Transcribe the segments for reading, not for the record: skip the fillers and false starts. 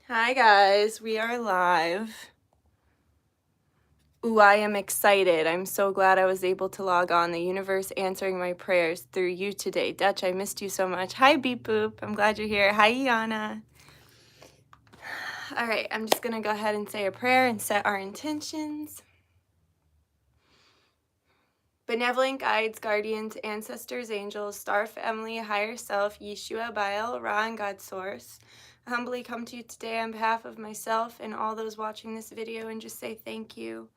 Hi guys, we are live. Ooh, I am excited. I'm so glad I was able to log on. The universe answering my prayers through you today. Dutch, I missed you so much. Hi Beep Boop, I'm glad you're here. Hi Iana. All right, I'm just gonna go ahead and say a prayer and set our intentions. Benevolent guides, guardians, ancestors, angels, star family, higher self, Yeshua, Baal, Ra, and God source. I humbly come to you today on behalf of myself and all those watching this video and just say thank you.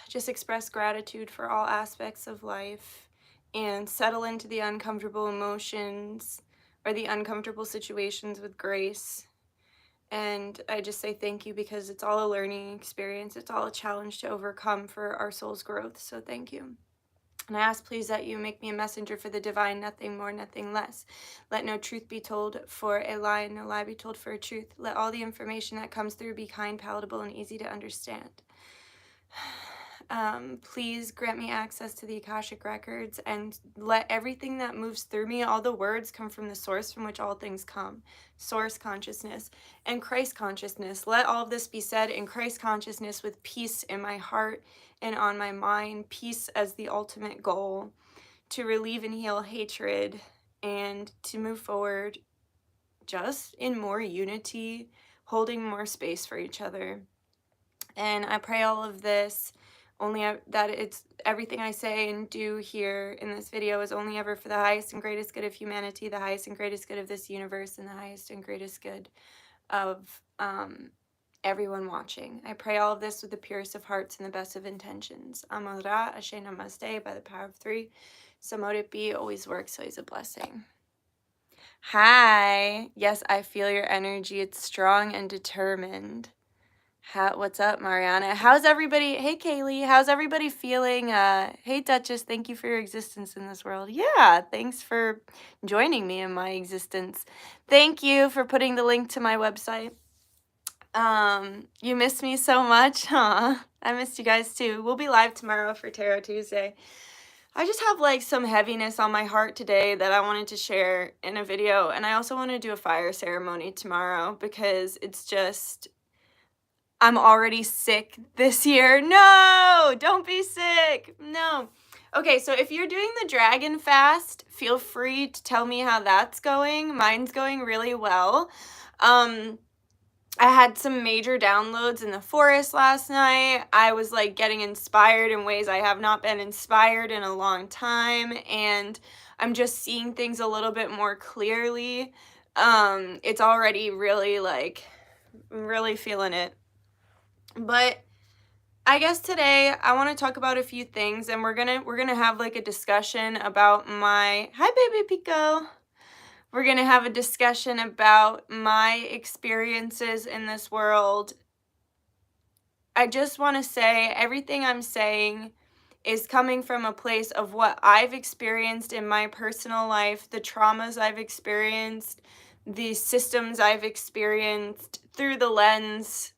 Just express gratitude for all aspects of life and settle into the uncomfortable emotions or the uncomfortable situations with grace. And I just say thank you because it's all a learning experience. It's all a challenge to overcome for our soul's growth. So thank you. And I ask, please, that you make me a messenger for the divine, nothing more, nothing less. Let no truth be told for a lie, and no lie be told for a truth. Let all the information that comes through be kind, palatable, and easy to understand. Please grant me access to the Akashic Records and let everything that moves through me, all the words, come from the source from which all things come. Source consciousness and Christ consciousness. Let all of this be said in Christ consciousness with peace in my heart and on my mind. Peace as the ultimate goal, to relieve and heal hatred and to move forward just in more unity, holding more space for each other. And I pray all of this only that it's everything I say and do here in this video is only ever for the highest and greatest good of humanity, the highest and greatest good of this universe, and the highest and greatest good of everyone watching. I pray all of this with the purest of hearts and the best of intentions. Amon Ra, Ashe Namaste, by the power of three. So mote it be, always works, always a blessing. Hi. Yes, I feel your energy. It's strong and determined. What's up, Mariana? How's everybody? Hey, Kaylee. How's everybody feeling? Hey, Duchess. Thank you for your existence in this world. Yeah, thanks for joining me in my existence. Thank you for putting the link to my website. You missed me so much, huh? I missed you guys too. We'll be live tomorrow for Tarot Tuesday. I just have like some heaviness on my heart today that I wanted to share in a video, and I also want to do a fire ceremony tomorrow because it's just, I'm already sick this year. No, don't be sick. No. Okay, so if you're doing the dragon fast, feel free to tell me how that's going. Mine's going really well. I had some major downloads in the forest last night. I was like getting inspired in ways I have not been inspired in a long time, and I'm just seeing things a little bit more clearly. It's already really like, I'm really feeling it. But I guess today I want to talk about a few things, and we're gonna have like a discussion about my, hi baby Pico. We're gonna have a discussion about my experiences in this world. I just want to say everything I'm saying is coming from a place of what I've experienced in my personal life, the traumas I've experienced, the systems I've experienced through the lens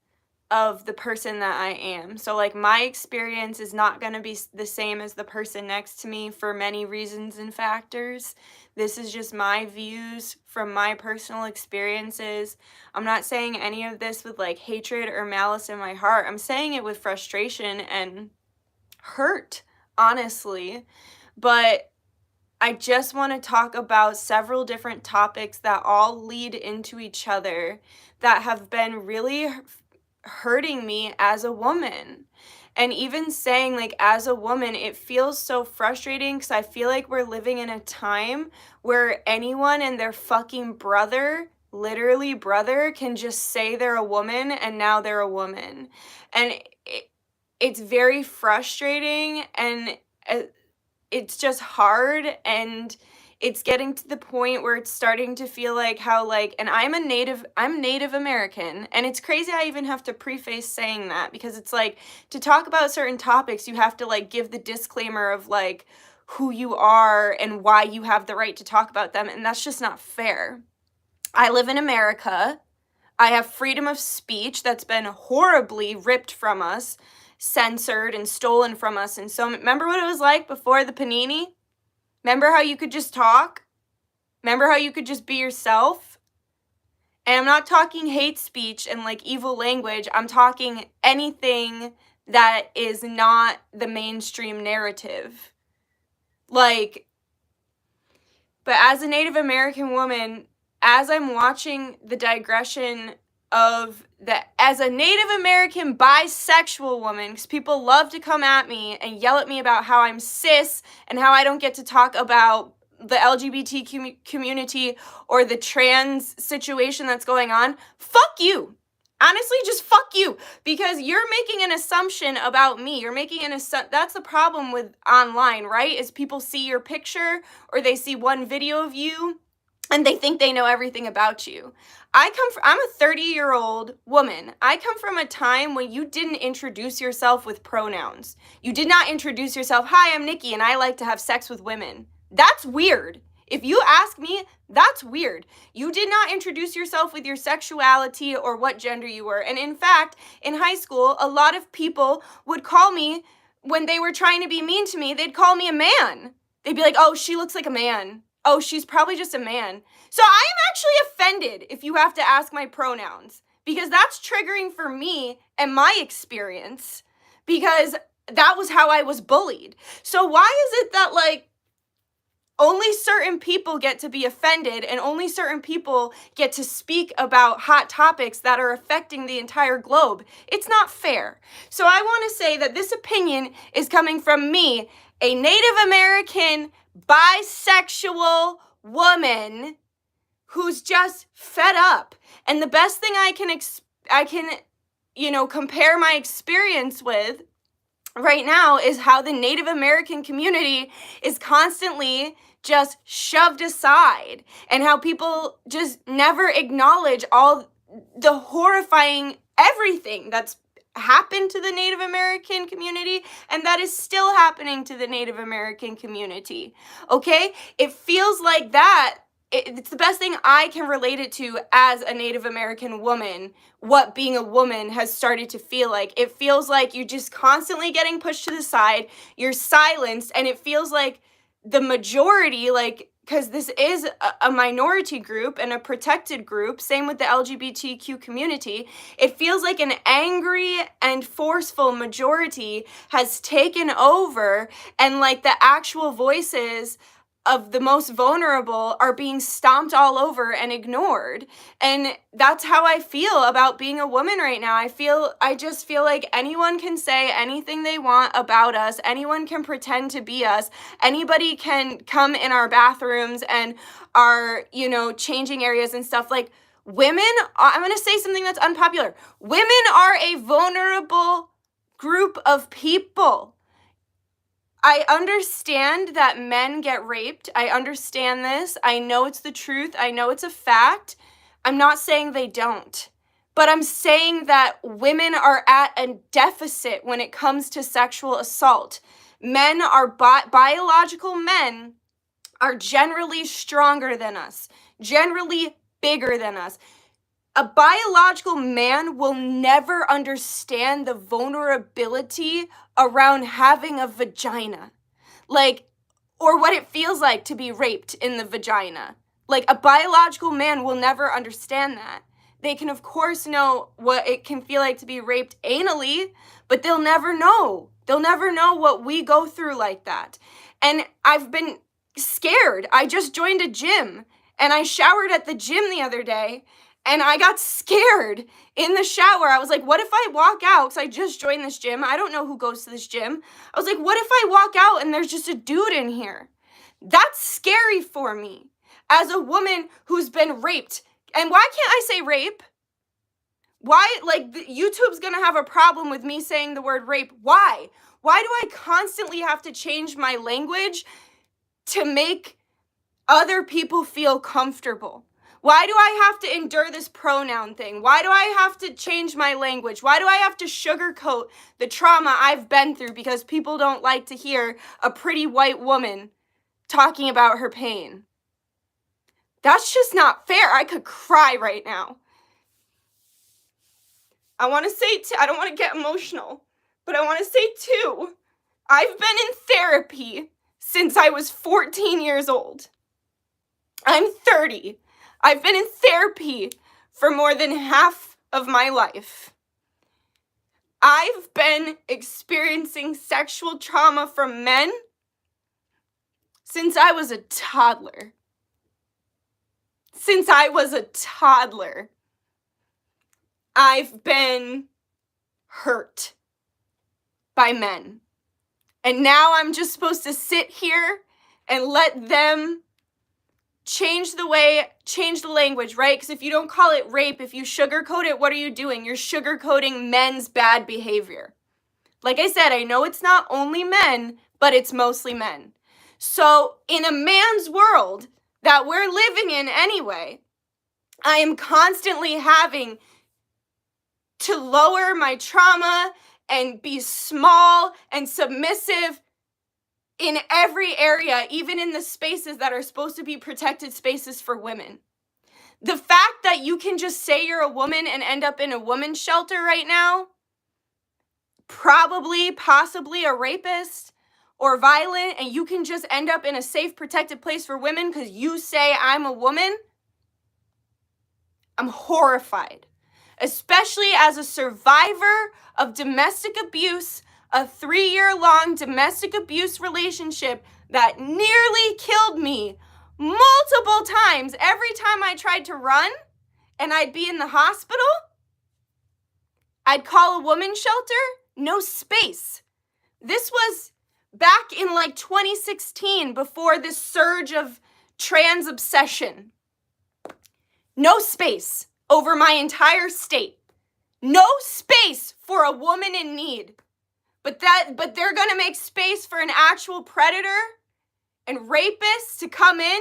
of the person that I am. So like my experience is not going to be the same as the person next to me for many reasons and factors. This is just my views from my personal experiences. I'm not saying any of this with like hatred or malice in my heart. I'm saying it with frustration and hurt, honestly. But I just want to talk about several different topics that all lead into each other that have been really hurting me as a woman. And even saying like as a woman, it feels so frustrating because I feel like we're living in a time where anyone and their fucking brother, literally brother, can just say they're a woman and now they're a woman. And it's very frustrating, and it's just hard, and it's getting to the point where it's starting to feel like how like, and I'm Native American, and it's crazy I even have to preface saying that, because it's like, to talk about certain topics you have to like give the disclaimer of like who you are and why you have the right to talk about them, and that's just not fair. I live in America. I have freedom of speech that's been horribly ripped from us, censored and stolen from us. And so, remember what it was like before the panini? Remember how you could just talk? Remember how you could just be yourself? And I'm not talking hate speech and like evil language. I'm talking anything that is not the mainstream narrative. Like, but as a Native American woman, as I'm watching the digression of as a Native American bisexual woman, because people love to come at me and yell at me about how I'm cis and how I don't get to talk about the LGBT community or the trans situation that's going on, fuck you. Honestly, just fuck you, because you're making an assumption about me. You're making an assumption. That's the problem with online, right? Is people see your picture or they see one video of you and they think they know everything about you. I'm a 30-year-old woman. I come from a time when you didn't introduce yourself with pronouns. You did not introduce yourself, hi, I'm Nikki and I like to have sex with women. That's weird. If you ask me, that's weird. You did not introduce yourself with your sexuality or what gender you were. And in fact, in high school, a lot of people would call me, when they were trying to be mean to me, they'd call me a man. They'd be like, oh, she looks like a man. Oh, she's probably just a man. So I am actually offended if you have to ask my pronouns, because that's triggering for me and my experience, because that was how I was bullied. So why is it that like only certain people get to be offended and only certain people get to speak about hot topics that are affecting the entire globe? It's not fair. So I want to say that this opinion is coming from me, a Native American bisexual woman who's just fed up. And the best thing I can compare my experience with right now is how the Native American community is constantly just shoved aside, and how people just never acknowledge all the horrifying everything that's happened to the Native American community and that is still happening to the Native American community. Okay? It feels like that. It's the best thing I can relate it to as a Native American woman, what being a woman has started to feel like. It feels like you're just constantly getting pushed to the side, you're silenced, and it feels like the majority, like, because this is a minority group and a protected group, same with the LGBTQ community, it feels like an angry and forceful majority has taken over, and like the actual voices of the most vulnerable are being stomped all over and ignored. And that's how I feel about being a woman right now. I just feel like anyone can say anything they want about us. Anyone can pretend to be us. Anybody can come in our bathrooms and our, changing areas and stuff. Like, women, I'm going to say something that's unpopular. Women are a vulnerable group of people. I understand that men get raped. I understand this. I know it's the truth. I know it's a fact. I'm not saying they don't. But I'm saying that women are at a deficit when it comes to sexual assault. Men are, biological men are generally stronger than us, generally bigger than us. A biological man will never understand the vulnerability around having a vagina, or what it feels like to be raped in the vagina. Like, a biological man will never understand that. They can, of course, know what it can feel like to be raped anally, but they'll never know. They'll never know what we go through like that. And I've been scared. I just joined a gym, and I showered at the gym the other day, and I got scared in the shower. I was like, what if I walk out? Because I just joined this gym. I don't know who goes to this gym. I was like, what if I walk out and there's just a dude in here? That's scary for me as a woman who's been raped. And why can't I say rape? Why, YouTube's going to have a problem with me saying the word rape. Why? Why do I constantly have to change my language to make other people feel comfortable? Why do I have to endure this pronoun thing? Why do I have to change my language? Why do I have to sugarcoat the trauma I've been through because people don't like to hear a pretty white woman talking about her pain? That's just not fair. I could cry right now. I want to say, I don't want to get emotional, but I want to say too, I've been in therapy since I was 14 years old. I'm 30. I've been in therapy for more than half of my life. I've been experiencing sexual trauma from men since I was a toddler. Since I was a toddler, I've been hurt by men. And now I'm just supposed to sit here and let them change the language, right? Because if you don't call it rape, if you sugarcoat it, what are you doing? You're sugarcoating men's bad behavior. Like I said, I know it's not only men, but it's mostly men. So in a man's world that we're living in anyway, I am constantly having to lower my trauma and be small and submissive in every area, even in the spaces that are supposed to be protected spaces for women. The fact that you can just say you're a woman and end up in a woman's shelter right now, possibly a rapist or violent, and you can just end up in a safe, protected place for women because you say I'm a woman, I'm horrified. Especially as a survivor of domestic abuse, a 3-year-long domestic abuse relationship that nearly killed me multiple times. Every time I tried to run and I'd be in the hospital, I'd call a woman's shelter, no space. This was back in like 2016, before this surge of trans obsession. No space over my entire state. No space for a woman in need. But they're gonna make space for an actual predator and rapist to come in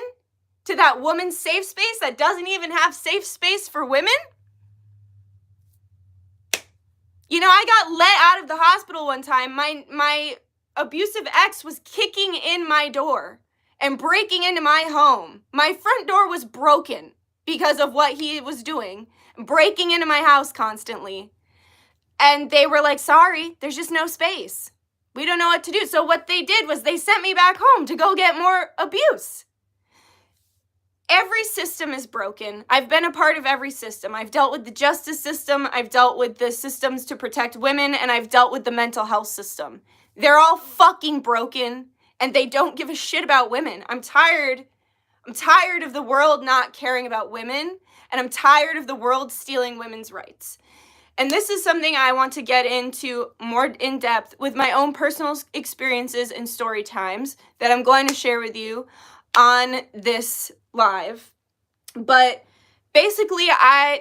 to that woman's safe space that doesn't even have safe space for women? You know, I got let out of the hospital one time. My abusive ex was kicking in my door and breaking into my home. My front door was broken because of what he was doing, breaking into my house constantly. And they were like, sorry, there's just no space. We don't know what to do. So what they did was they sent me back home to go get more abuse. Every system is broken. I've been a part of every system. I've dealt with the justice system, I've dealt with the systems to protect women, and I've dealt with the mental health system. They're all fucking broken, and they don't give a shit about women. I'm tired of the world not caring about women, and I'm tired of the world stealing women's rights. And this is something I want to get into more in depth with my own personal experiences and story times that I'm going to share with you on this live. But basically,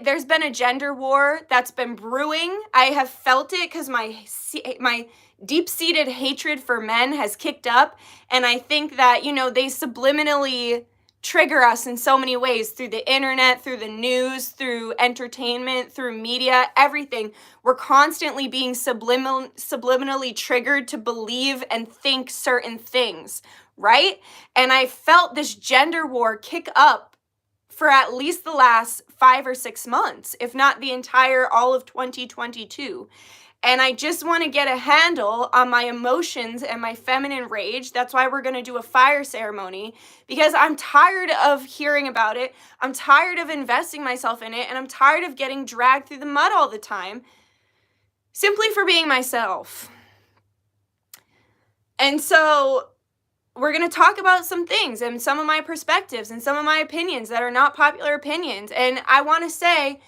there's been a gender war that's been brewing. I have felt it because my deep-seated hatred for men has kicked up. And I think that, you know, they subliminally trigger us in so many ways, through the internet, through the news, through entertainment, through media, everything. We're constantly being subliminally triggered to believe and think certain things, right? And I felt this gender war kick up for at least the last 5 or 6 months, if not the entire all of 2022. And I just want to get a handle on my emotions and my feminine rage. That's why we're going to do a fire ceremony, because I'm tired of hearing about it. I'm tired of investing myself in it, and I'm tired of getting dragged through the mud all the time simply for being myself. And so we're going to talk about some things and some of my perspectives and some of my opinions that are not popular opinions. And I want to say,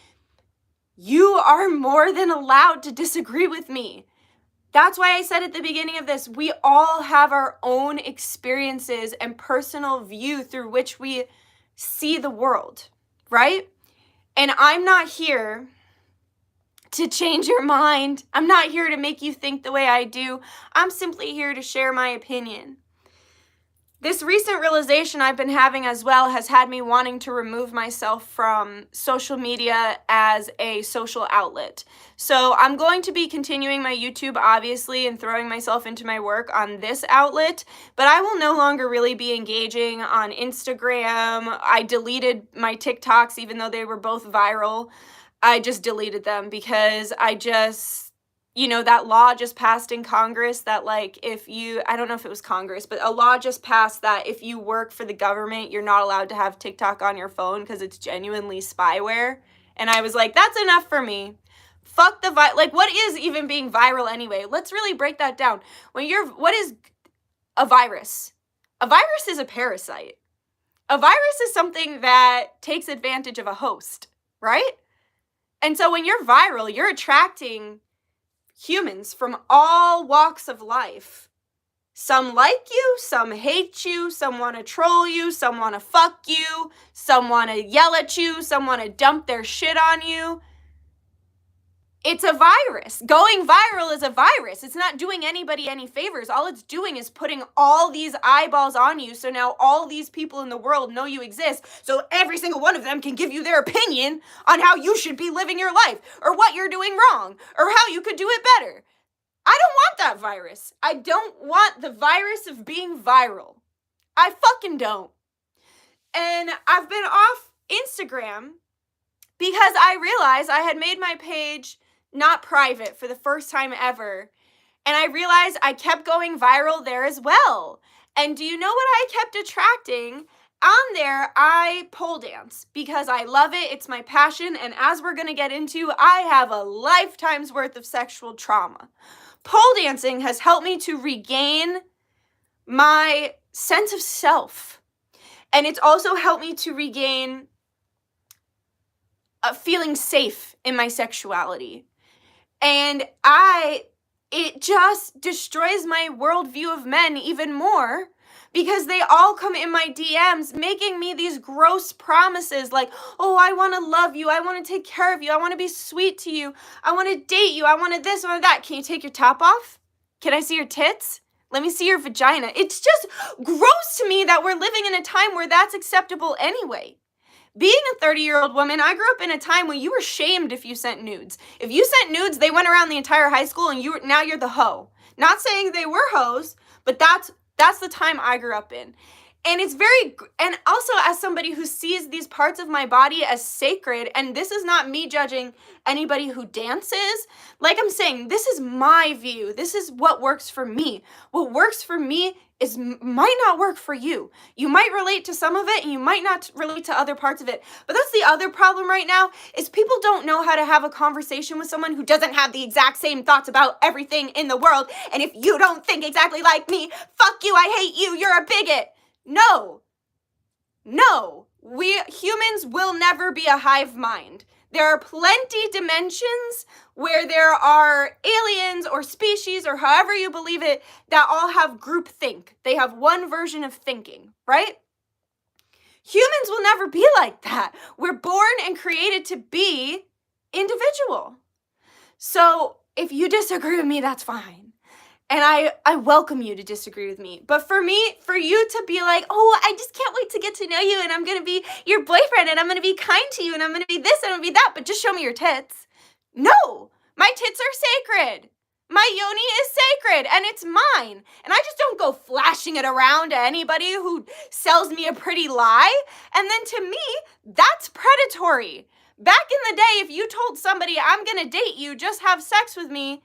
you are more than allowed to disagree with me. That's why I said at the beginning of this, we all have our own experiences and personal view through which we see the world, right? And I'm not here to change your mind. I'm not here to make you think the way I do. I'm simply here to share my opinion. This recent realization I've been having as well has had me wanting to remove myself from social media as a social outlet. So I'm going to be continuing my YouTube, obviously, and throwing myself into my work on this outlet, but I will no longer really be engaging on Instagram. I deleted my TikToks, even though they were both viral. I just deleted them because you know, that law just passed in Congress that, like, I don't know if it was Congress, but a law just passed that if you work for the government, you're not allowed to have TikTok on your phone because it's genuinely spyware And I was like, that's enough for me. Fuck the like, what is even being viral anyway? Let's really break that down. What is a virus? A virus is a parasite. A virus is something that takes advantage of a host, right? And so when you're viral, you're attracting humans from all walks of life. Some like you, some hate you, some want to troll you, some want to fuck you, some want to yell at you, some want to dump their shit on you. It's a virus. Going viral is a virus. It's not doing anybody any favors. All it's doing is putting all these eyeballs on you, so now all these people in the world know you exist, so every single one of them can give you their opinion on how you should be living your life, or what you're doing wrong, or how you could do it better. I don't want that virus. I don't want the virus of being viral. I fucking don't. And I've been off Instagram because I realized I had made my page not private for the first time ever. And I realized I kept going viral there as well. And do you know what I kept attracting? On there, I pole dance because I love it. It's my passion. And as we're going to get into, I have a lifetime's worth of sexual trauma. Pole dancing has helped me to regain my sense of self. And it's also helped me to regain feeling safe in my sexuality. And it just destroys my worldview of men even more, because they all come in my DMs making me these gross promises like, oh, I want to love you, I want to take care of you, I want to be sweet to you, I want to date you, I want to this, I want that. Can you take your top off? Can I see your tits? Let me see your vagina. It's just gross to me that we're living in a time where that's acceptable anyway. Being a 30-year-old woman, I grew up in a time when you were shamed if you sent nudes. If you sent nudes, they went around the entire high school and now you're the hoe. Not saying they were hoes, but that's the time I grew up in. And and also as somebody who sees these parts of my body as sacred, and this is not me judging anybody who dances. Like I'm saying, this is my view. This is what works for me. What works for me might not work for you. You might relate to some of it and you might not relate to other parts of it. But that's the other problem right now, is people don't know how to have a conversation with someone who doesn't have the exact same thoughts about everything in the world. And if you don't think exactly like me, fuck you, I hate you, you're a bigot. No, we humans will never be a hive mind. There are plenty dimensions where there are aliens or species or however you believe it that all have groupthink. They have one version of thinking, right? Humans will never be like that. We're born and created to be individual. So if you disagree with me, that's fine. And I welcome you to disagree with me. But for you to be like, oh, I just can't wait to get to know you, and I'm going to be your boyfriend, and I'm going to be kind to you, and I'm going to be this, and I'm going to be that, but just show me your tits. No, my tits are sacred. My yoni is sacred, and it's mine. And I just don't go flashing it around to anybody who sells me a pretty lie. And then to me, that's predatory. Back in the day, if you told somebody, I'm going to date you, just have sex with me,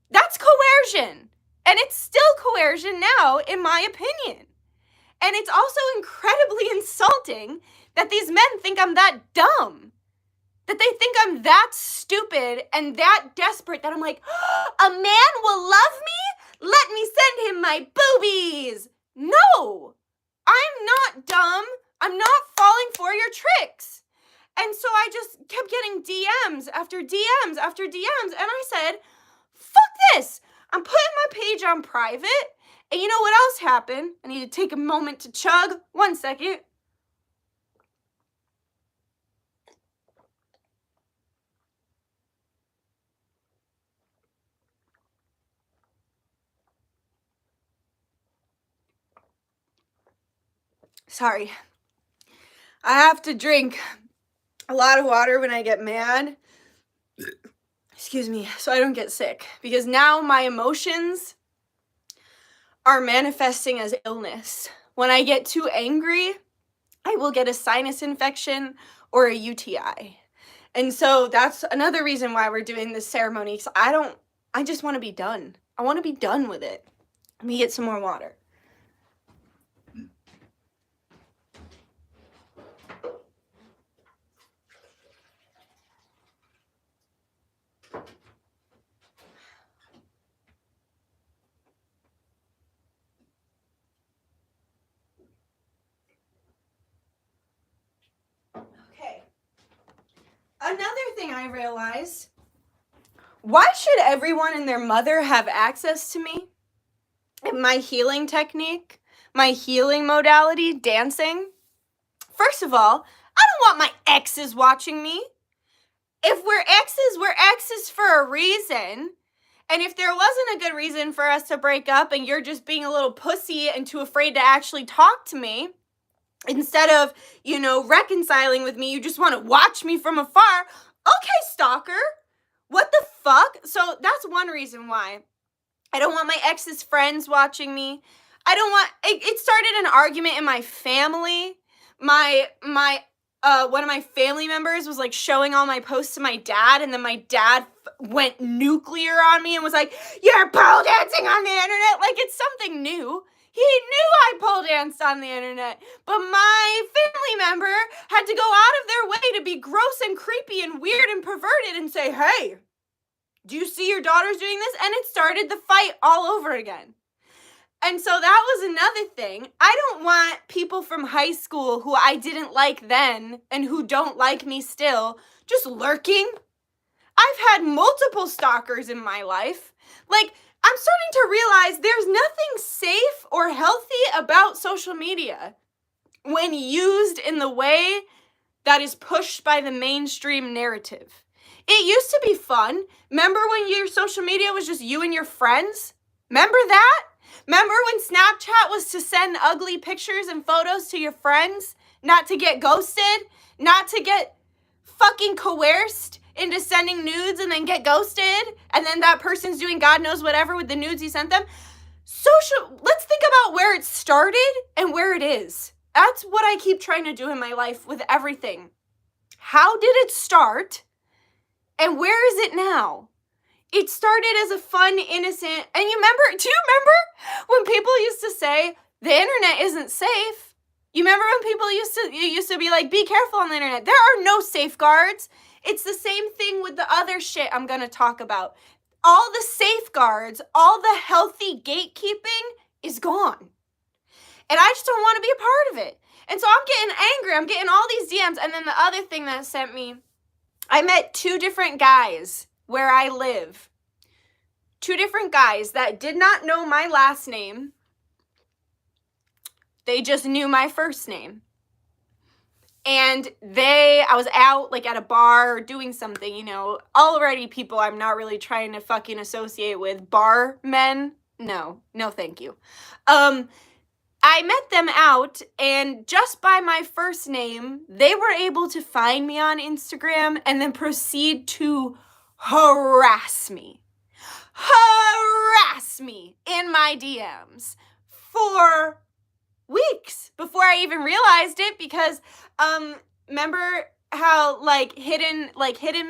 that's coercion. And it's still coercion now, in my opinion. And it's also incredibly insulting that these men think I'm that dumb. That they think I'm that stupid and that desperate that I'm like, a man will love me? Let me send him my boobies. No, I'm not dumb. I'm not falling for your tricks. And so I just kept getting DMs after DMs after DMs. And I said, fuck this. I'm putting my page on private. And you know what else happened? I need to take a moment to chug. 1 second. Sorry. I have to drink a lot of water when I get mad. Excuse me, so I don't get sick. Because now my emotions are manifesting as illness. When I get too angry, I will get a sinus infection or a UTI. And so that's another reason why we're doing this ceremony. Because I just want to be done. I want to be done with it. Let me get some more water. thing I realized, why should everyone and their mother have access to me? And my healing technique, my healing modality, dancing? First of all, I don't want my exes watching me. If we're exes for a reason. And if there wasn't a good reason for us to break up and you're just being a little pussy and too afraid to actually talk to me, instead of, reconciling with me, you just want to watch me from afar. Okay, stalker. What the fuck? So that's one reason why. I don't want my ex's friends watching me. I don't want, it started an argument in my family. One of my family members was like showing all my posts to my dad, and then my dad went nuclear on me and was like, "You're pole dancing on the internet." Like it's something new. He knew I pole danced on the internet, but my family member had to go out of their way to be gross and creepy and weird and perverted and say, "Hey, do you see your daughter's doing this?" And it started the fight all over again. And so that was another thing. I don't want people from high school who I didn't like then and who don't like me still just lurking. I've had multiple stalkers in my life. Like, I'm starting to realize there's nothing safe or healthy about social media when used in the way that is pushed by the mainstream narrative. It used to be fun. Remember when your social media was just you and your friends? Remember that? Remember when Snapchat was to send ugly pictures and photos to your friends? Not to get ghosted? Not to get fucking coerced into sending nudes and then get ghosted? And then that person's doing God knows whatever with the nudes you sent them? Let's think about where it started and where it is. That's what I keep trying to do in my life with everything. How did it start? And where is it now? It started as a fun, innocent, and do you remember when people used to say, the internet isn't safe? You remember when people used to be like, be careful on the internet? There are no safeguards. It's the same thing with the other shit I'm going to talk about. All the safeguards, all the healthy gatekeeping is gone. And I just don't want to be a part of it. And so I'm getting angry. I'm getting all these DMs. And then the other thing that sent me, I met 2 different guys where I live. 2 different guys that did not know my last name. They just knew my first name. And I was out like at a bar or doing something, already people I'm not really trying to fucking associate with. Bar men? No, thank you. I met them out, and just by my first name, they were able to find me on Instagram and then proceed to harass me in my DMs for weeks before I even realized it, because remember how hidden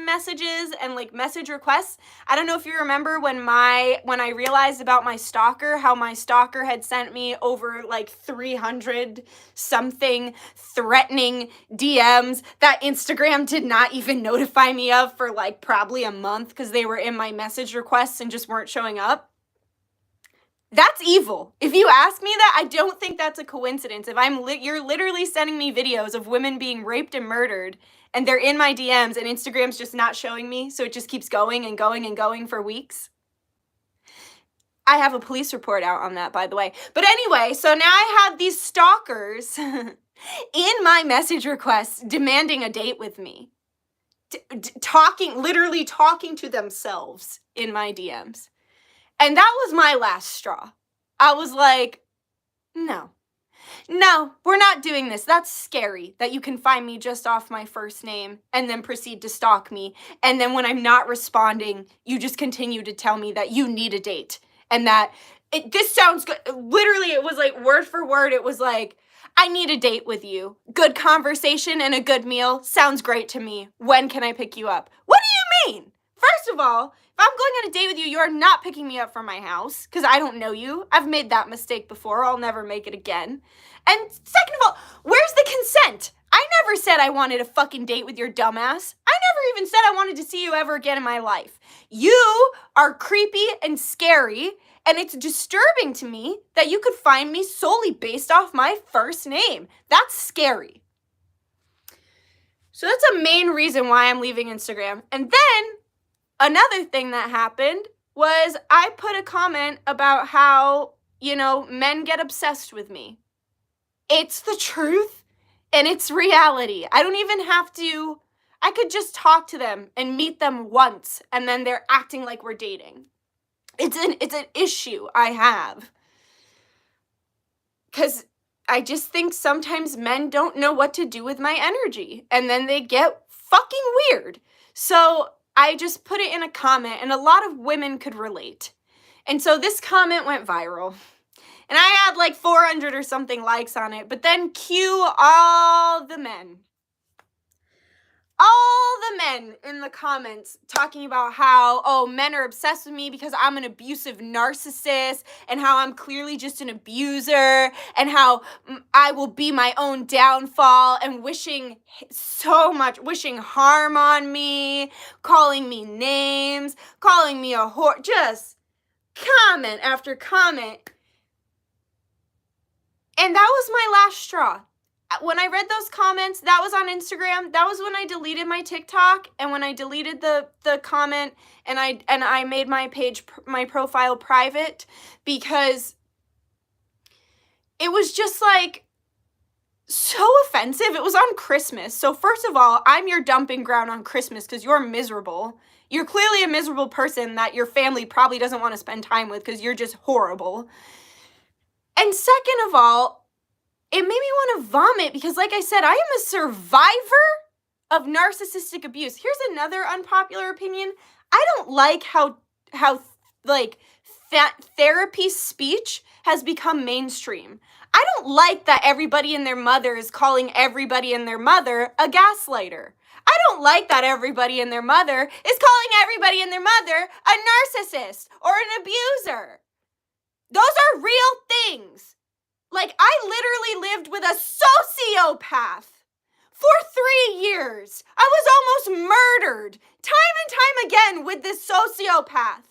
messages and message requests, I don't know if you remember when I realized about my stalker, how my stalker had sent me over 300 something threatening DMs that Instagram did not even notify me of for probably a month because they were in my message requests and just weren't showing up. That's evil. If you ask me that, I don't think that's a coincidence. If you're literally sending me videos of women being raped and murdered, and they're in my DMs, and Instagram's just not showing me, so it just keeps going and going and going for weeks. I have a police report out on that, by the way. But anyway, so now I have these stalkers in my message requests demanding a date with me. Literally talking to themselves in my DMs. And that was my last straw. I was like, no, we're not doing this. That's scary that you can find me just off my first name and then proceed to stalk me. And then when I'm not responding, you just continue to tell me that you need a date. And that this sounds good. Literally, it was word for word. It was I need a date with you. Good conversation and a good meal. Sounds great to me. When can I pick you up? What do you mean? First of all, if I'm going on a date with you, you are not picking me up from my house because I don't know you. I've made that mistake before. I'll never make it again. And second of all, where's the consent? I never said I wanted a fucking date with your dumbass. I never even said I wanted to see you ever again in my life. You are creepy and scary, and it's disturbing to me that you could find me solely based off my first name. That's scary. So that's a main reason why I'm leaving Instagram. And then another thing that happened was I put a comment about how, men get obsessed with me. It's the truth and it's reality. I don't even have to, I could just talk to them and meet them once and then they're acting like we're dating. It's an issue I have. Because I just think sometimes men don't know what to do with my energy and then they get fucking weird. So I just put it in a comment and a lot of women could relate. And so this comment went viral. And I had like 400 or something likes on it, but then cue all the men in the comments talking about how, men are obsessed with me because I'm an abusive narcissist and how I'm clearly just an abuser and how I will be my own downfall and wishing harm on me, calling me names, calling me a whore, just comment after comment. And that was my last straw. When I read those comments, that was on Instagram. That was when I deleted my TikTok and when I deleted the comment and I made my page, my profile private because it was just like so offensive. It was on Christmas. So first of all, I'm your dumping ground on Christmas because you're miserable. You're clearly a miserable person that your family probably doesn't want to spend time with because you're just horrible. And second of all, it made me want to vomit because, like I said, I am a survivor of narcissistic abuse. Here's another unpopular opinion. I don't like how therapy speech has become mainstream. I don't like that everybody and their mother is calling everybody and their mother a gaslighter. I don't like that everybody and their mother is calling everybody and their mother a narcissist or an abuser. Those are real things. Like, I literally lived with a sociopath for 3 years. I was almost murdered time and time again with this sociopath.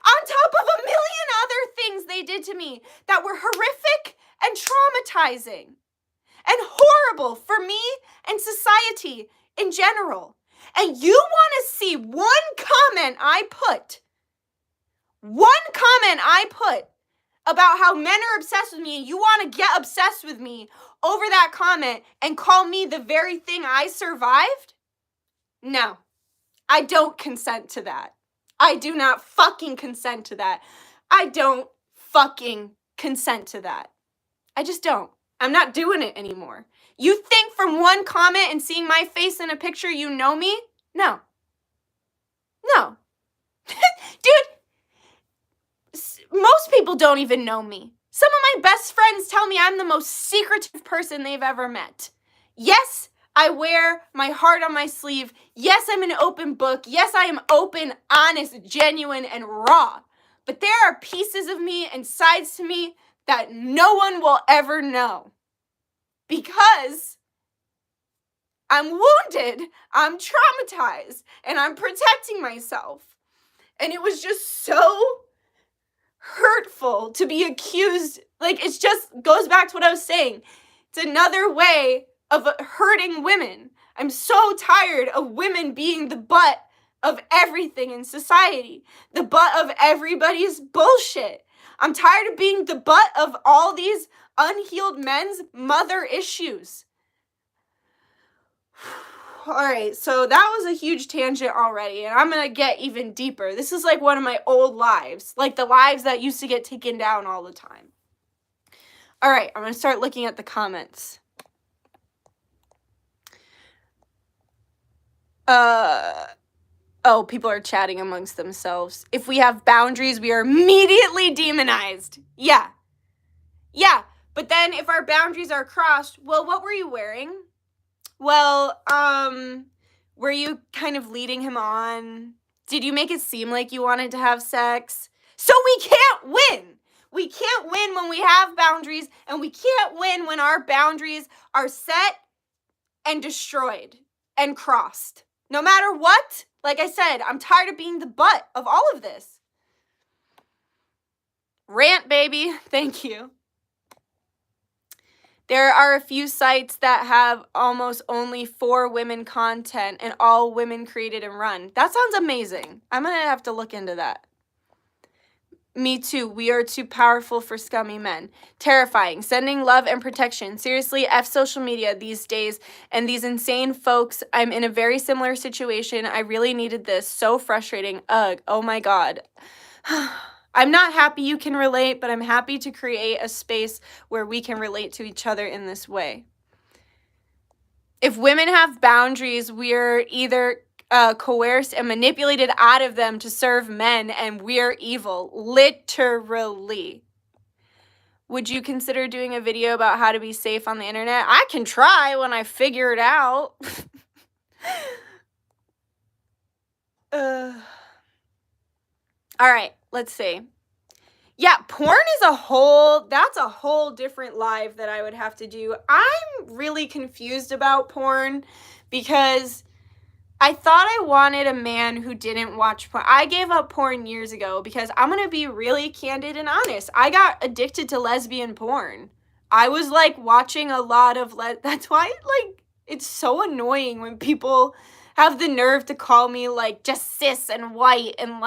On top of a million other things they did to me that were horrific and traumatizing and horrible for me and society in general. And you want to see one comment I put about how men are obsessed with me and you want to get obsessed with me over that comment and call me the very thing I survived? No, I don't consent to that. I do not fucking consent to that. I don't fucking consent to that. I just don't. I'm not doing it anymore. You think from one comment and seeing my face in a picture you know me? No. No. Dude, most people don't even know me. Some of my best friends tell me I'm the most secretive person they've ever met. Yes, I wear my heart on my sleeve. Yes, I'm an open book. Yes, I am open, honest, genuine, and raw. But there are pieces of me and sides to me that no one will ever know. Because I'm wounded, I'm traumatized, and I'm protecting myself. And it was just so hurtful to be accused. Like, it just goes back to what I was saying. It's another way of hurting women. I'm so tired of women being the butt of everything in society, the butt of everybody's bullshit. I'm tired of being the butt of all these unhealed men's mother issues. All right, so that was a huge tangent already, and I'm going to get even deeper. This is like one of my old lives, like the lives that used to get taken down all the time. All right, I'm going to start looking at the comments. People are chatting amongst themselves. If we have boundaries, we are immediately demonized. Yeah, but then if our boundaries are crossed, well, what were you wearing? Well, were you kind of leading him on? Did you make it seem like you wanted to have sex? So we can't win. We can't win when we have boundaries, and we can't win when our boundaries are set and destroyed and crossed. No matter what, like I said, I'm tired of being the butt of all of this. Rant, baby. Thank you. There are a few sites that have almost only for women content and all women created and run. That sounds amazing. I'm going to have to look into that. Me too. We are too powerful for scummy men. Terrifying. Sending love and protection. Seriously, F social media these days and these insane folks. I'm in a very similar situation. I really needed this. So frustrating. Ugh. Oh my God. I'm not happy you can relate, but I'm happy to create a space where we can relate to each other in this way. If women have boundaries, we're either coerced and manipulated out of them to serve men, and we're evil, literally. Would you consider doing a video about how to be safe on the internet? I can try when I figure it out. All right, let's see. Yeah, porn is that's a whole different live that I would have to do. I'm really confused about porn because I thought I wanted a man who didn't watch porn. I gave up porn years ago because I'm going to be really candid and honest. I got addicted to lesbian porn. I was like watching a lot of that's why like it's so annoying when people have the nerve to call me like just cis and white and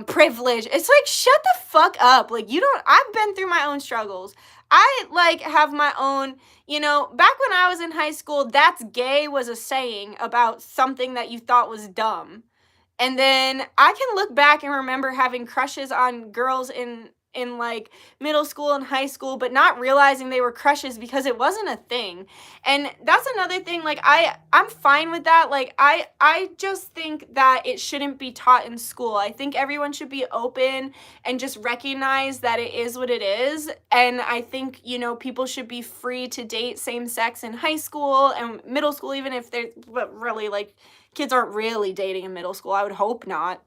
privilege. It's like, shut the fuck up. Like, I've been through my own struggles. I like have my own, back when I was in high school, that's gay was a saying about something that you thought was dumb. And then I can look back and remember having crushes on girls in like middle school and high school, but not realizing they were crushes because it wasn't a thing. And that's another thing, like I'm fine with that. Like I just think that it shouldn't be taught in school. I think everyone should be open and just recognize that it is what it is. And I think, people should be free to date same sex in high school and middle school, even if they're really like kids aren't really dating in middle school. I would hope not.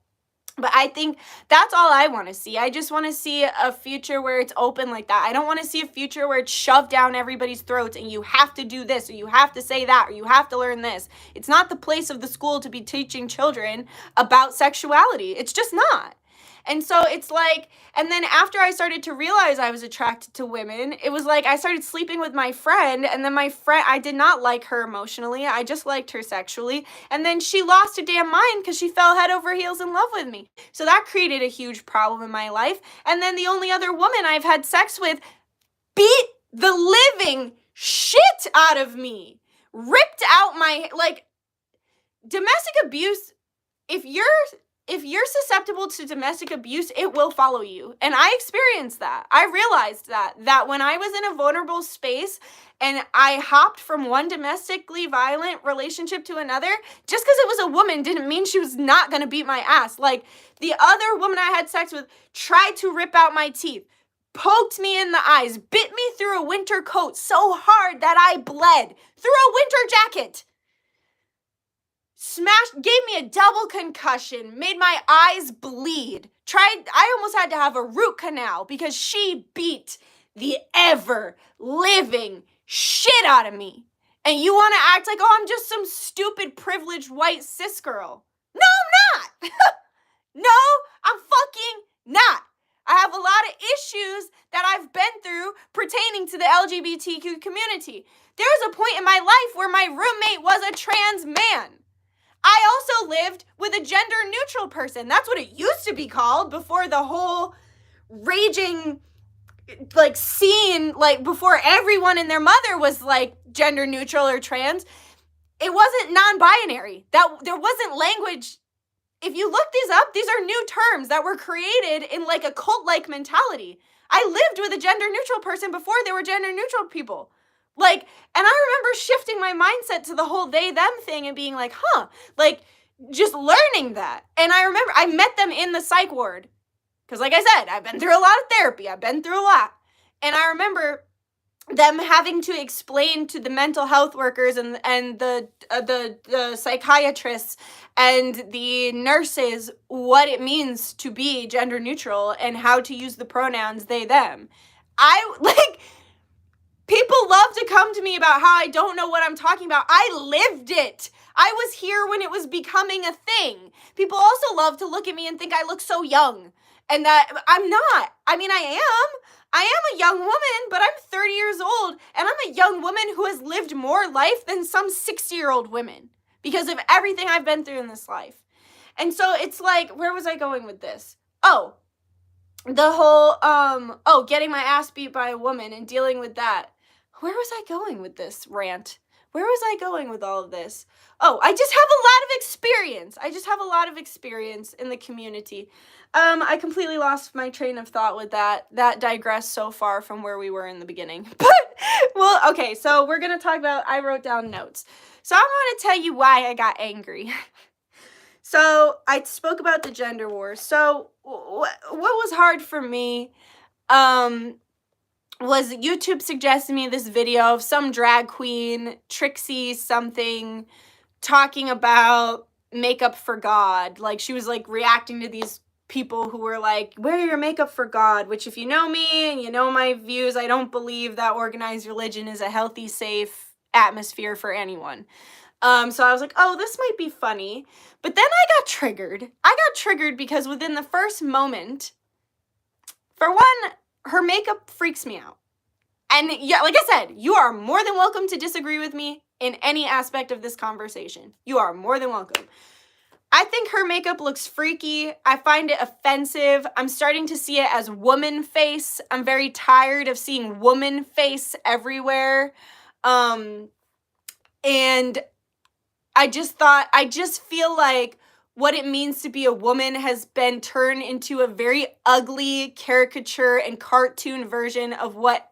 But I think that's all I want to see. I just want to see a future where it's open like that. I don't want to see a future where it's shoved down everybody's throats and you have to do this or you have to say that or you have to learn this. It's not the place of the school to be teaching children about sexuality. It's just not. And so it's like, and then after I started to realize I was attracted to women, it was like I started sleeping with my friend, and then my friend, I did not like her emotionally, I just liked her sexually, and then she lost her damn mind because she fell head over heels in love with me. So that created a huge problem in my life, and then the only other woman I've had sex with beat the living shit out of me, ripped out my, like, domestic abuse, if you're susceptible to domestic abuse, it will follow you. And I experienced that. I realized that when I was in a vulnerable space and I hopped from one domestically violent relationship to another, just because it was a woman didn't mean she was not going to beat my ass. Like, the other woman I had sex with tried to rip out my teeth, poked me in the eyes, bit me through a winter coat so hard that I bled, through a winter jacket. Gave me a double concussion, made my eyes bleed. I almost had to have a root canal because she beat the ever living shit out of me. And you want to act like, oh, I'm just some stupid privileged white cis girl. No, I'm not. No, I'm fucking not. I have a lot of issues that I've been through pertaining to the LGBTQ community. There was a point in my life where my roommate was a trans man. I also lived with a gender neutral person. That's what it used to be called before the whole raging like scene, like before everyone and their mother was like gender neutral or trans. It wasn't non-binary. That there wasn't language. If you look these up, these are new terms that were created in like a cult-like mentality. I lived with a gender neutral person before there were gender neutral people. Like, and I remember shifting my mindset to the whole they, them thing and being like, like, just learning that. And I remember I met them in the psych ward. Because like I said, I've been through a lot of therapy. I've been through a lot. And I remember them having to explain to the mental health workers and the psychiatrists and the nurses what it means to be gender neutral and how to use the pronouns they, them. People love to come to me about how I don't know what I'm talking about. I lived it. I was here when it was becoming a thing. People also love to look at me and think I look so young, and that I'm not. I mean, I am. I am a young woman, but I'm 30 years old, and I'm a young woman who has lived more life than some 60-year-old women because of everything I've been through in this life. And so it's like, where was I going with this? Oh, the whole, getting my ass beat by a woman and dealing with that. Where was I going with this rant? Where was I going with all of this? Oh, I just have a lot of experience. I just have a lot of experience in the community. I completely lost my train of thought with that. That digressed so far from where we were in the beginning. But, well, okay, so we're going to talk about, I wrote down notes. So I'm going to tell you why I got angry. So I spoke about the gender wars. So what was hard for me was YouTube suggested me this video of some drag queen, Trixie something, talking about makeup for God. Like, she was like reacting to these people who were like, wear your makeup for God, which if you know me and you know my views, I don't believe that organized religion is a healthy, safe atmosphere for anyone. So I was like, oh, this might be funny. But then I got triggered. I got triggered because within the first moment, for one, her makeup freaks me out. And yeah, like I said, you are more than welcome to disagree with me in any aspect of this conversation. You are more than welcome. I think her makeup looks freaky. I find it offensive. I'm starting to see it as woman face. I'm very tired of seeing woman face everywhere. And I just feel like what it means to be a woman has been turned into a very ugly caricature and cartoon version of what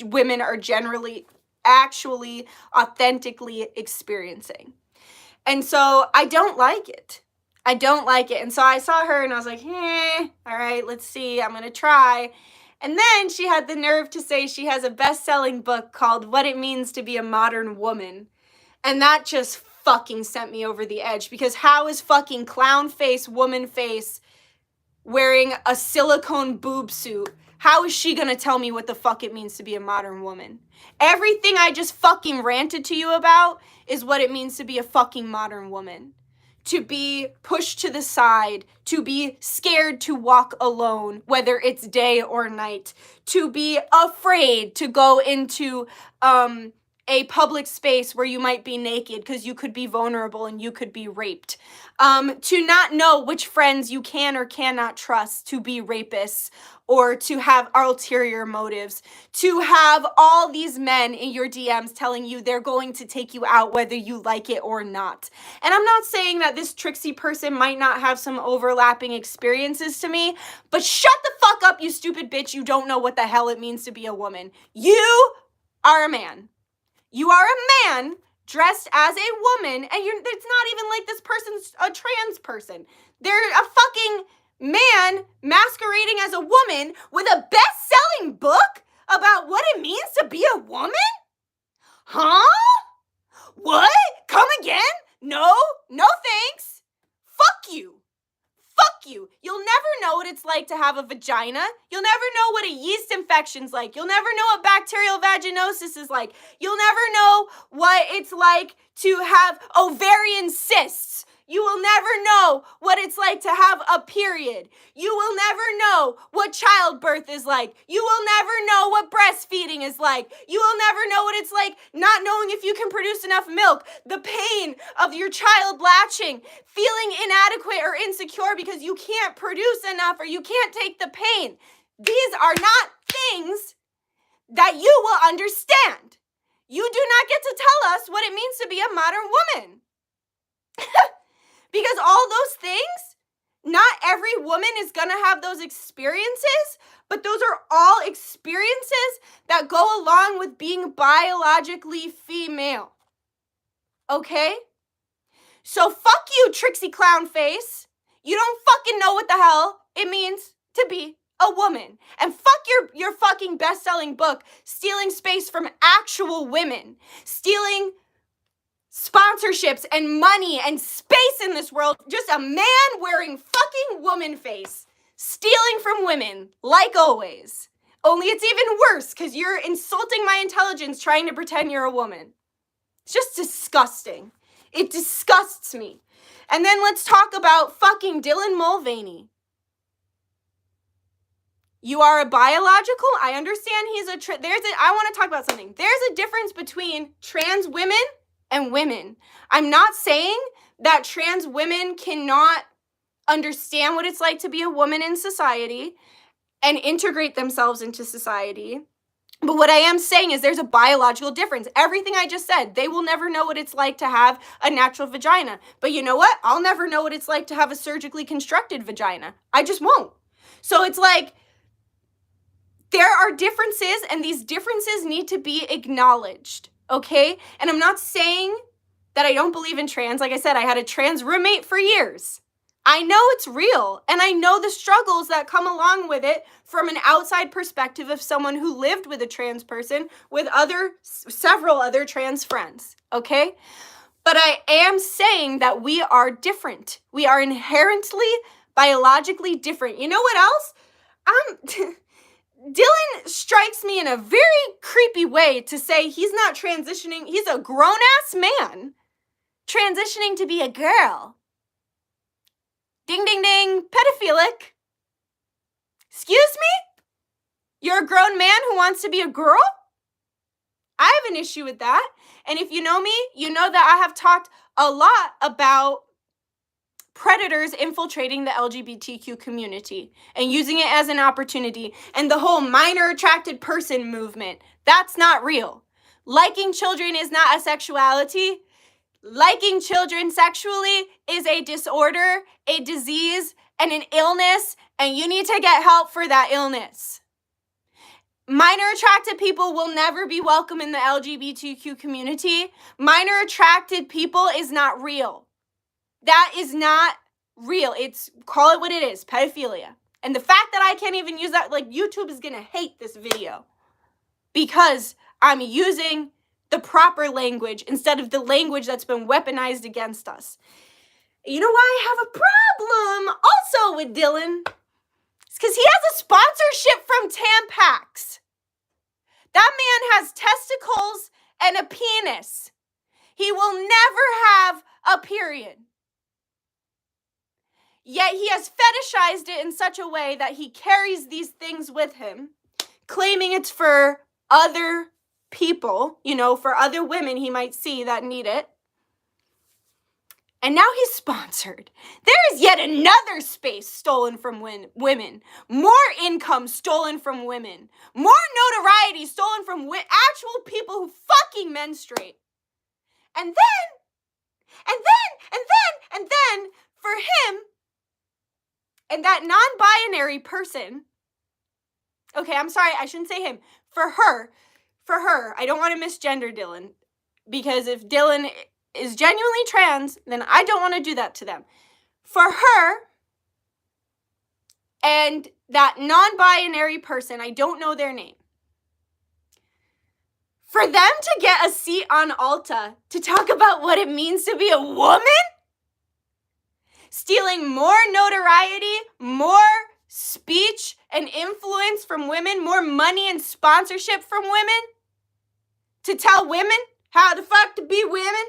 women are generally, actually, authentically experiencing. And so I don't like it. I don't like it. And so I saw her and I was like, all right, let's see. I'm going to try. And then she had the nerve to say she has a best-selling book called What It Means to Be a Modern Woman. And that just fucking sent me over the edge, because how is fucking clown face, woman face, wearing a silicone boob suit, how is she gonna tell me what the fuck it means to be a modern woman? Everything I just fucking ranted to you about is what it means to be a fucking modern woman. To be pushed to the side, to be scared to walk alone, whether it's day or night, to be afraid to go into a public space where you might be naked because you could be vulnerable and you could be raped. To not know which friends you can or cannot trust to be rapists or to have ulterior motives. To have all these men in your DMs telling you they're going to take you out whether you like it or not. And I'm not saying that this Trixie person might not have some overlapping experiences to me, but shut the fuck up, you stupid bitch. You don't know what the hell it means to be a woman. You are a man. You are a man dressed as a woman, and it's not even like this person's a trans person. They're a fucking man masquerading as a woman with a best-selling book about what it means to be a woman? Huh? What? Come again? No thanks. Fuck you. Fuck you. You'll never know what it's like to have a vagina. You'll never know what a yeast infection's like. You'll never know what bacterial vaginosis is like. You'll never know what it's like to have ovarian cysts. You will never know what it's like to have a period. You will never know what childbirth is like. You will never know what breastfeeding is like. You will never know what it's like not knowing if you can produce enough milk, the pain of your child latching, feeling inadequate or insecure because you can't produce enough or you can't take the pain. These are not things that you will understand. You do not get to tell us what it means to be a modern woman. Because all those things, not every woman is going to have those experiences, but those are all experiences that go along with being biologically female. Okay? So fuck you, Trixie Clown Face. You don't fucking know what the hell it means to be a woman. And fuck your fucking best-selling book, stealing space from actual women, stealing sponsorships and money and space in this world. Just a man wearing fucking woman face, stealing from women, like always. Only it's even worse because you're insulting my intelligence trying to pretend you're a woman. It's just disgusting. It disgusts me. And then let's talk about fucking Dylan Mulvaney. You are a biological. I understand he's I want to talk about something. There's a difference between trans women and women. I'm not saying that trans women cannot understand what it's like to be a woman in society and integrate themselves into society. But what I am saying is there's a biological difference. Everything I just said, they will never know what it's like to have a natural vagina. But you know what? I'll never know what it's like to have a surgically constructed vagina. I just won't. So it's like, there are differences, and these differences need to be acknowledged, okay? And I'm not saying that I don't believe in trans. Like I said, I had a trans roommate for years. I know it's real, and I know the struggles that come along with it from an outside perspective of someone who lived with a trans person with several other trans friends, okay? But I am saying that we are different. We are inherently, biologically different. You know what else? Dylan strikes me in a very creepy way to say he's not transitioning. He's a grown-ass man transitioning to be a girl. Ding, ding, ding, pedophilic. Excuse me? You're a grown man who wants to be a girl? I have an issue with that. And if you know me, you know that I have talked a lot about predators infiltrating the LGBTQ community and using it as an opportunity, and the whole minor attracted person movement. That's not real. Liking children is not a sexuality. Liking children sexually is a disorder, a disease, and an illness, and you need to get help for that illness. Minor attracted people will never be welcome in the LGBTQ community. Minor attracted people is not real. That is not real. Call it what it is, pedophilia. And the fact that I can't even use that, like, YouTube is going to hate this video because I'm using the proper language instead of the language that's been weaponized against us. You know why I have a problem also with Dylan? It's because he has a sponsorship from Tampax. That man has testicles and a penis. He will never have a period. Yet he has fetishized it in such a way that he carries these things with him, claiming it's for other people, for other women he might see that need it. And now he's sponsored. There is yet another space stolen from women. More income stolen from women. More notoriety stolen from actual people who fucking menstruate. And then, for him, and that non-binary person, okay, I'm sorry, I shouldn't say him, for her, I don't want to misgender Dylan, because if Dylan is genuinely trans, then I don't want to do that to them. For her, and that non-binary person, I don't know their name, for them to get a seat on Alta to talk about what it means to be a woman, stealing more notoriety, more speech and influence from women, more money and sponsorship from women, to tell women how the fuck to be women.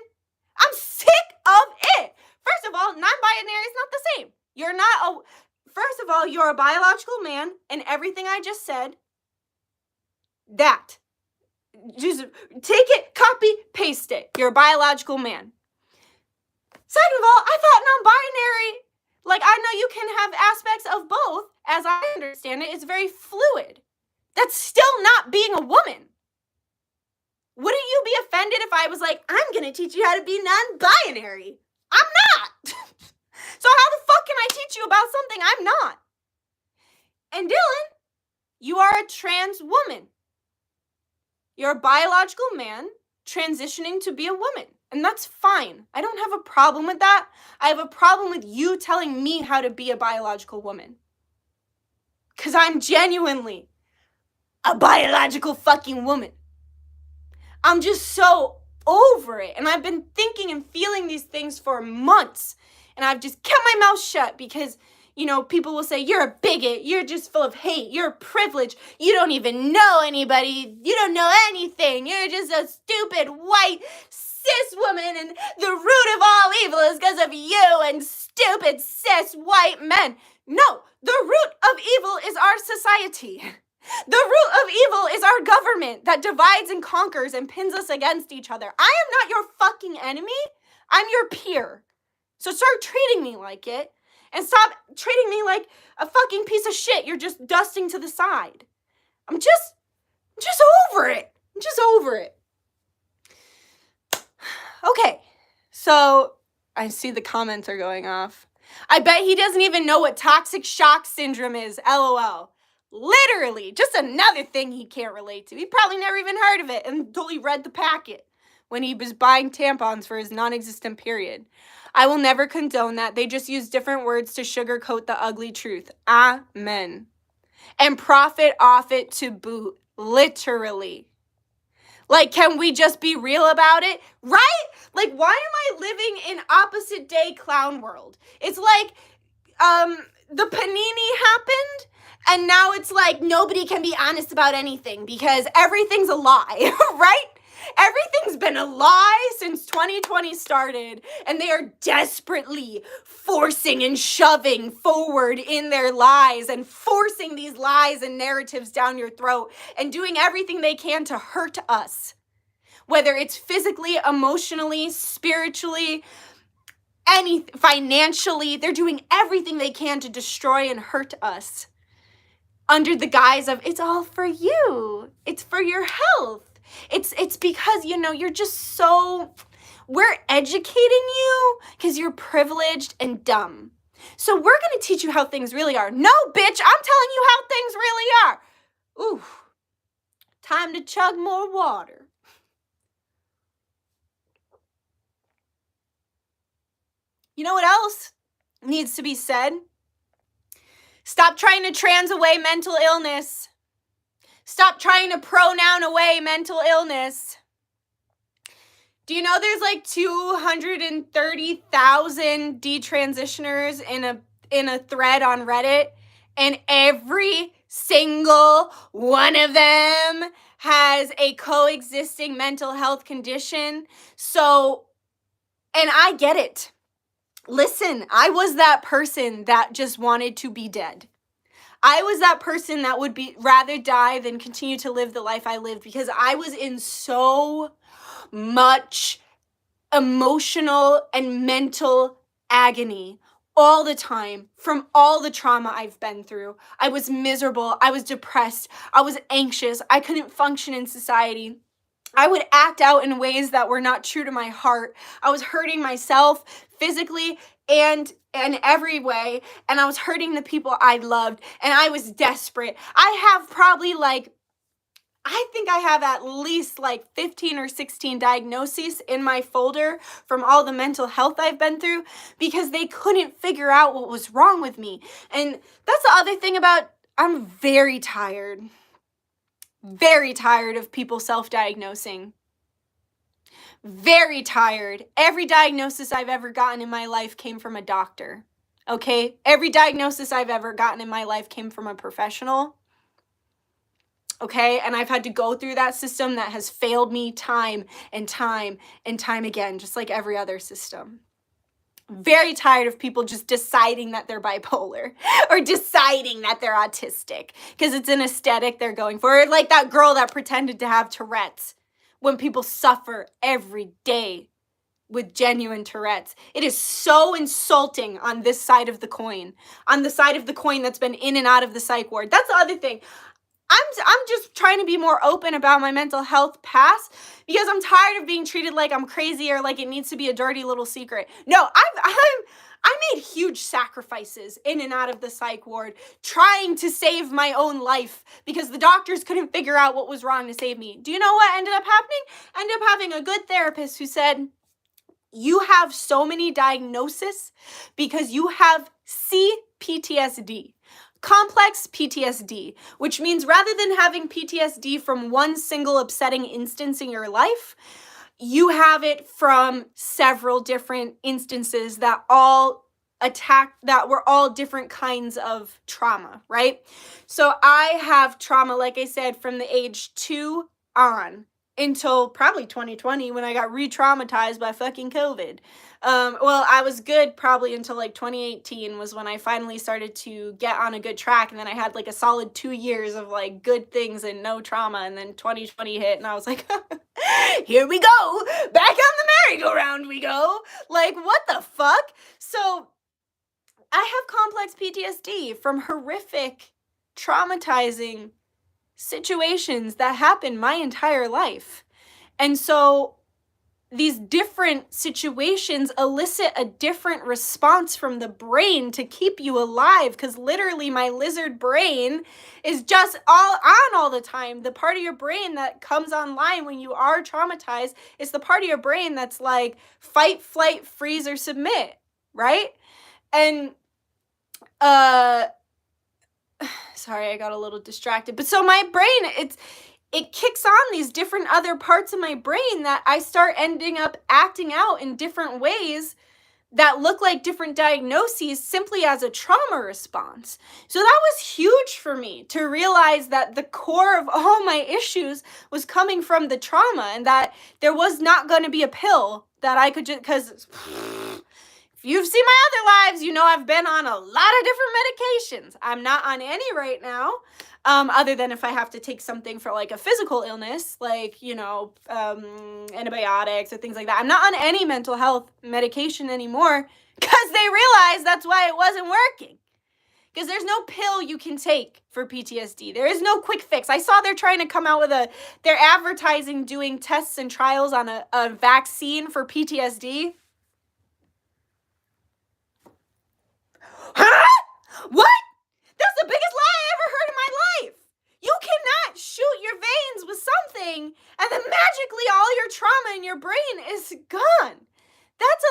I'm sick of it. First of all, non-binary is not the same. First of all, you're a biological man, and everything I just said, that. Just take it, copy, paste it. You're a biological man. Second of all, I thought non-binary, I know you can have aspects of both, as I understand it, it's very fluid. That's still not being a woman. Wouldn't you be offended if I was like, I'm going to teach you how to be non-binary? I'm not. So how the fuck can I teach you about something I'm not? And Dylan, you are a trans woman. You're a biological man transitioning to be a woman. And that's fine. I don't have a problem with that. I have a problem with you telling me how to be a biological woman. Because I'm genuinely a biological fucking woman. I'm just so over it. And I've been thinking and feeling these things for months. And I've just kept my mouth shut because people will say, you're a bigot, you're just full of hate, you're privileged, you don't even know anybody, you don't know anything, you're just a stupid white cis woman, and the root of all evil is because of you and stupid cis white men. No, the root of evil is our society. The root of evil is our government that divides and conquers and pins us against each other. I am not your fucking enemy. I'm your peer. So start treating me like it and stop treating me like a fucking piece of shit you're just dusting to the side. I'm just over it. I'm just over it. Okay, so I see the comments are going off. I bet he doesn't even know what toxic shock syndrome is, LOL. Literally, just another thing he can't relate to. He probably never even heard of it until he read the packet when he was buying tampons for his non-existent period. I will never condone that. They just use different words to sugarcoat the ugly truth. Amen. And profit off it to boot. Literally. Like, can we just be real about it? Right? Like, why am I living in opposite day clown world? It's like, the panini happened, and now it's like nobody can be honest about anything because everything's a lie, right? Everything's been a lie since 2020 started, and they are desperately forcing and shoving forward in their lies and forcing these lies and narratives down your throat and doing everything they can to hurt us. Whether it's physically, emotionally, spiritually, financially, they're doing everything they can to destroy and hurt us under the guise of, it's all for you. It's for your health. It's because, you're just so, we're educating you because you're privileged and dumb. So we're going to teach you how things really are. No, bitch, I'm telling you how things really are. Ooh, time to chug more water. You know what else needs to be said? Stop trying to trans away mental illness. Stop trying to pronoun away mental illness. Do you know there's like 230,000 detransitioners in a thread on Reddit, and every single one of them has a coexisting mental health condition? So, and I get it. Listen, I was that person that just wanted to be dead. I was that person that would rather die than continue to live the life I lived because I was in so much emotional and mental agony all the time from all the trauma I've been through. I was miserable. I was depressed. I was anxious. I couldn't function in society. I would act out in ways that were not true to my heart. I was hurting myself physically and in every way, and I was hurting the people I loved, and I was desperate. I have probably I think I have at least 15 or 16 diagnoses in my folder from all the mental health I've been through because they couldn't figure out what was wrong with me. And that's the other thing about, I'm very tired of people self-diagnosing. Very tired. Every diagnosis I've ever gotten in my life came from a doctor, okay? Every diagnosis I've ever gotten in my life came from a professional, okay? And I've had to go through that system that has failed me time and time and time again, just like every other system. Very tired of people just deciding that they're bipolar or deciding that they're autistic because it's an aesthetic they're going for. Like that girl that pretended to have Tourette's when people suffer every day with genuine Tourette's. It is so insulting on this side of the coin, on the side of the coin that's been in and out of the psych ward. That's the other thing. I'm just trying to be more open about my mental health past because I'm tired of being treated like I'm crazy or like it needs to be a dirty little secret. No, I made huge sacrifices in and out of the psych ward trying to save my own life because the doctors couldn't figure out what was wrong to save me. Do you know what ended up happening? I ended up having a good therapist who said, you have so many diagnoses because you have CPTSD. Complex PTSD, which means rather than having PTSD from one single upsetting instance in your life, you have it from several different instances that all that were all different kinds of trauma, right? So I have trauma, like I said, from the age 2 on until probably 2020 when I got re-traumatized by fucking COVID. Well, I was good probably until like 2018 was when I finally started to get on a good track, and then I had like a solid 2 years of like good things and no trauma, and then 2020 hit and I was like, here we go, back on the merry-go-round we go. Like, what the fuck? So I have complex PTSD from horrific, traumatizing situations that happened my entire life. And so these different situations elicit a different response from the brain to keep you alive, because literally my lizard brain is just all the time. The part of your brain that comes online when you are traumatized is the part of your brain that's like fight, flight, freeze, or submit, right? And sorry, I got a little distracted. But so my brain, it kicks on these different other parts of my brain that I start ending up acting out in different ways that look like different diagnoses simply as a trauma response. So that was huge for me to realize that the core of all my issues was coming from the trauma, and that there was not going to be a pill that I could just, because if you've seen my other lives, you know I've been on a lot of different medications. I'm not on any right now. Other than if I have to take something for like a physical illness, like, antibiotics or things like that. I'm not on any mental health medication anymore because they realized that's why it wasn't working. Because there's no pill you can take for PTSD. There is no quick fix. I saw they're trying to come out with they're advertising doing tests and trials on a vaccine for PTSD. Huh? What? That's the biggest lie I ever heard in my life. You cannot shoot your veins with something and then magically all your trauma in your brain is gone. That's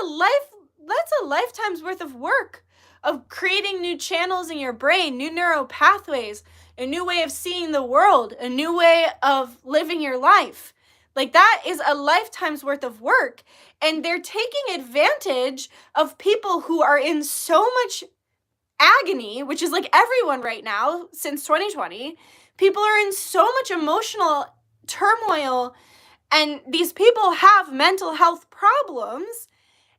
a lifetime's worth of work of creating new channels in your brain, new neural pathways, a new way of seeing the world, a new way of living your life. Like, that is a lifetime's worth of work. And they're taking advantage of people who are in so much agony, which is like everyone right now since 2020. People are in so much emotional turmoil, and these people have mental health problems,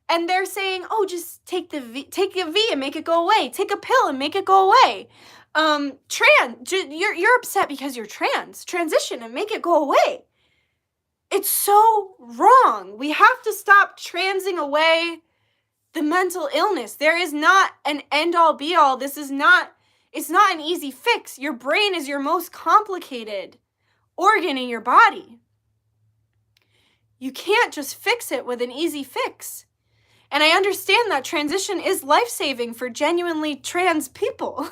and they're saying, oh, just take a V and make it go away. Take a pill and make it go away. You're upset because you're trans. Transition and make it go away. It's so wrong. We have to stop transing away the mental illness. There is not an end-all be-all. It's not an easy fix. Your brain is your most complicated organ in your body. You can't just fix it with an easy fix. And I understand that transition is life-saving for genuinely trans people.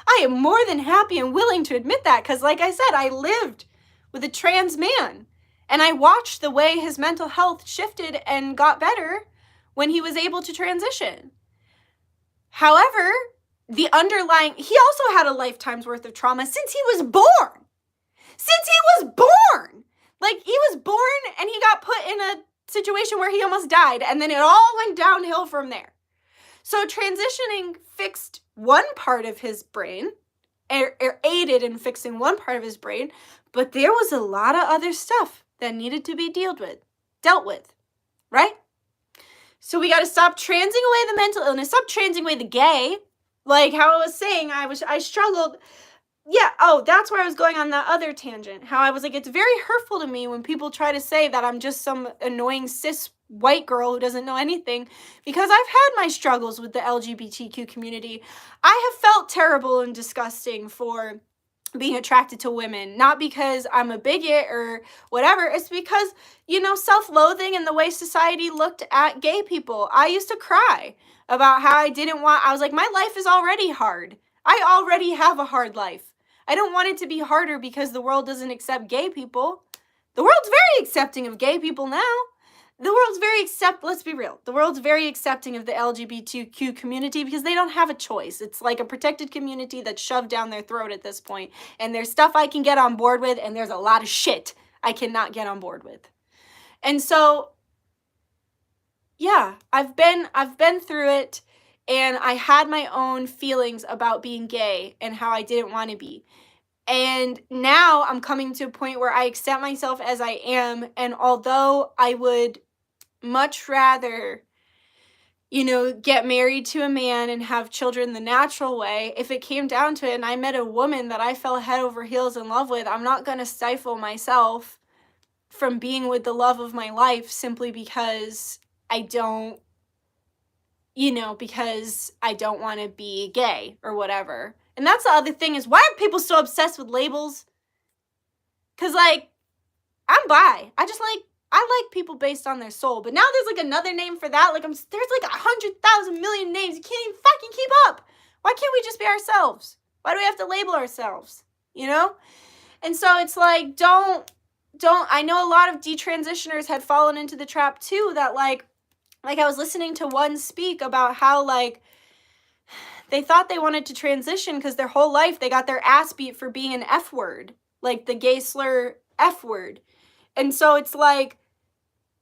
I am more than happy and willing to admit that, because like I said, I lived with a trans man, and I watched the way his mental health shifted and got better when he was able to transition. However, he also had a lifetime's worth of trauma since he was born. Like, he was born and he got put in a situation where he almost died, and then it all went downhill from there. So transitioning fixed one part of his brain, or aided in fixing one part of his brain, but there was a lot of other stuff that needed to be dealt with, right? So we got to stop transing away the mental illness, stop transing away the gay. Like how I was saying, I struggled. Yeah, that's where I was going on that other tangent. How I was like, it's very hurtful to me when people try to say that I'm just some annoying cis white girl who doesn't know anything, because I've had my struggles with the LGBTQ community. I have felt terrible and disgusting for being attracted to women, not because I'm a bigot or whatever. It's because, self-loathing and the way society looked at gay people. I used to cry about how I was like, my life is already hard. I already have a hard life. I don't want it to be harder because the world doesn't accept gay people. The world's very accepting of gay people now. Let's be real. The world's very accepting of the LGBTQ community because they don't have a choice. It's like a protected community that's shoved down their throat at this point. And there's stuff I can get on board with, and there's a lot of shit I cannot get on board with. And so, yeah, I've been through it. and I had my own feelings about being gay and how I didn't want to be. And now I'm coming to a point where I accept myself as I am, and although I would much rather, get married to a man and have children the natural way, if it came down to it and I met a woman that I fell head over heels in love with, I'm not going to stifle myself from being with the love of my life simply because I don't, because I don't want to be gay or whatever. And that's the other thing, is why are people so obsessed with labels? Because, like, I'm bi. I like people based on their soul. But now there's, like, another name for that. Like, there's, like, 100,000 million names. You can't even fucking keep up. Why can't we just be ourselves? Why do we have to label ourselves? And so it's like, don't, I know a lot of detransitioners had fallen into the trap, too, that, like I was listening to one speak about how, like, they thought they wanted to transition because their whole life they got their ass beat for being an F word, like the gay slur F word. And so it's like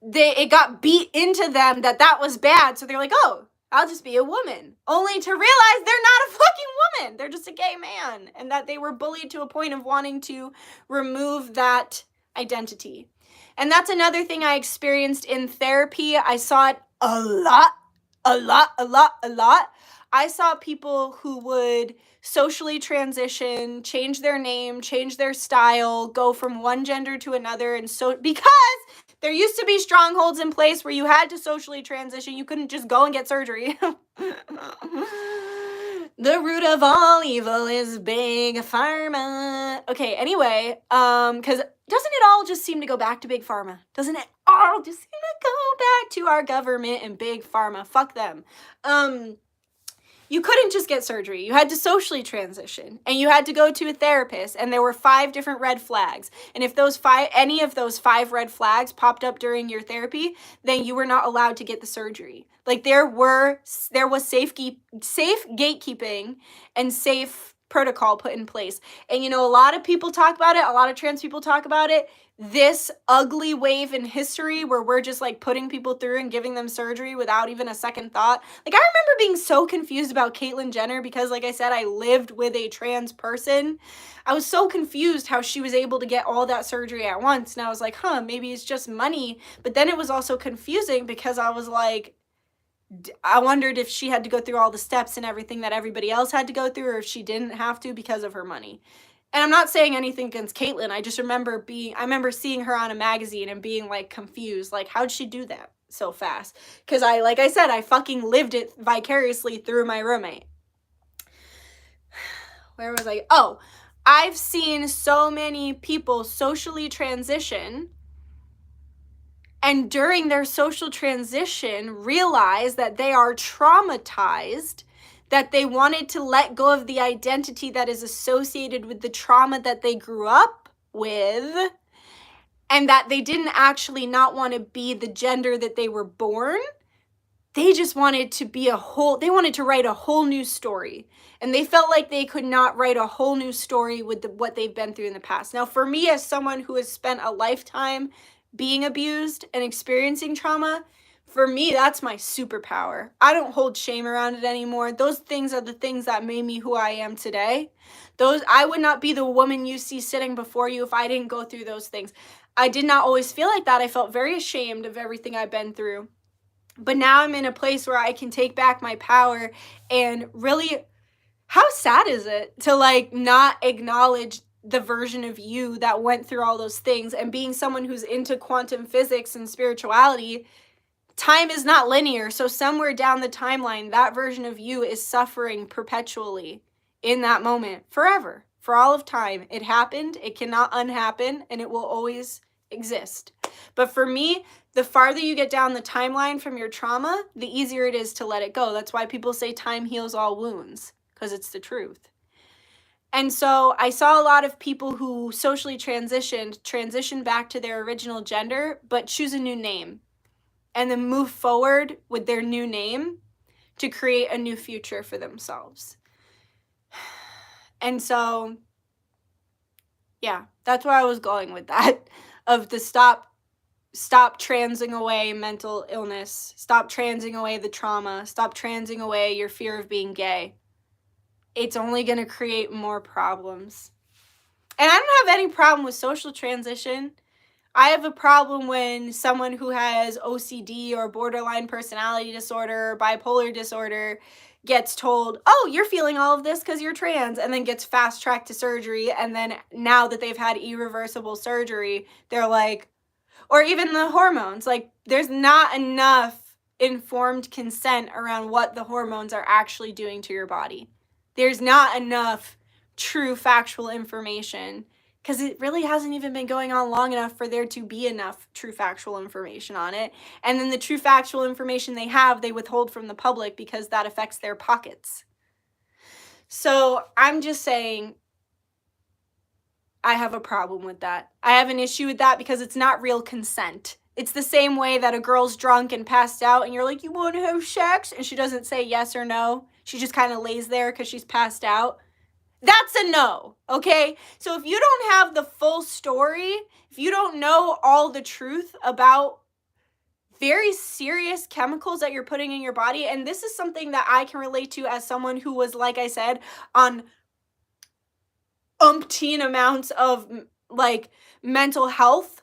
it got beat into them that was bad. So they're like, oh, I'll just be a woman. Only to realize they're not a fucking woman. They're just a gay man. And that they were bullied to a point of wanting to remove that identity. And that's another thing I experienced in therapy. I saw it a lot. I saw people who would socially transition, change their name, change their style, go from one gender to another. And so, because there used to be strongholds in place where you had to socially transition, you couldn't just go and get surgery. The root of all evil is big pharma. Okay, anyway, because doesn't it all just seem to go back to big pharma? Doesn't it all just seem to go back to our government and big pharma? Fuck them. You couldn't just get surgery. You had to socially transition, and you had to go to a therapist, and there were 5 different red flags. And if any of those 5 red flags popped up during your therapy, then you were not allowed to get the surgery. Like, there was safe gatekeeping and safe protocol put in place. And a lot of people talk about it, a lot of trans people talk about it, this ugly wave in history where we're just like putting people through and giving them surgery without even a second thought. Like, I remember being so confused about Caitlyn Jenner because, like I said, I lived with a trans person. I was so confused how she was able to get all that surgery at once. And I was like, maybe it's just money. But then it was also confusing because I was like, I wondered if she had to go through all the steps and everything that everybody else had to go through, or if she didn't have to because of her money. And I'm not saying anything against Caitlyn. I just remember seeing her on a magazine and being like confused. Like, how'd she do that so fast? Because like I said, I fucking lived it vicariously through my roommate. Where was I? Oh, I've seen so many people socially transition, and during their social transition realize that they are traumatized, that they wanted to let go of the identity that is associated with the trauma that they grew up with, and that they didn't actually not want to be the gender that they were born. They just wanted to be they wanted to write a whole new story. And they felt like they could not write a whole new story with what they've been through in the past. Now, for me, as someone who has spent a lifetime being abused and experiencing trauma, for me, that's my superpower. I don't hold shame around it anymore. Those things are the things that made me who I am today. I would not be the woman you see sitting before you if I didn't go through those things. I did not always feel like that. I felt very ashamed of everything I've been through. But now I'm in a place where I can take back my power and really, how sad is it to like not acknowledge the version of you that went through all those things? And being someone who's into quantum physics and spirituality, time is not linear. So somewhere down the timeline, that version of you is suffering perpetually in that moment, forever, for all of time. It happened, it cannot unhappen, and it will always exist. But for me, the farther you get down the timeline from your trauma, the easier it is to let it go. That's why people say time heals all wounds, because it's the truth. And so I saw a lot of people who socially transitioned back to their original gender, but choose a new name and then move forward with their new name to create a new future for themselves. And so, yeah, that's where I was going with that, of the stop stop transing away mental illness. Stop transing away the trauma. Stop transing away your fear of being gay. It's only going to create more problems. And I don't have any problem with social transition. I have a problem when someone who has OCD or borderline personality disorder or bipolar disorder gets told, oh, you're feeling all of this because you're trans, and then gets fast-tracked to surgery, and then now that they've had irreversible surgery, they're like, or even the hormones, like there's not enough informed consent around what the hormones are actually doing to your body. There's not enough true factual information because it really hasn't even been going on long enough for there to be enough true factual information on it. And then the true factual information they have, they withhold from the public because that affects their pockets. So I'm just saying, I have a problem with that. I have an issue with that because it's not real consent. It's the same way that a girl's drunk and passed out and you're like, you want to have sex? And she doesn't say yes or no. She just kind of lays there because she's passed out. That's a no, okay? So if you don't have the full story, if you don't know all the truth about very serious chemicals that you're putting in your body, and this is something that I can relate to as someone who was, like I said, on umpteen amounts of like mental health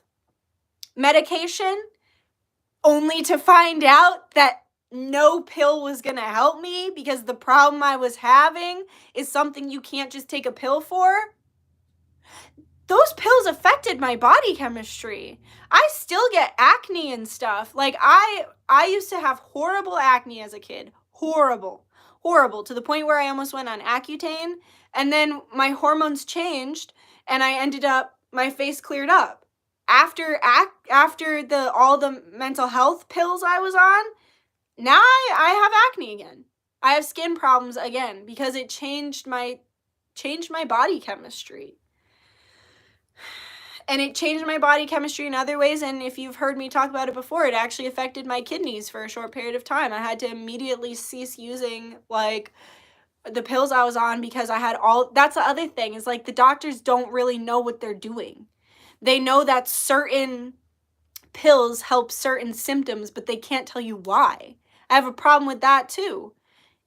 medication, only to find out that no pill was going to help me because the problem I was having is something you can't just take a pill for. Those pills affected my body chemistry. I still get acne and stuff. Like I used to have horrible acne as a kid. Horrible, to the point where I almost went on Accutane, and then my hormones changed and I ended up, my face cleared up. After all the mental health pills I was on, now I have acne again. I have skin problems again because it changed my body chemistry. And it changed my body chemistry in other ways, and if you've heard me talk about it before, it actually affected my kidneys for a short period of time. I had to immediately cease using, like, the pills I was on because I had that's the other thing, is, like, the doctors don't really know what they're doing. They know that certain pills help certain symptoms, but they can't tell you why. I have a problem with that, too.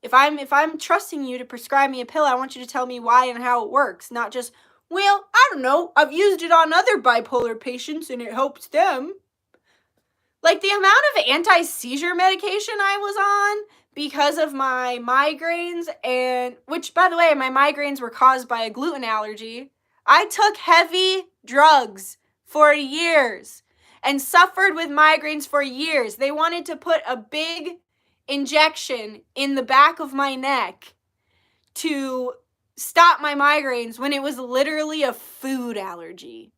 If I'm trusting you to prescribe me a pill, I want you to tell me why and how it works, not just, well, I don't know, I've used it on other bipolar patients and it helps them. Like the amount of anti-seizure medication I was on because of my migraines, and which, by the way, my migraines were caused by a gluten allergy. I took heavy drugs for years and suffered with migraines for years. They wanted to put a big injection in the back of my neck to stop my migraines when it was literally a food allergy.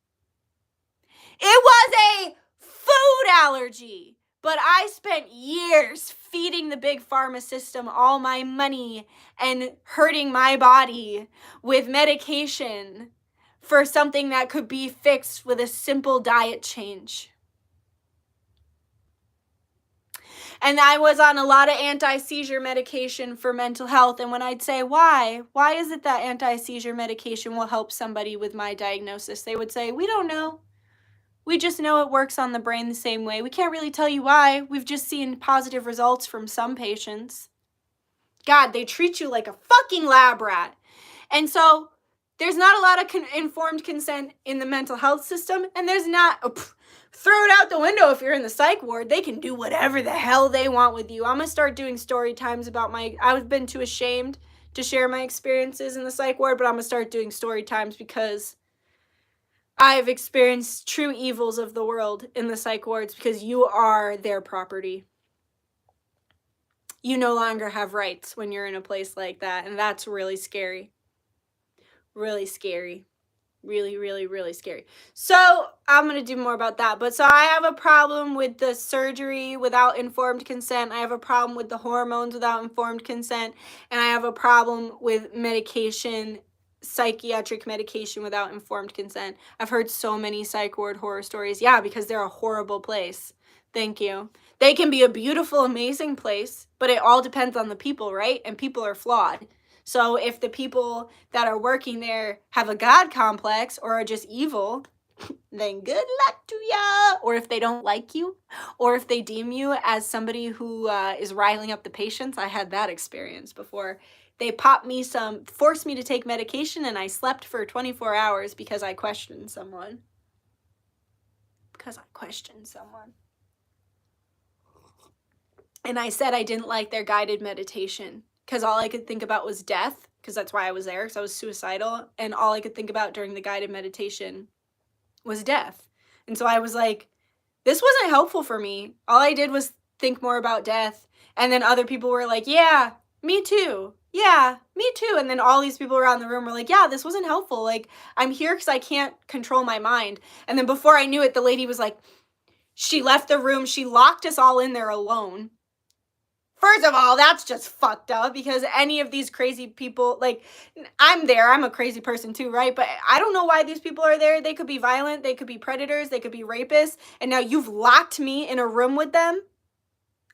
It was a food allergy, but I spent years feeding the big pharma system all my money and hurting my body with medication for something that could be fixed with a simple diet change. And I was on a lot of anti-seizure medication for mental health. And when I'd say, why is it that anti-seizure medication will help somebody with my diagnosis? They would say, we don't know. We just know it works on the brain the same way. We can't really tell you why. We've just seen positive results from some patients. God, they treat you like a fucking lab rat. And so there's not a lot of informed consent in the mental health system. And there's not... throw it out the window if you're in the psych ward. They can do whatever the hell they want with you. I'm going to start doing story times about I've been too ashamed to share my experiences in the psych ward, but I'm going to start doing story times because I've experienced true evils of the world in the psych wards because you are their property. You no longer have rights when you're in a place like that, and that's really scary. Really scary. Really, really, really scary. So I'm going to do more about that. But so I have a problem with the surgery without informed consent. I have a problem with the hormones without informed consent. And I have a problem with medication, psychiatric medication without informed consent. I've heard so many psych ward horror stories. Yeah, because they're a horrible place. Thank you. They can be a beautiful, amazing place, but it all depends on the people, right? And people are flawed. So if the people that are working there have a God complex or are just evil, then good luck to ya. Or if they don't like you, or if they deem you as somebody who is riling up the patients. I had that experience before. They forced me to take medication, and I slept for 24 hours because I questioned someone. And I said I didn't like their guided meditation because all I could think about was death, because that's why I was there, because I was suicidal, and all I could think about during the guided meditation was death. And so I was like, this wasn't helpful for me. All I did was think more about death. And then other people were like, yeah, me too. Yeah, me too. And then all these people around the room were like, yeah, this wasn't helpful. Like, I'm here because I can't control my mind. And then before I knew it, the lady was like, she left the room. She locked us all in there alone. First of all, that's just fucked up, because any of these crazy people, like, I'm there, I'm a crazy person too, right? But I don't know why these people are there. They could be violent, they could be predators, they could be rapists, and now you've locked me in a room with them,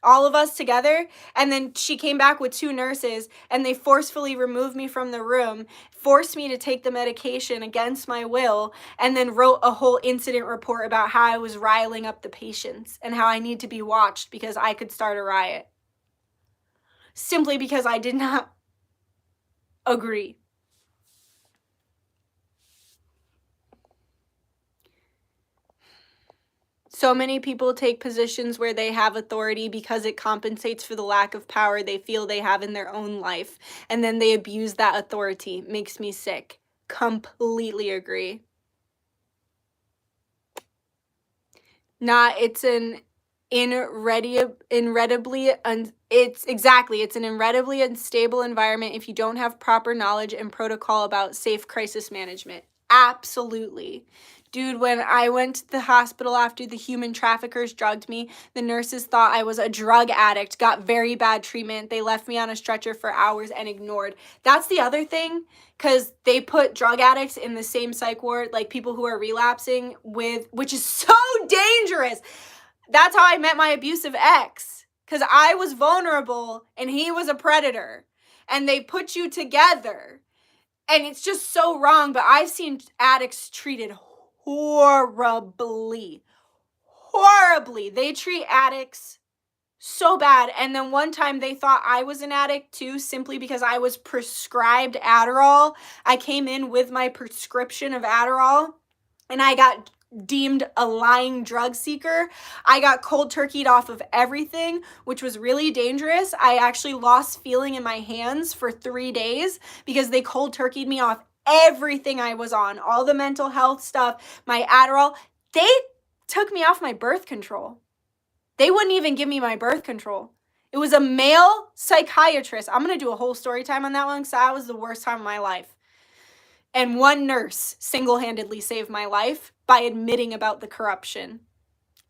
all of us together. And then she came back with 2 nurses, and they forcefully removed me from the room, forced me to take the medication against my will, and then wrote a whole incident report about how I was riling up the patients and how I need to be watched because I could start a riot. Simply because I did not agree. So many people take positions where they have authority because it compensates for the lack of power they feel they have in their own life, and then they abuse that authority. Makes me sick. Completely agree. It's an incredibly unstable environment if you don't have proper knowledge and protocol about safe crisis management. Absolutely. Dude, when I went to the hospital after the human traffickers drugged me, the nurses thought I was a drug addict, got very bad treatment. They left me on a stretcher for hours and ignored. That's the other thing, because they put drug addicts in the same psych ward, like people who are relapsing with, which is so dangerous. That's how I met my abusive ex, because I was vulnerable and he was a predator, and they put you together, and it's just so wrong. But I've seen addicts treated horribly. They treat addicts so bad. And then one time they thought I was an addict too, simply because I was prescribed Adderall. I came in with my prescription of Adderall, and I got deemed a lying drug seeker. I got cold turkeyed off of everything, which was really dangerous. I actually lost feeling in my hands for 3 days because they cold turkeyed me off everything I was on, all the mental health stuff, my Adderall. They took me off my birth control. They wouldn't even give me my birth control. It was a male psychiatrist. I'm going to do a whole story time on that one because that was the worst time of my life. And one nurse single-handedly saved my life by admitting about the corruption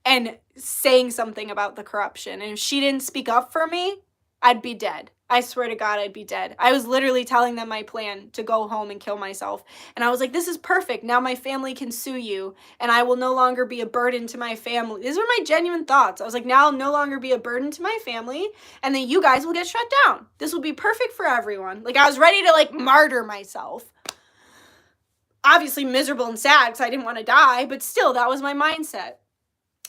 and saying something about the corruption. And if she didn't speak up for me, I'd be dead. I swear to God, I'd be dead. I was literally telling them my plan to go home and kill myself. And I was like, this is perfect. Now my family can sue you, and I will no longer be a burden to my family. These were my genuine thoughts. I was like, now I'll no longer be a burden to my family, and then you guys will get shut down. This will be perfect for everyone. Like, I was ready to, martyr myself. Obviously miserable and sad because I didn't want to die, but still, that was my mindset.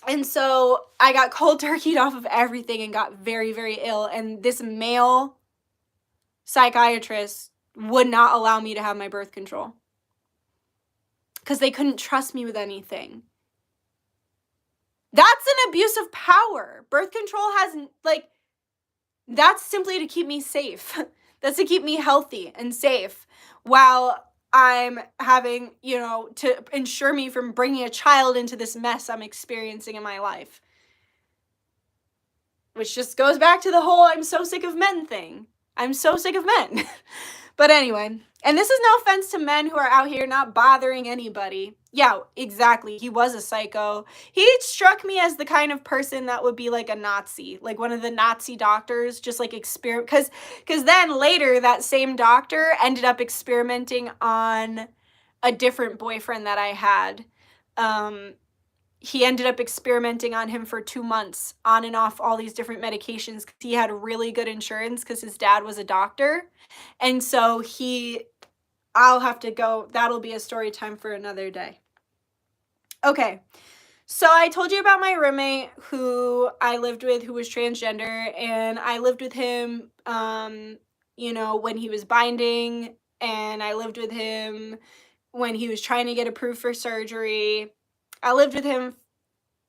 And so I got cold turkeyed off of everything and got very, very ill. And this male psychiatrist would not allow me to have my birth control because they couldn't trust me with anything. That's an abuse of power. Birth control that's simply to keep me safe. That's to keep me healthy and safe while I'm having, to ensure me from bringing a child into this mess I'm experiencing in my life. Which just goes back to the whole I'm so sick of men thing. I'm so sick of men. But anyway, and this is no offense to men who are out here not bothering anybody. Yeah, exactly. He was a psycho. He struck me as the kind of person that would be like a Nazi, like one of the Nazi doctors, just experiment. Because then later that same doctor ended up experimenting on a different boyfriend that I had. He ended up experimenting on him for 2 months, on and off all these different medications, because he had really good insurance because his dad was a doctor. And so I'll have to go. That'll be a story time for another day. Okay. So I told you about my roommate who I lived with who was transgender, and I lived with him when he was binding, and I lived with him when he was trying to get approved for surgery. I lived with him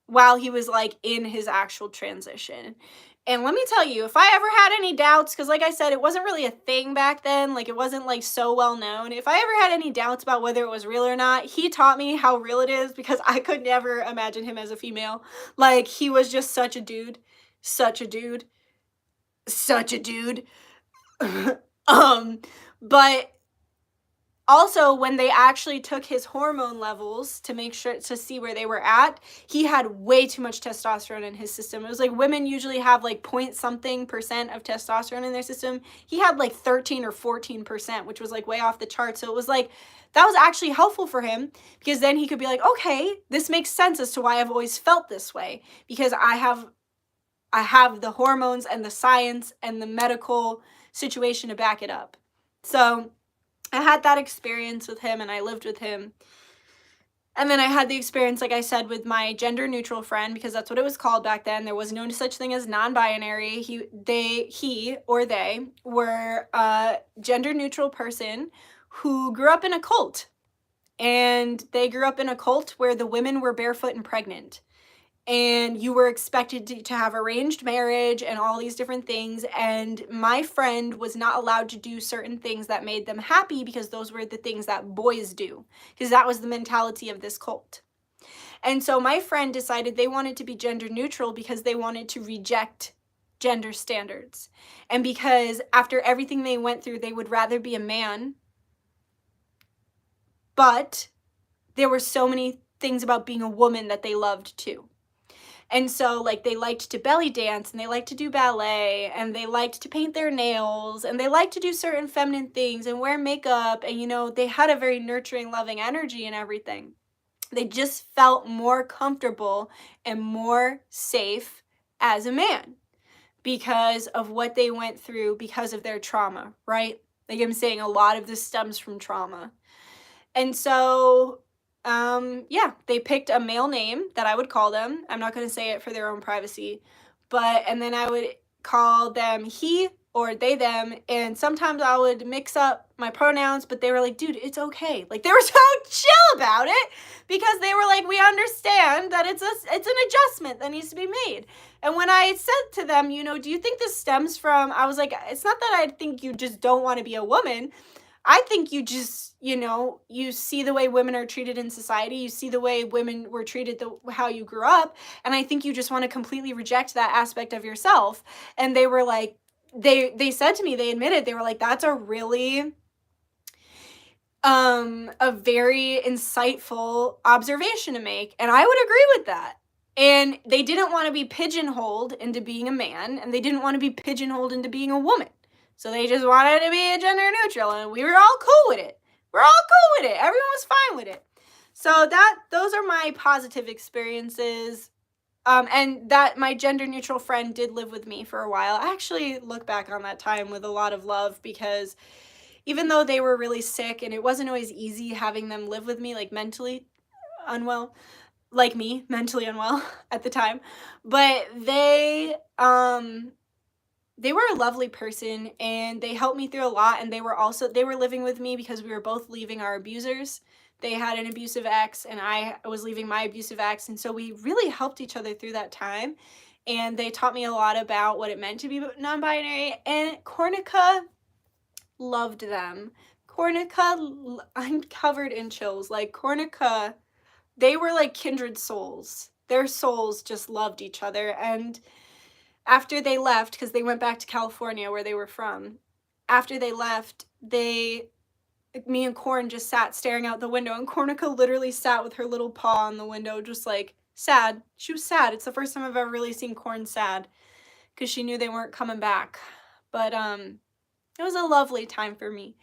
while he was like in his actual transition. And let me tell you, if I ever had any doubts, because like I said, it wasn't really a thing back then, like it wasn't like so well known. If I ever had any doubts about whether it was real or not, he taught me how real it is, because I could never imagine him as a female. Like, he was just such a dude, such a dude, such a dude. But also, when they actually took his hormone levels to make sure to see where they were at, he had way too much testosterone in his system. It was like women usually have like point something percent of testosterone in their system. He had like 13 or 14%, which was like way off the chart. So it was like, that was actually helpful for him, because then he could be like, okay, this makes sense as to why I've always felt this way, because I have the hormones and the science and the medical situation to back it up. So I had that experience with him, and I lived with him. And then I had the experience, like I said, with my gender neutral friend, because that's what it was called back then. There was no such thing as non-binary. He or they were a gender neutral person who grew up in a cult. And they grew up in a cult where the women were barefoot and pregnant. And you were expected to have arranged marriage and all these different things. And my friend was not allowed to do certain things that made them happy, because those were the things that boys do, because that was the mentality of this cult. And so my friend decided they wanted to be gender neutral because they wanted to reject gender standards. And because after everything they went through, they would rather be a man. But there were so many things about being a woman that they loved too. And so, like, they liked to belly dance, and they liked to do ballet, and they liked to paint their nails, and they liked to do certain feminine things and wear makeup. And, they had a very nurturing, loving energy and everything. They just felt more comfortable and more safe as a man because of what they went through, because of their trauma, right? Like I'm saying, a lot of this stems from trauma. And so they picked a male name that I would call them. I'm not going to say it for their own privacy, and then I would call them he or they, them, and sometimes I would mix up my pronouns, but they were like, dude, it's okay. Like, they were so chill about it, because they were like, we understand that it's an adjustment that needs to be made. And when I said to them, do you think this stems from, I was like, it's not that I think you just don't want to be a woman. I think you just, you see the way women are treated in society. You see the way women were treated, how you grew up. And I think you just want to completely reject that aspect of yourself. And they were like, they said to me, they admitted, they were like, that's a really, a very insightful observation to make. And I would agree with that. And they didn't want to be pigeonholed into being a man, and they didn't want to be pigeonholed into being a woman. So they just wanted to be a gender neutral, and we were all cool with it. We're all cool with it. Everyone was fine with it. So those are my positive experiences. And that my gender neutral friend did live with me for a while. I actually look back on that time with a lot of love, because even though they were really sick and it wasn't always easy having them live with me, like mentally unwell, like me, mentally unwell at the time, but they were a lovely person, and they helped me through a lot. And they were living with me because we were both leaving our abusers. They had an abusive ex, and I was leaving my abusive ex. And so we really helped each other through that time. And they taught me a lot about what it meant to be non-binary. And Cornica loved them. Cornica, I'm covered in chills. Like, Cornica, they were like kindred souls. Their souls just loved each other. And after they left, because they went back to California where they were from, after they left, me and Corn just sat staring out the window, and Cornica literally sat with her little paw on the window, just like sad. She was sad. It's the first time I've ever really seen Corn sad, because she knew they weren't coming back. But it was a lovely time for me.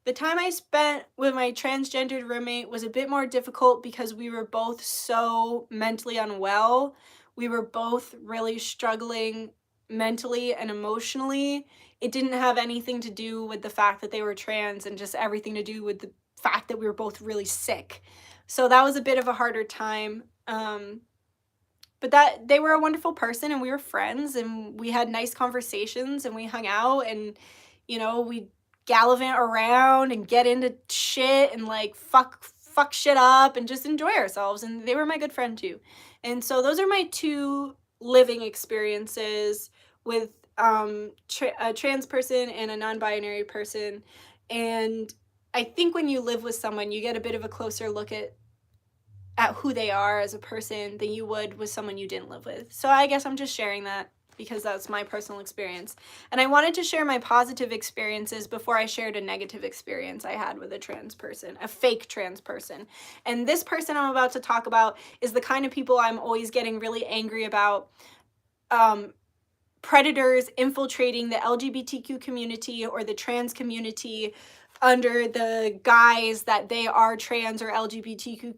The time I spent with my transgendered roommate was a bit more difficult, because we were both so mentally unwell. We were both really struggling mentally and emotionally. It didn't have anything to do with the fact that they were trans, and just everything to do with the fact that we were both really sick. So that was a bit of a harder time. But that they were a wonderful person, and we were friends, and we had nice conversations, and we hung out, and we gallivant around and get into shit and like fuck shit up and just enjoy ourselves, and they were my good friend too. And so those are my two living experiences with a trans person and a non-binary person. And I think when you live with someone, you get a bit of a closer look at who they are as a person than you would with someone you didn't live with. So I guess I'm just sharing that because that's my personal experience. And I wanted to share my positive experiences before I shared a negative experience I had with a trans person, a fake trans person. And this person I'm about to talk about is the kind of people I'm always getting really angry about. Predators infiltrating the LGBTQ community or the trans community under the guise that they are trans or LGBTQ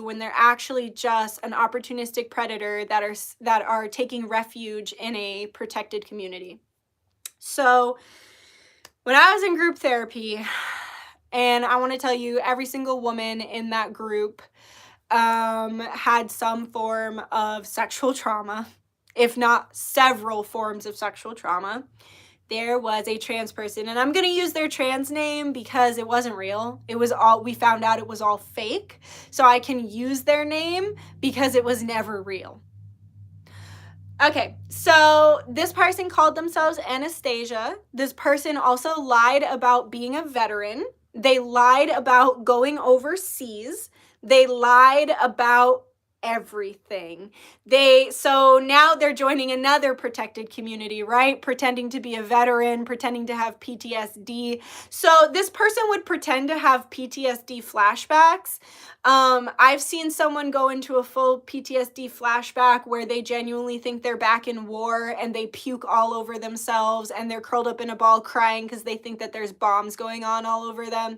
when they're actually just an opportunistic predator that are taking refuge in a protected community. So when I was in group therapy, and I want to tell you, every single woman in that group had some form of sexual trauma, if not several forms of sexual trauma. There was a trans person, and I'm going to use their trans name because it wasn't real. We found out it was all fake. So I can use their name because it was never real. Okay, so this person called themselves Anastasia. This person also lied about being a veteran. They lied about going overseas. They lied about everything. So now they're joining another protected community, right? Pretending to be a veteran, pretending to have PTSD. So this person would pretend to have PTSD flashbacks. I've seen someone go into a full PTSD flashback where they genuinely think they're back in war and they puke all over themselves and they're curled up in a ball crying because they think that there's bombs going on all over them.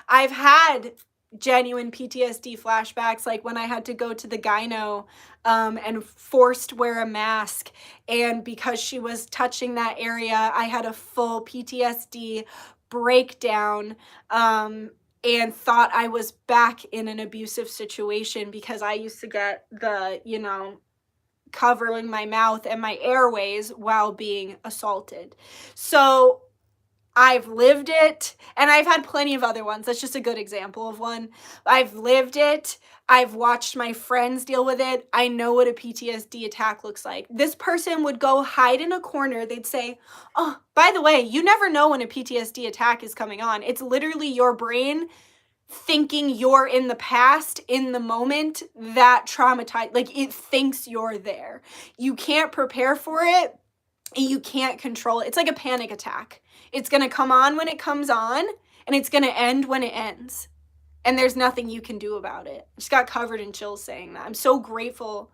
I've had genuine PTSD flashbacks, like when I had to go to the gyno and forced wear a mask, and because she was touching that area, I had a full PTSD breakdown and thought I was back in an abusive situation because I used to get the covering my mouth and my airways while being assaulted. So I've lived it, and I've had plenty of other ones. That's just a good example of one. I've lived it. I've watched my friends deal with it. I know what a PTSD attack looks like. This person would go hide in a corner. They'd say, "Oh, by the way, you never know when a PTSD attack is coming on. It's literally your brain thinking you're in the past, in the moment, that traumatized, like it thinks you're there. You can't prepare for it, and you can't control it. It's like a panic attack. It's going to come on when it comes on, and it's going to end when it ends. And there's nothing you can do about it." I just got covered in chills saying that. I'm so grateful.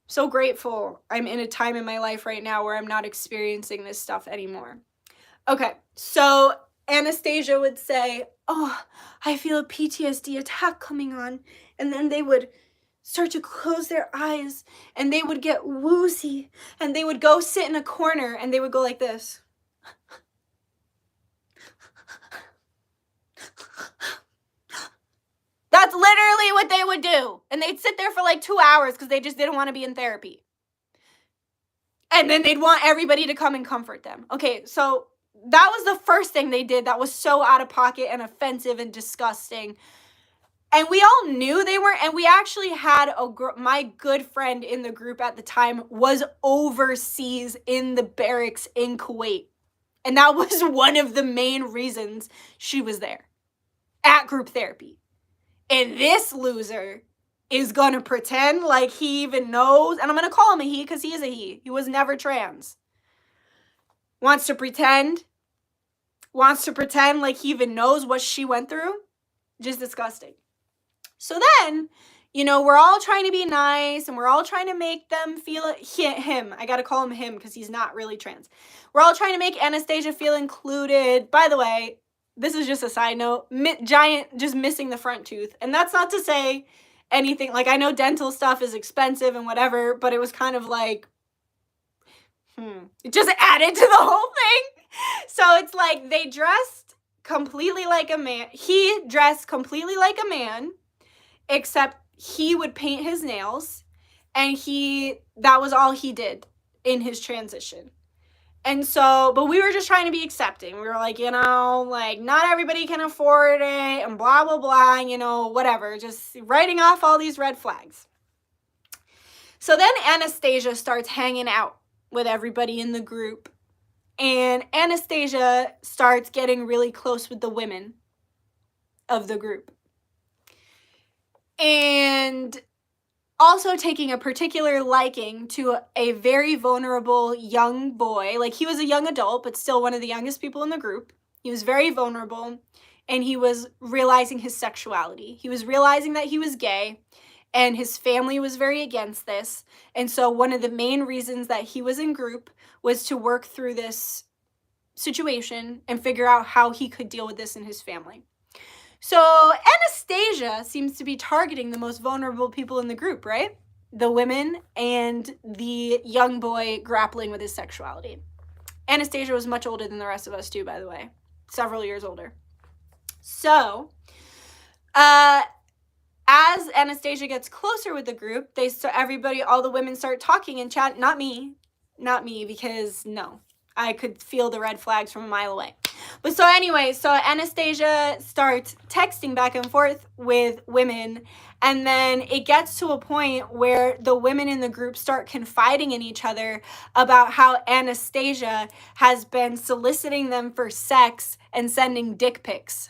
So grateful I'm in a time in my life right now where I'm not experiencing this stuff anymore. Okay, so Anastasia would say, "Oh, I feel a PTSD attack coming on." And then they would start to close their eyes and they would get woozy and they would go sit in a corner and they would go like this. That's literally what they would do. And they'd sit there for like 2 hours because they just didn't want to be in therapy. And then they'd want everybody to come and comfort them. Okay, so that was the first thing they did that was so out of pocket and offensive and disgusting. And we all knew they weren't, and we actually had my good friend in the group at the time was overseas in the barracks in Kuwait. And that was one of the main reasons she was there at group therapy. And this loser is going to pretend like he even knows, and I'm going to call him a he because he is a he. He was never trans. Wants to pretend like he even knows what she went through. Just disgusting. So then, we're all trying to be nice and we're all trying to make them feel him. I got to call him him because he's not really trans. We're all trying to make Anastasia feel included. By the way, this is just a side note, giant, just missing the front tooth. And that's not to say anything, like I know dental stuff is expensive and whatever, but it was kind of like, it just added to the whole thing. So it's like they dressed completely like a man. He dressed completely like a man, except he would paint his nails, and that was all he did in his transition. And so, but we were just trying to be accepting. We were like, like, not everybody can afford it, and blah, blah, blah, whatever. Just writing off all these red flags. So then Anastasia starts hanging out with everybody in the group. And Anastasia starts getting really close with the women of the group. And also taking a particular liking to a very vulnerable young boy. Like, he was a young adult, but still one of the youngest people in the group. He was very vulnerable, and he was realizing his sexuality. He was realizing that he was gay, and his family was very against this. And so one of the main reasons that he was in group was to work through this situation and figure out how he could deal with this in his family. So Anastasia seems to be targeting the most vulnerable people in the group, right? The women and the young boy grappling with his sexuality. Anastasia was much older than the rest of us too, by the way. Several years older. So, as Anastasia gets closer with the group, all the women start talking and chat. Not me, because no, I could feel the red flags from a mile away. But so anyway, so Anastasia starts texting back and forth with women, and then it gets to a point where the women in the group start confiding in each other about how Anastasia has been soliciting them for sex and sending dick pics.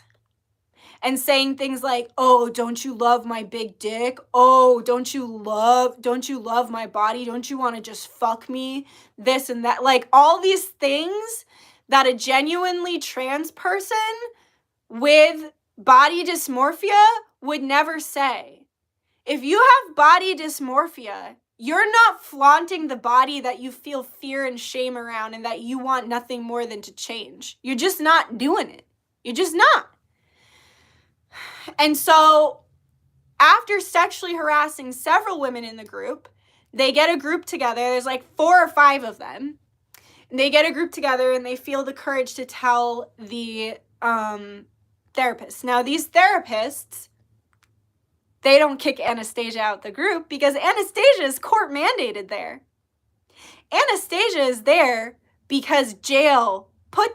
And saying things like, oh, don't you love my big dick? Oh, don't you love my body? Don't you want to just fuck me? This and that. Like, all these things that a genuinely trans person with body dysmorphia would never say. If you have body dysmorphia, you're not flaunting the body that you feel fear and shame around and that you want nothing more than to change. You're just not doing it. You're just not. And so, after sexually harassing several women in the group, they get a group together. There's like 4 or 5 of them. And they get a group together and they feel the courage to tell the therapists. Now, these therapists, they don't kick Anastasia out the group because Anastasia is court mandated there. Anastasia is there because jail put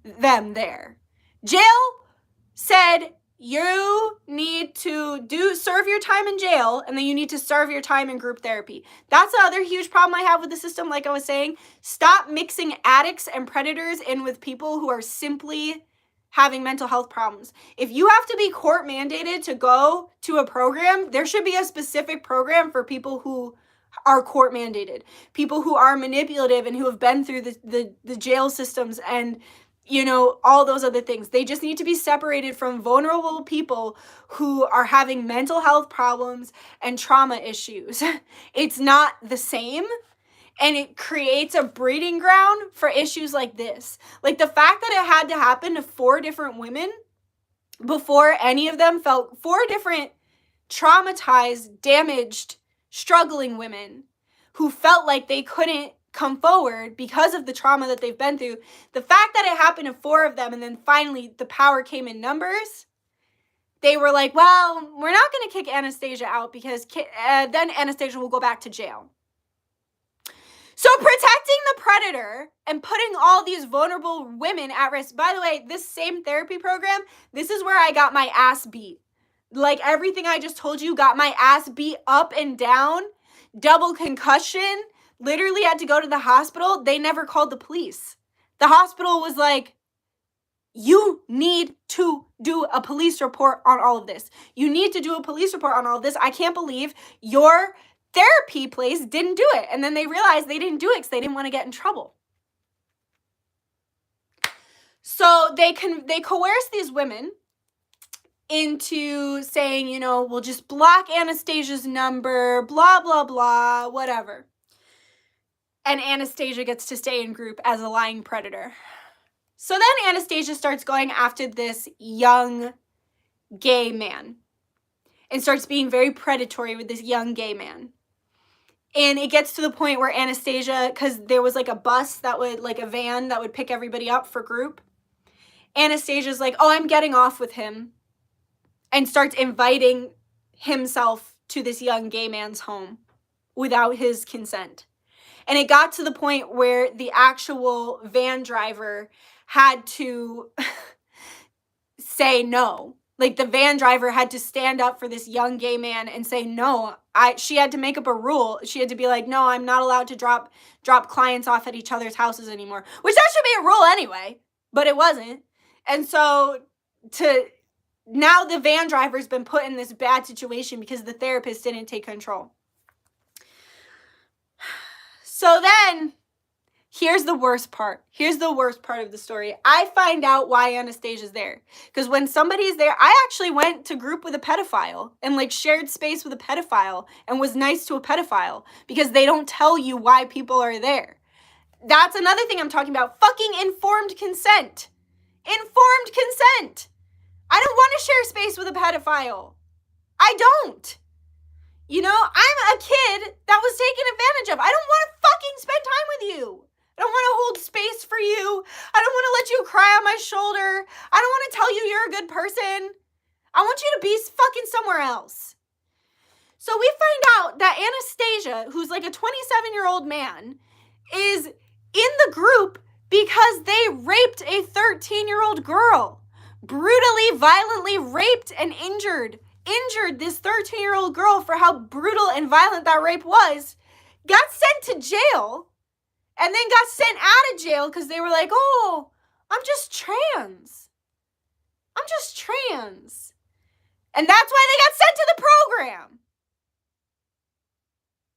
them there. Jail said, you need to serve your time in jail, and then you need to serve your time in group therapy. That's the other huge problem I have with the system, like I was saying. Stop mixing addicts and predators in with people who are simply having mental health problems. If you have to be court mandated to go to a program, there should be a specific program for people who are court mandated, people who are manipulative and who have been through the jail systems and all those other things. They just need to be separated from vulnerable people who are having mental health problems and trauma issues. It's not the same, and it creates a breeding ground for issues like this. Like, the fact that it had to happen to 4 different women before any of them 4 different traumatized, damaged, struggling women who felt like they couldn't come forward because of the trauma that they've been through. The fact that it happened to 4 of them and then finally the power came in numbers, they were like, well, we're not going to kick Anastasia out because then Anastasia will go back to jail. So protecting the predator and putting all these vulnerable women at risk. By the way, this same therapy program, this is where I got my ass beat. Like, everything I just told you, got my ass beat up and down, double concussion, literally had to go to the hospital. They never called the police. The hospital was like, you need to do a police report on all of this. You need to do a police report on all of this. I can't believe your therapy place didn't do it. And then they realized they didn't do it because they didn't want to get in trouble. So they coerce these women into saying, we'll just block Anastasia's number, blah, blah, blah, whatever. And Anastasia gets to stay in group as a lying predator. So then Anastasia starts going after this young gay man and starts being very predatory with this young gay man. And it gets to the point where Anastasia, because there was like a bus that would, like a van that would pick everybody up for group. Anastasia's like, oh, I'm getting off with him, and starts inviting himself to this young gay man's home without his consent. And it got to the point where the actual van driver had to say no. Like, the van driver had to stand up for this young gay man and say no. She had to make up a rule. She had to be like, no, I'm not allowed to drop clients off at each other's houses anymore. Which that should be a rule anyway, but it wasn't. And so now the van driver's been put in this bad situation because the therapist didn't take control. So then, here's the worst part. Here's the worst part of the story. I find out why Anastasia's there. Because when somebody's there, I actually went to group with a pedophile and like shared space with a pedophile and was nice to a pedophile because they don't tell you why people are there. That's another thing I'm talking about. Fucking informed consent. Informed consent. I don't want to share space with a pedophile. I don't. You know, I'm a kid that was taken advantage of. I don't want to fucking spend time with you. I don't want to hold space for you. I don't want to let you cry on my shoulder. I don't want to tell you you're a good person. I want you to be fucking somewhere else. So we find out that Anastasia, who's like a 27-year-old man, is in the group because they raped a 13-year-old girl. Brutally, violently raped and injured this 13-year-old girl for how brutal and violent that rape was, got sent to jail, and then got sent out of jail because they were like, oh, I'm just trans. I'm just trans. And that's why they got sent to the program.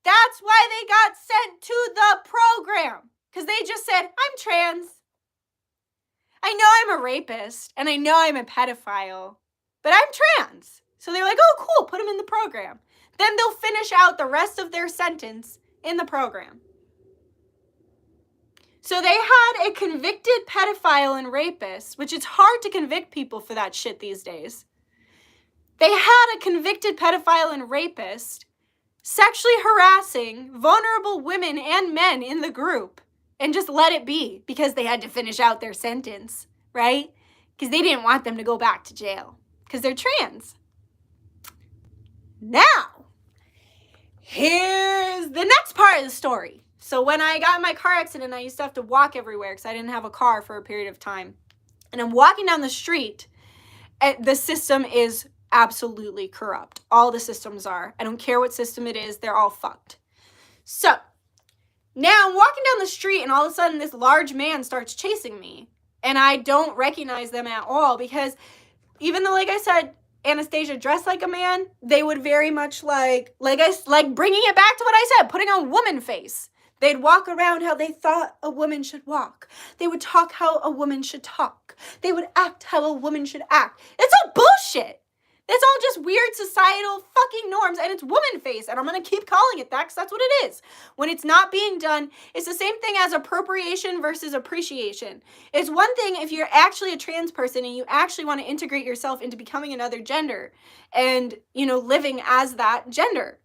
That's why they got sent to the program. Because they just said, I'm trans. I know I'm a rapist, and I know I'm a pedophile, but I'm trans. So they're like, oh, cool, put them in the program. Then they'll finish out the rest of their sentence in the program. So they had a convicted pedophile and rapist, which it's hard to convict people for that shit these days. They had a convicted pedophile and rapist sexually harassing vulnerable women and men in the group and just let it be because they had to finish out their sentence, right? Because they didn't want them to go back to jail because they're trans. Now, here's the next part of the story. So when I got in my car accident, I used to have to walk everywhere because I didn't have a car for a period of time. And I'm walking down the street, and the system is absolutely corrupt. All the systems are. I don't care what system it is. They're all fucked. So now I'm walking down the street, and all of a sudden this large man starts chasing me. And I don't recognize them at all because even though, like I said, Anastasia dressed like a man, they would very much like bringing it back to what I said, putting on woman face. They'd walk around how they thought a woman should walk. They would talk how a woman should talk. They would act how a woman should act. It's all bullshit. It's all just weird societal fucking norms, and it's woman face, and I'm going to keep calling it that because that's what it is. When it's not being done, it's the same thing as appropriation versus appreciation. It's one thing if you're actually a trans person and you actually want to integrate yourself into becoming another gender and, living as that gender.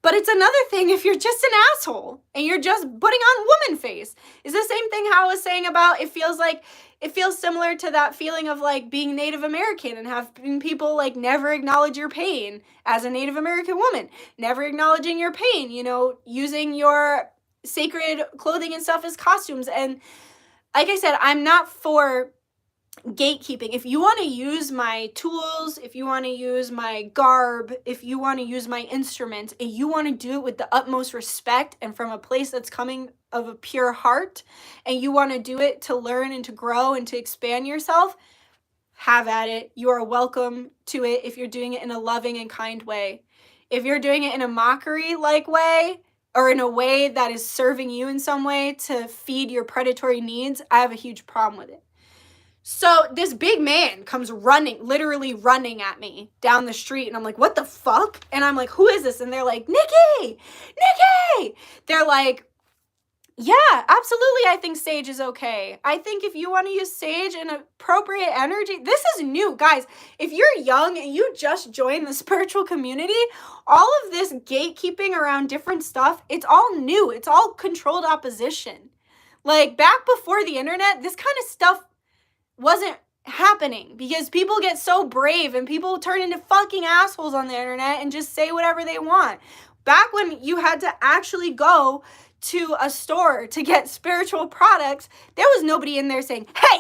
But it's another thing if you're just an asshole and you're just putting on woman face. It's the same thing how I was saying about it feels similar to that feeling of like being Native American and having people like never acknowledge your pain as a Native American woman, never acknowledging your pain, using your sacred clothing and stuff as costumes. And like I said, I'm not for gatekeeping. If you want to use my tools, if you want to use my garb, if you want to use my instruments, and you want to do it with the utmost respect and from a place that's coming of a pure heart, and you want to do it to learn and to grow and to expand yourself, have at it. You are welcome to it if you're doing it in a loving and kind way. If you're doing it in a mockery-like way, or in a way that is serving you in some way to feed your predatory needs, I have a huge problem with it. So this big man comes literally running at me down the street. And I'm like, what the fuck? And I'm like, who is this? And they're like, Nikki! They're like, yeah, absolutely. I think sage is okay. I think if you want to use sage and appropriate energy, this is new. Guys, if you're young and you just joined the spiritual community, all of this gatekeeping around different stuff, it's all new. It's all controlled opposition. Like, back before the internet, this kind of stuff wasn't happening because people get so brave and people turn into fucking assholes on the internet and just say whatever they want. Back when you had to actually go to a store to get spiritual products, there was nobody in there saying, hey,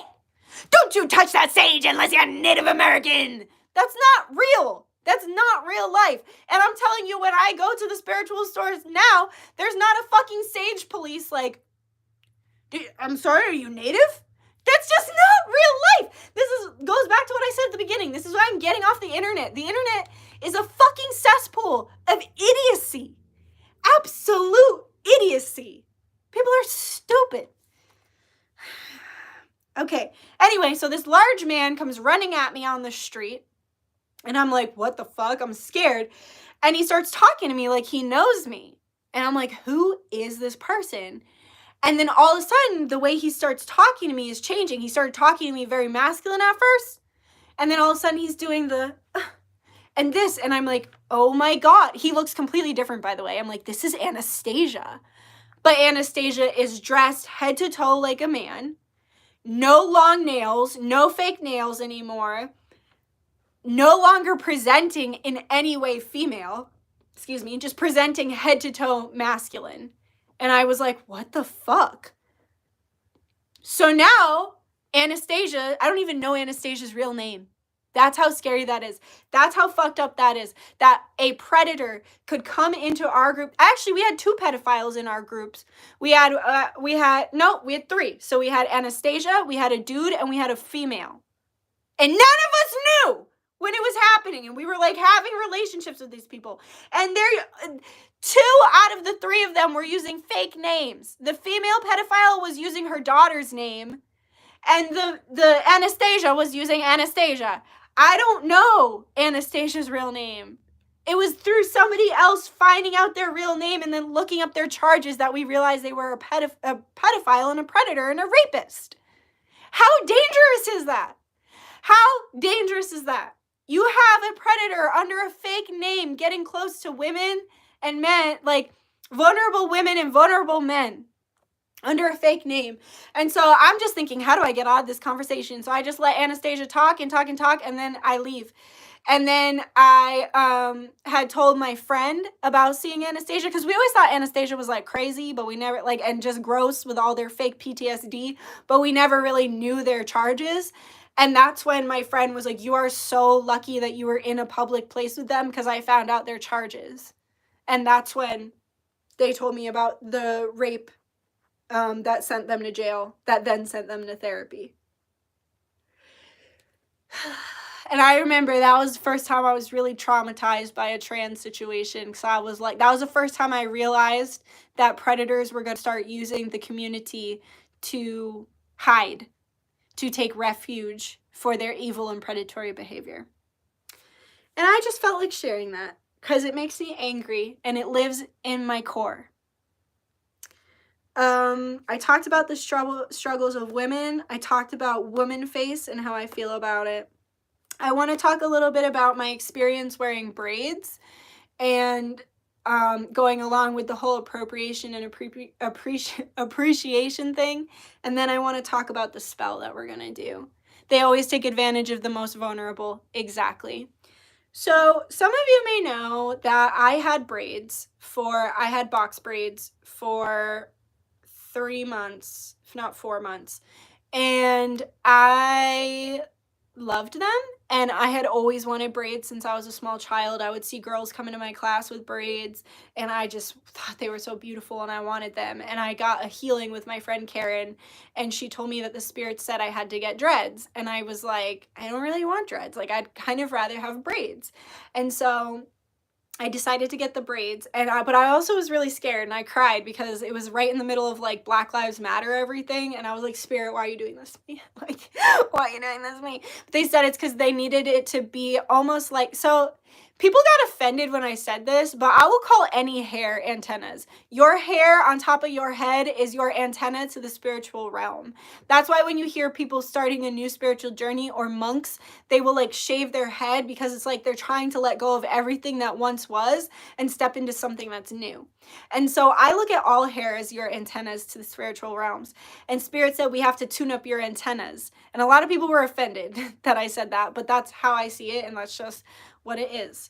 don't you touch that sage unless you're Native American. That's not real. That's not real life. And I'm telling you, when I go to the spiritual stores now, there's not a fucking sage police like, I'm sorry, are you Native? That's just not real life. This goes back to what I said at the beginning. This is why I'm getting off the internet. The internet is a fucking cesspool of idiocy. Absolute idiocy. People are stupid. Okay. Anyway, so this large man comes running at me on the street. And I'm like, what the fuck? I'm scared. And he starts talking to me like he knows me. And I'm like, who is this person? And then all of a sudden, the way he starts talking to me is changing. He started talking to me very masculine at first. And then all of a sudden, he's doing the, and this. And I'm like, oh my God. He looks completely different, by the way. I'm like, this is Anastasia. But Anastasia is dressed head to toe like a man. No long nails, no fake nails anymore. No longer presenting in any way female. Excuse me, just presenting head to toe masculine. And I was like, what the fuck? So now, Anastasia, I don't even know Anastasia's real name. That's how scary that is. That's how fucked up that is. That a predator could come into our group. Actually, we had 2 pedophiles in our groups. We had 3. So we had Anastasia, we had a dude, and we had a female. And none of us knew when it was happening. And we were like having relationships with these people. And they're 2 out of the 3 of them were using fake names. The female pedophile was using her daughter's name. And the Anastasia was using Anastasia. I don't know Anastasia's real name. It was through somebody else finding out their real name and then looking up their charges that we realized they were a pedophile and a predator and a rapist. How dangerous is that? How dangerous is that? You have a predator under a fake name getting close to women and men, like vulnerable women and vulnerable men under a fake name. And so I'm just thinking, how do I get out of this conversation? So I just let Anastasia talk and talk and talk, and then I leave. And then I had told my friend about seeing Anastasia, because we always thought Anastasia was like crazy, but we never, like, and just gross with all their fake PTSD, but we never really knew their charges. And that's when my friend was like, you are so lucky that you were in a public place with them, because I found out their charges. And that's when they told me about the rape that sent them to jail, that then sent them to therapy. And I remember that was the first time I was really traumatized by a trans situation, because I was like, that was the first time I realized that predators were going to start using the community to hide, to take refuge for their evil and predatory behavior. And I just felt like sharing that because it makes me angry and it lives in my core. I talked about the struggles of women. I talked about woman face and how I feel about it. I want to talk a little bit about my experience wearing braids and going along with the whole appropriation and appreciation thing. And then I want to talk about the spell that we're going to do. They always take advantage of the most vulnerable. Exactly. So some of you may know that I had box braids for 3 months, if not 4 months. And I loved them. And I had always wanted braids since I was a small child. I would see girls come into my class with braids, and I just thought they were so beautiful, and I wanted them. And I got a healing with my friend Karen, and she told me that the spirit said I had to get dreads. And I was like, I don't really want dreads. Like, I'd kind of rather have braids. And so I decided to get the braids, but I also was really scared, and I cried because it was right in the middle of like Black Lives Matter everything, and I was like, Spirit, why are you doing this to me? Like, why are you doing this to me? But they said it's because they needed it to be almost like, so people got offended when I said this, but I will call any hair antennas. Your hair on top of your head is your antenna to the spiritual realm. That's why when you hear people starting a new spiritual journey or monks, they will like shave their head because it's like they're trying to let go of everything that once was and step into something that's new. And so I look at all hair as your antennas to the spiritual realms. And Spirit said we have to tune up your antennas. And a lot of people were offended that I said that, but that's how I see it, and that's just what it is.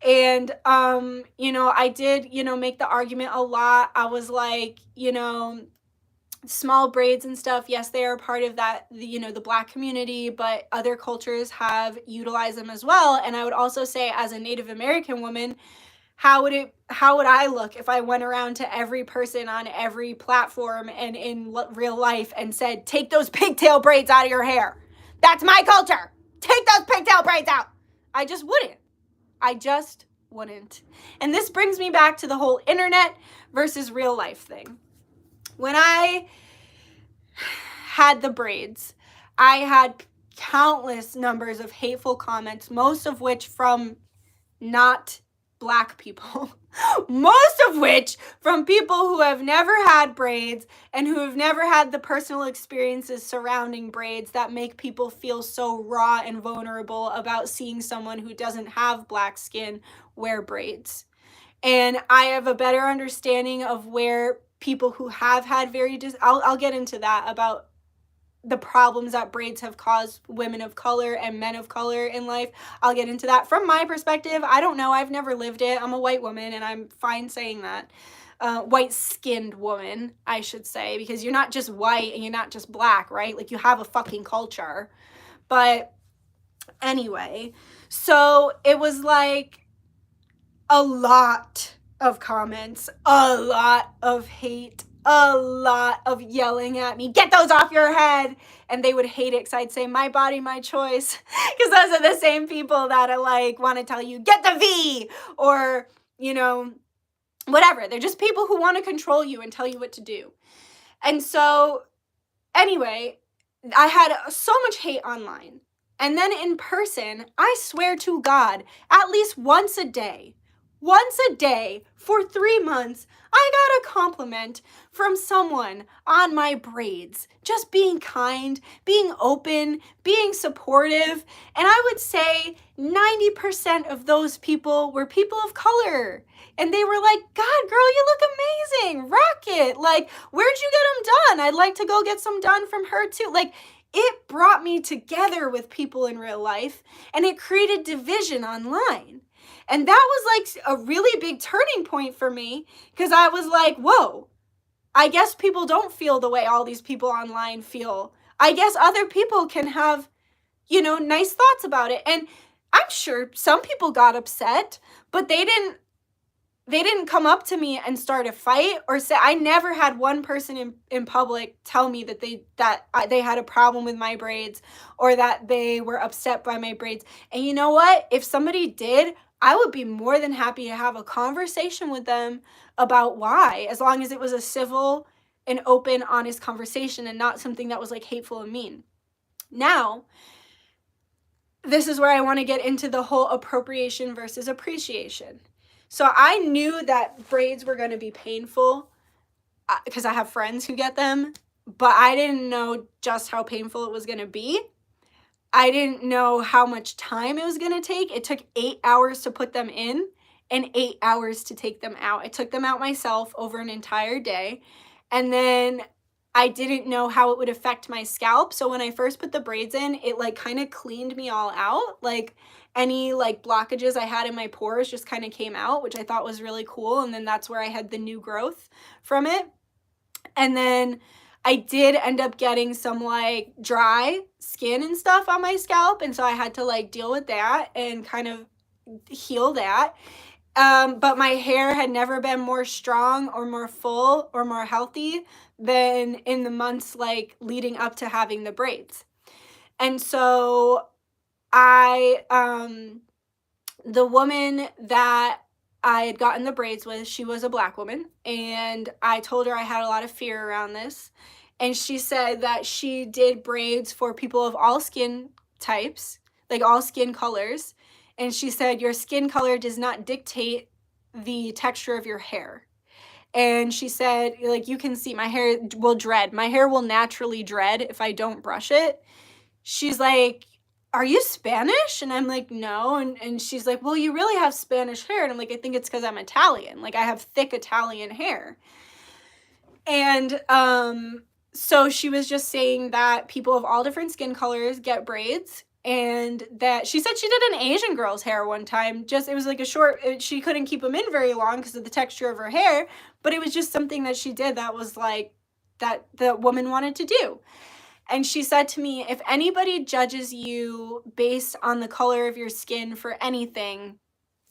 And I did, make the argument a lot. I was like, small braids and stuff, yes, they are part of that, the Black community, but other cultures have utilized them as well. And I would also say, as a Native American woman, how would I look if I went around to every person on every platform and in real life and said, take those pigtail braids out of your hair? That's my culture. Take those pigtail braids out. I just wouldn't. And this brings me back to the whole internet versus real life thing. When I had the braids, I had countless numbers of hateful comments, most of which from not Black people, most of which from people who have never had braids and who have never had the personal experiences surrounding braids that make people feel so raw and vulnerable about seeing someone who doesn't have Black skin wear braids. And I have a better understanding of where people who have had I'll get into that, about the problems that braids have caused women of color and men of color in life. I'll get into that from my perspective. I don't know. I've never lived it. I'm a white woman, and I'm fine saying that. White-skinned woman, I should say, because you're not just white and you're not just Black, right? Like, you have a fucking culture. But anyway, so it was like a lot of comments, a lot of hate, a lot of yelling at me, get those off your head. And they would hate it because I'd say, my body, my choice. Because those are the same people that are like, want to tell you, get the V, or, whatever. They're just people who want to control you and tell you what to do. And so, anyway, I had so much hate online. And then in person, I swear to God, at least once a day for 3 months, I got a compliment from someone on my braids, just being kind, being open, being supportive. And I would say 90% of those people were people of color. And they were like, God, girl, you look amazing. Rock it. Like, where'd you get them done? I'd like to go get some done from her too. Like, it brought me together with people in real life, and it created division online. And that was like a really big turning point for me, because I was like, whoa, I guess people don't feel the way all these people online feel. I guess other people can have, nice thoughts about it. And I'm sure some people got upset, but they didn't come up to me and start a fight or say. I never had one person in public tell me that they had a problem with my braids or that they were upset by my braids. And you know what? If somebody did, I would be more than happy to have a conversation with them about why, as long as it was a civil and open, honest conversation and not something that was like hateful and mean. Now, this is where I want to get into the whole appropriation versus appreciation. So I knew that braids were going to be painful because I have friends who get them, but I didn't know just how painful it was going to be. I didn't know how much time it was going to take. It took 8 hours to put them in and 8 hours to take them out. I took them out myself over an entire day. And then I didn't know how it would affect my scalp. So when I first put the braids in, it like kind of cleaned me all out. Like any like blockages I had in my pores just kind of came out, which I thought was really cool. And then that's where I had the new growth from it. And then I did end up getting some like dry skin and stuff on my scalp. And so I had to like deal with that and kind of heal that. But my hair had never been more strong or more full or more healthy than in the months like leading up to having the braids. And so the woman that I had gotten the braids with, she was a Black woman, and I told her I had a lot of fear around this. And she said that she did braids for people of all skin types, like all skin colors. and she said, your skin color does not dictate the texture of your hair. And she said, like, you can see my hair will dread. My hair will naturally dread if I don't brush it. She's like, are you Spanish? And I'm like, no. And she's like, well, you really have Spanish hair. And I'm like, I think it's because I'm Italian. Like, I have thick Italian hair. And so she was just saying that people of all different skin colors get braids, and that she said she did an Asian girl's hair one time. Just, it was like a short, she couldn't keep them in very long because of the texture of her hair, but it was just something that she did that was like, that the woman wanted to do. And she said to me, if anybody judges you based on the color of your skin for anything,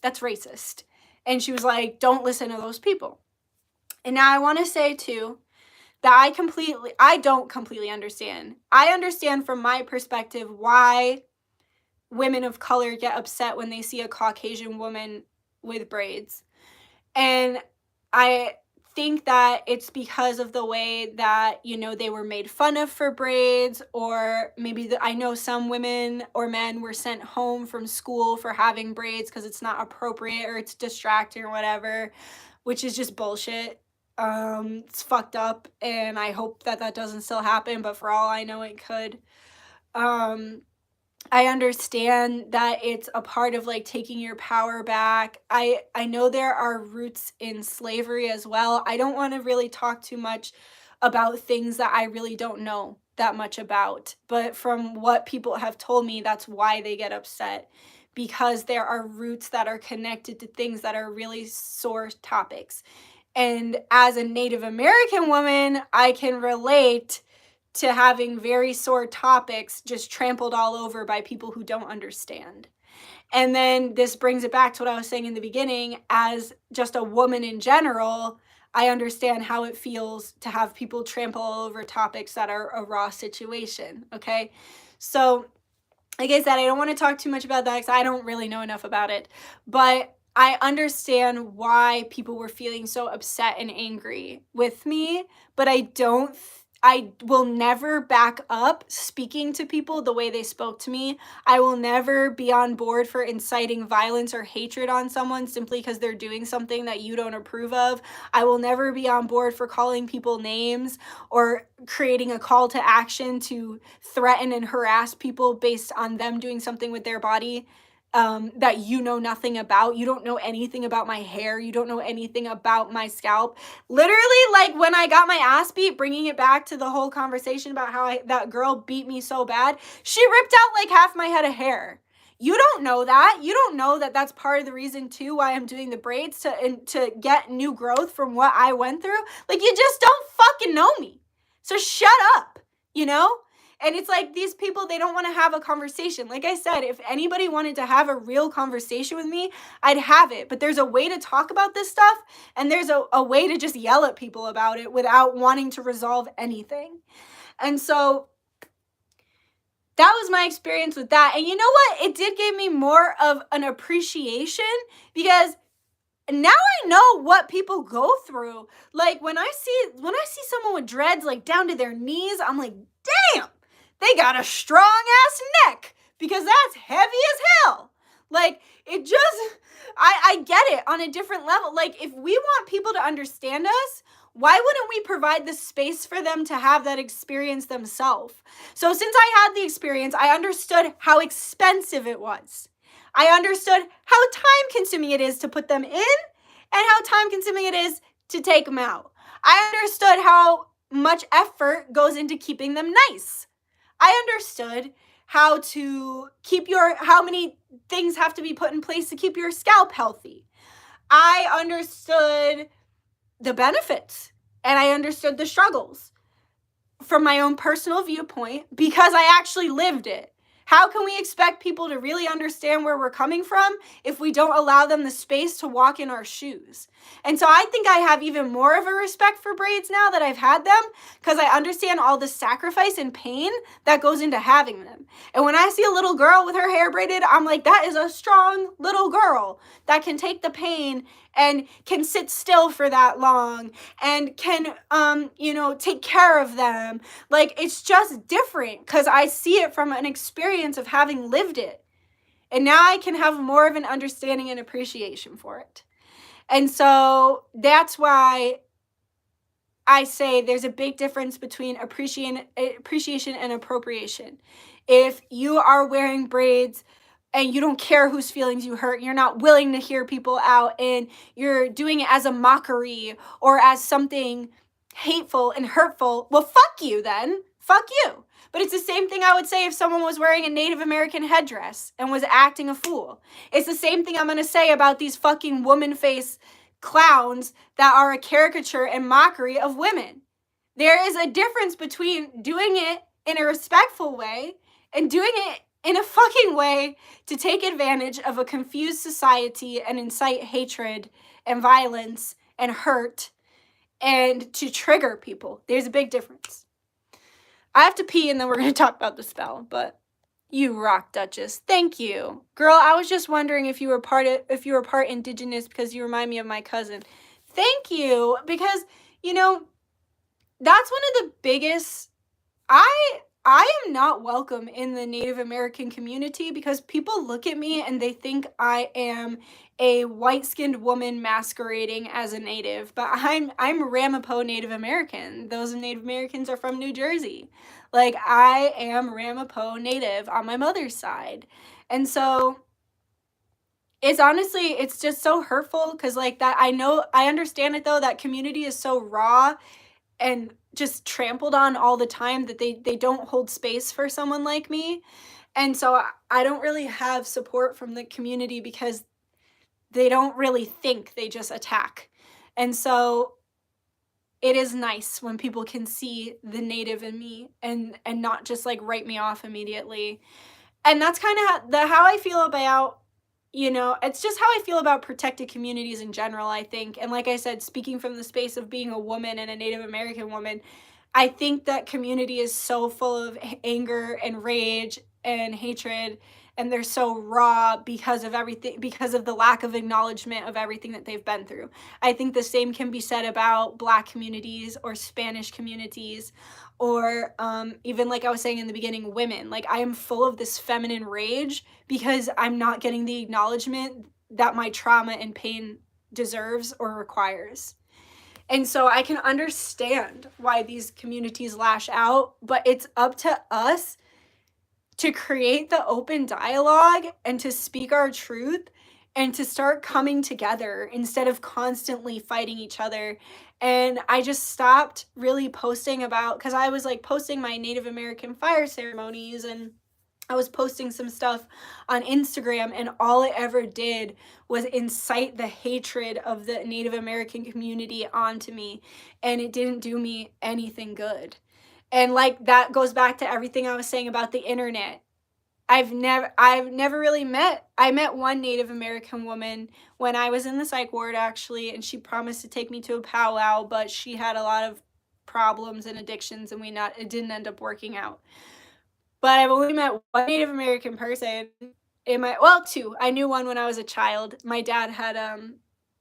that's racist. And she was like, don't listen to those people. And now I want to say too, that I don't completely understand. I understand from my perspective why women of color get upset when they see a Caucasian woman with braids. And I think that it's because of the way that, you know, they were made fun of for braids, or maybe I know some women or men were sent home from school for having braids because it's not appropriate or it's distracting or whatever, which is just bullshit. It's fucked up, and I hope that that doesn't still happen, but for all I know, it could. I understand that it's a part of like taking your power back. I know there are roots in slavery as well. I don't want to really talk too much about things that I really don't know that much about, but from what people have told me, that's why they get upset, because there are roots that are connected to things that are really sore topics. And as a Native American woman, I can relate to having very sore topics just trampled all over by people who don't understand. And then this brings it back to what I was saying in the beginning. As just a woman in general, I understand how it feels to have people trample all over topics that are a raw situation, okay? So, like I said, I don't want to talk too much about that because I don't really know enough about it. But I understand why people were feeling so upset and angry with me, but I will never back up speaking to people the way they spoke to me. I will never be on board for inciting violence or hatred on someone simply because they're doing something that you don't approve of. I will never be on board for calling people names or creating a call to action to threaten and harass people based on them doing something with their body that you know nothing about. You don't know anything about my hair. You don't know anything about my scalp. Literally, like when I got my ass beat, bringing it back to the whole conversation about how that girl beat me so bad, she ripped out like half my head of hair. You don't know that. You don't know that that's part of the reason too why I'm doing the braids, to get new growth from what I went through. Like, you just don't fucking know me. So shut up, you know? And it's like these people, they don't want to have a conversation. Like I said, if anybody wanted to have a real conversation with me, I'd have it. But there's a way to talk about this stuff, and there's a way to just yell at people about it without wanting to resolve anything. And so that was my experience with that. And you know what? It did give me more of an appreciation, because now I know what people go through. Like when I see someone with dreads like down to their knees, I'm like, damn, they got a strong ass neck, because that's heavy as hell. Like, it just, I get it on a different level. Like, if we want people to understand us, why wouldn't we provide the space for them to have that experience themselves? So since I had the experience, I understood how expensive it was. I understood how time consuming it is to put them in, and how time consuming it is to take them out. I understood how much effort goes into keeping them nice. I understood how many things have to be put in place to keep your scalp healthy. I understood the benefits, and I understood the struggles from my own personal viewpoint, because I actually lived it. How can we expect people to really understand where we're coming from if we don't allow them the space to walk in our shoes? And so I think I have even more of a respect for braids now that I've had them, because I understand all the sacrifice and pain that goes into having them. And when I see a little girl with her hair braided, I'm like, that is a strong little girl that can take the pain and can sit still for that long and can, take care of them. Like, it's just different because I see it from an experience of having lived it. And now I can have more of an understanding and appreciation for it. And so that's why I say there's a big difference between appreciation and appropriation. If you are wearing braids and you don't care whose feelings you hurt, you're not willing to hear people out, and you're doing it as a mockery or as something hateful and hurtful, well, fuck you then. Fuck you. But it's the same thing I would say if someone was wearing a Native American headdress and was acting a fool. It's the same thing I'm going to say about these fucking woman face clowns that are a caricature and mockery of women. There is a difference between doing it in a respectful way and doing it in a fucking way to take advantage of a confused society and incite hatred and violence and hurt and to trigger people. There's a big difference. I have to pee and then we're going to talk about the spell, but you rock, Duchess. Thank you. Girl, I was just wondering if you were part indigenous because you remind me of my cousin. Thank you, because you know, that's one of the biggest I am not welcome in the Native American community because people look at me and they think I am a white-skinned woman masquerading as a native, but I'm Ramapo Native American. Those Native Americans are from New Jersey. Like, I am Ramapo Native on my mother's side. And so it's honestly, it's just so hurtful because like that, I understand it though, that community is so raw and just trampled on all the time that they don't hold space for someone like me. And so I don't really have support from the community because they don't really think, they just attack. And so it is nice when people can see the native in me and not just like write me off immediately. And that's kind of how I feel about, you know, it's just how I feel about protected communities in general, I think. And like I said, speaking from the space of being a woman and a Native American woman, I think that community is so full of anger and rage and hatred, and they're so raw because of everything, because of the lack of acknowledgement of everything that they've been through. I think the same can be said about Black communities or Spanish communities, or even like I was saying in the beginning, women. Like, I am full of this feminine rage because I'm not getting the acknowledgement that my trauma and pain deserves or requires. And so I can understand why these communities lash out, but it's up to us to create the open dialogue and to speak our truth and to start coming together instead of constantly fighting each other. And I just stopped really posting about, because I was like posting my Native American fire ceremonies, and I was posting some stuff on Instagram, and all it ever did was incite the hatred of the Native American community onto me, and it didn't do me anything good. And like, that goes back to everything I was saying about the internet. I've never really I met one Native American woman when I was in the psych ward, actually, and she promised to take me to a powwow, but she had a lot of problems and addictions, and it didn't end up working out. But I've only met one Native American person two. I knew one when I was a child. My dad had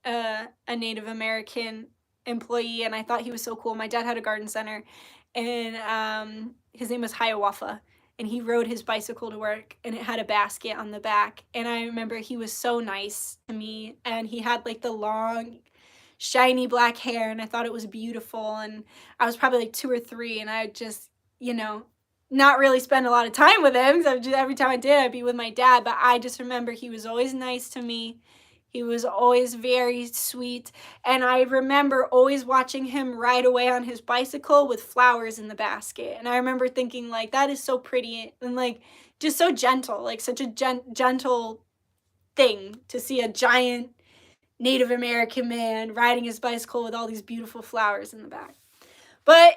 a Native American employee, and I thought he was so cool. My dad had a garden center, and his name was Hiawatha, and he rode his bicycle to work, and it had a basket on the back. And I remember he was so nice to me, and he had like the long, shiny black hair, and I thought it was beautiful. And I was probably like 2 or 3, and I just, you know, not really spend a lot of time with him, because every time I did, I'd be with my dad. But I just remember he was always nice to me. He was always very sweet. And I remember always watching him ride away on his bicycle with flowers in the basket. And I remember thinking, like, that is so pretty and like just so gentle, like such a gentle thing to see a giant Native American man riding his bicycle with all these beautiful flowers in the back. But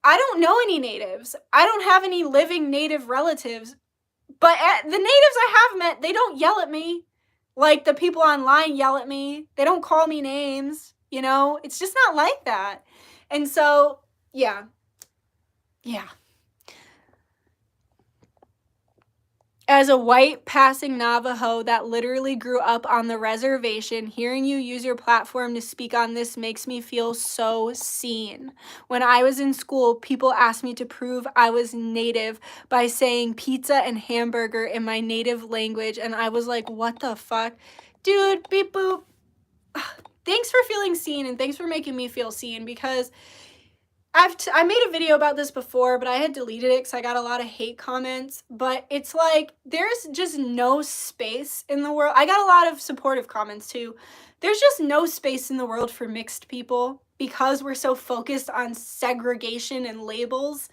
I don't know any natives. I don't have any living native relatives. But the natives I have met, they don't yell at me like the people online yell at me. They don't call me names, you know? It's just not like that. And so, yeah. As a white passing Navajo that literally grew up on the reservation, hearing you use your platform to speak on this makes me feel so seen. When I was in school, people asked me to prove I was native by saying pizza and hamburger in my native language, and I was like, what the fuck? Dude, beep boop. Thanks for feeling seen, and thanks for making me feel seen, because I made a video about this before, but I had deleted it because I got a lot of hate comments. But it's like, there's just no space in the world. I got a lot of supportive comments too. There's just no space in the world for mixed people because we're so focused on segregation and labels.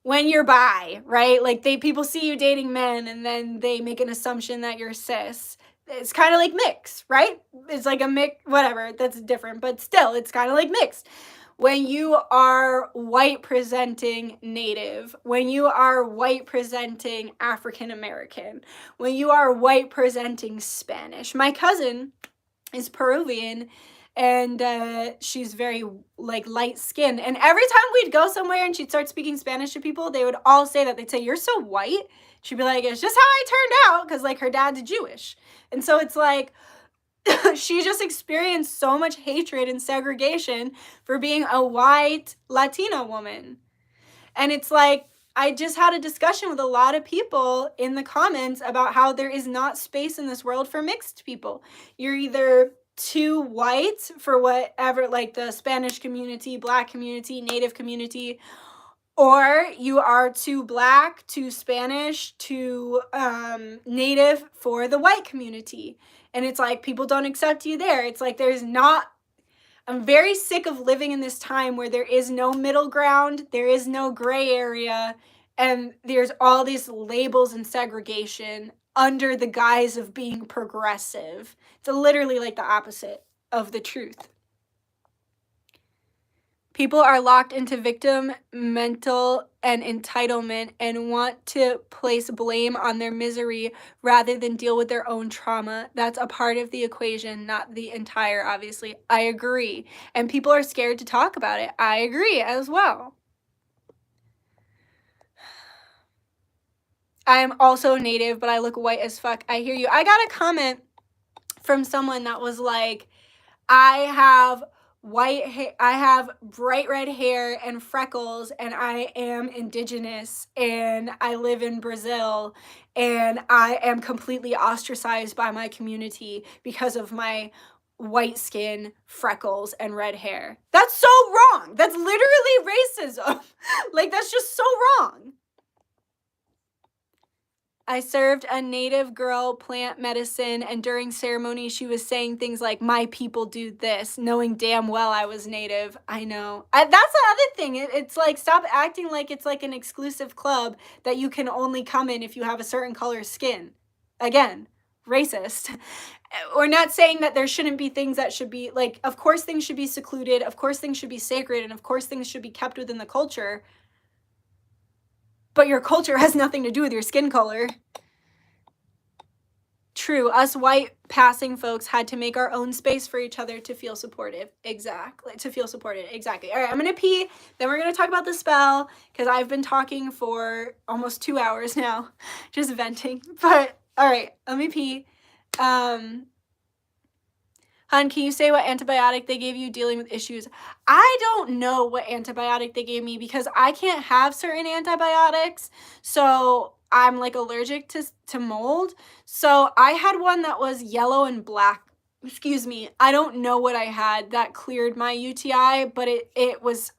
When you're bi, right? Like, people see you dating men and then they make an assumption that you're cis. It's kind of like mix, right? It's like a mix, whatever, that's different, but still, it's kind of like mixed. When you are white presenting Native, when you are white presenting African American, when you are white presenting Spanish. My cousin is Peruvian, and she's very like light skinned. And every time we'd go somewhere and she'd start speaking Spanish to people, they would all say that. They'd say, "You're so white." She'd be like, "It's just how I turned out," because like her dad's Jewish. And so it's like, she just experienced so much hatred and segregation for being a white Latina woman. And it's like, I just had a discussion with a lot of people in the comments about how there is not space in this world for mixed people. You're either too white for whatever, like the Spanish community, Black community, Native community, or you are too Black, too Spanish, too Native for the white community. And it's like, people don't accept you there. It's like, I'm very sick of living in this time where there is no middle ground, there is no gray area, and there's all these labels and segregation under the guise of being progressive. It's literally like the opposite of the truth. People are locked into victim mental and entitlement and want to place blame on their misery rather than deal with their own trauma. That's a part of the equation, not the entire, obviously. I agree. And people are scared to talk about it. I agree as well. I am also Native, but I look white as fuck. I hear you. I got a comment from someone that was like, I have white hair, I have bright red hair and freckles, and I am indigenous, and I live in Brazil, and I am completely ostracized by my community because of my white skin, freckles, and red hair. That's so wrong. That's literally racism. Like, that's just so wrong. I served a Native girl plant medicine, and during ceremony, she was saying things like, "My people do this," knowing damn well I was Native. I know. That's the other thing. It's like, stop acting like it's like an exclusive club that you can only come in if you have a certain color skin. Again, racist. We're not saying that there shouldn't be things that should be, like, of course things should be secluded, of course things should be sacred, and of course things should be kept within the culture. But your culture has nothing to do with your skin color. True, us white passing folks had to make our own space for each other to feel supportive. Exactly. To feel supported. Exactly. All right, I'm going to pee. Then we're going to talk about the spell because I've been talking for almost 2 hours now, just venting. But all right, let me pee. Hun, can you say what antibiotic they gave you dealing with issues? I don't know what antibiotic they gave me because I can't have certain antibiotics. So I'm like allergic to mold. So I had one that was yellow and black. Excuse me. I don't know what I had that cleared my UTI, but it was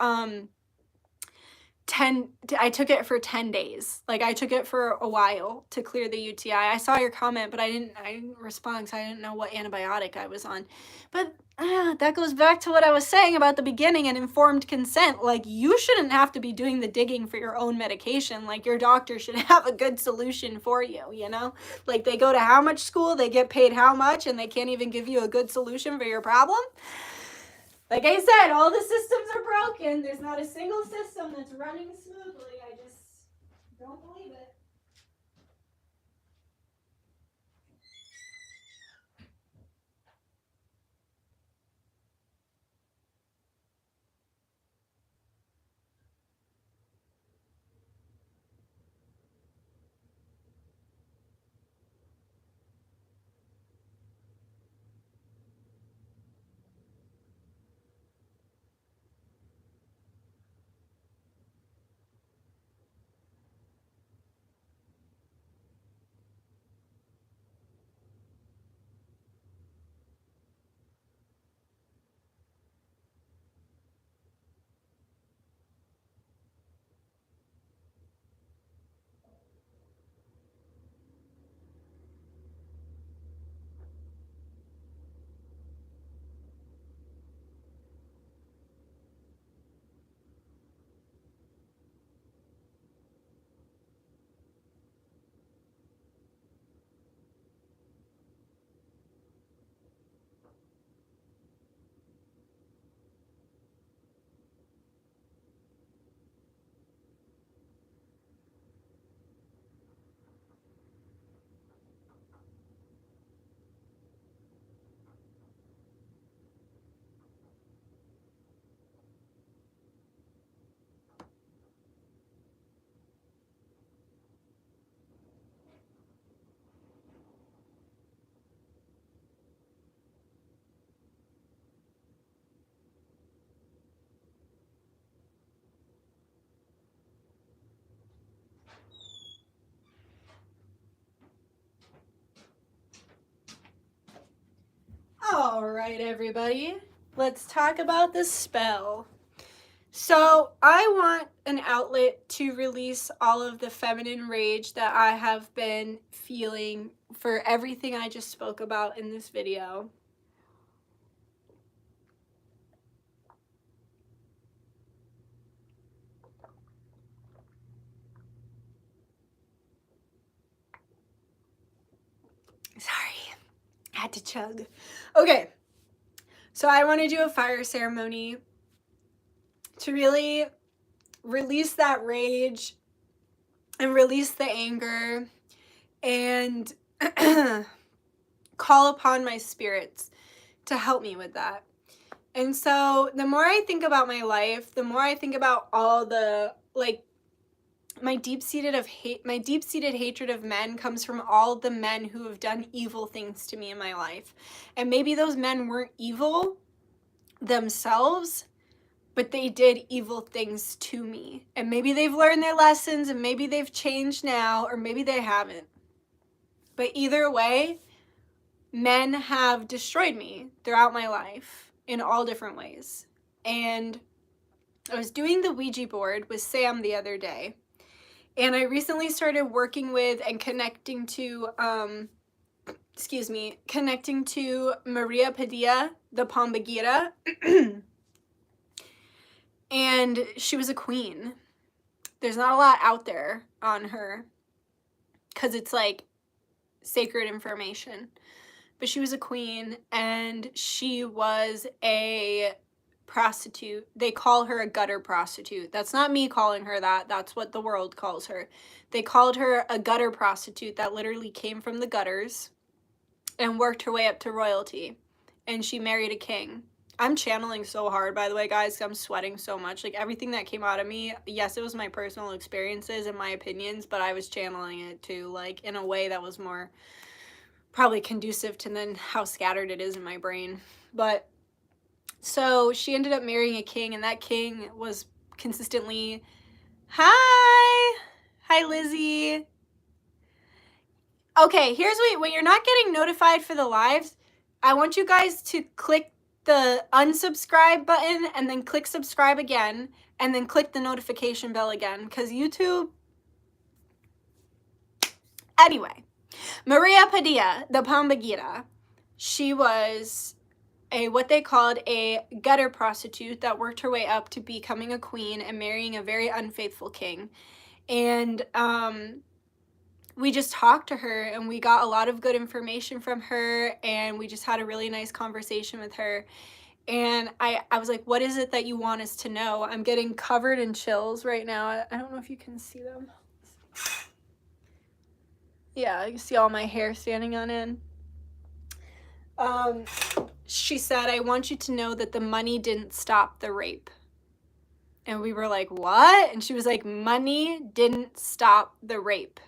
10 I took it for 10 days. Like, I took it for a while to clear the UTI. I saw your comment, but I didn't respond because I didn't know what antibiotic I was on. But that goes back to what I was saying about the beginning and informed consent. Like, you shouldn't have to be doing the digging for your own medication. Like, your doctor should have a good solution for you, you know? Like, they go to how much school, they get paid how much, and they can't even give you a good solution for your problem? Like I said, all the systems are broken. There's not a single system that's running smoothly. I just don't believe it. All right, everybody, let's talk about the spell. So I want an outlet to release all of the feminine rage that I have been feeling for everything I just spoke about in this video. Sorry, I had to chug. Okay, so I want to do a fire ceremony to really release that rage and release the anger and call upon my spirits to help me with that. And so the more I think about my life, the more I think about all the, like, my deep-seated hatred of men comes from all the men who have done evil things to me in my life. And maybe those men weren't evil themselves, but they did evil things to me. And maybe they've learned their lessons, and maybe they've changed now, or maybe they haven't. But either way, men have destroyed me throughout my life in all different ways. And I was doing the Ouija board with Sam the other day, and I recently started working with and connecting to Maria Padilla, the Pombagira. And she was a queen. There's not a lot out there on her because it's like sacred information. But she was a queen, and she was a prostitute. They call her a gutter prostitute. That's not me calling her that. That's what the world calls her. They called her a gutter prostitute that literally came from the gutters and worked her way up to royalty. And she married a king. I'm channeling so hard, by the way, guys. I'm sweating so much. Like, everything that came out of me, yes, it was my personal experiences and my opinions, but I was channeling it too, like, in a way that was more probably conducive to then how scattered it is in my brain. But so she ended up marrying a king, and that king was consistently, hi Lizzie. Okay, here's when you're not getting notified for the lives, I want you guys to click the unsubscribe button and then click subscribe again and then click the notification bell again, because YouTube. Anyway, Maria Padilla, the Pombagira, she was what they called a gutter prostitute that worked her way up to becoming a queen and marrying a very unfaithful king. And we just talked to her, and we got a lot of good information from her, and we just had a really nice conversation with her. And I was like, what is it that you want us to know? I'm getting covered in chills right now. I don't know if you can see them. Yeah, you see all my hair standing on end. She said, I want you to know that the money didn't stop the rape. And we were like, what? And she was like, money didn't stop the rape.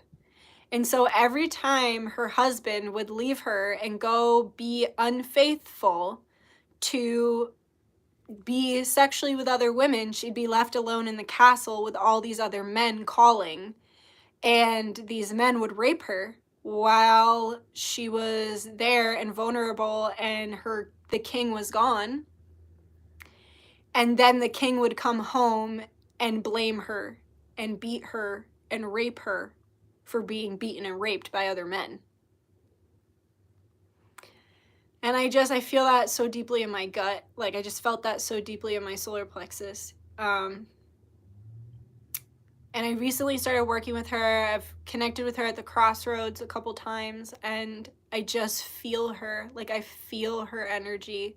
And so every time her husband would leave her and go be unfaithful to be sexually with other women, she'd be left alone in the castle with all these other men calling. And these men would rape her while she was there and vulnerable, and the king was gone. And then the king would come home and blame her and beat her and rape her for being beaten and raped by other men. And I feel that so deeply in my gut. Like, I just felt that so deeply in my solar plexus. And I recently started working with her. I've connected with her at the crossroads a couple times, and I just feel her. Like, I feel her energy,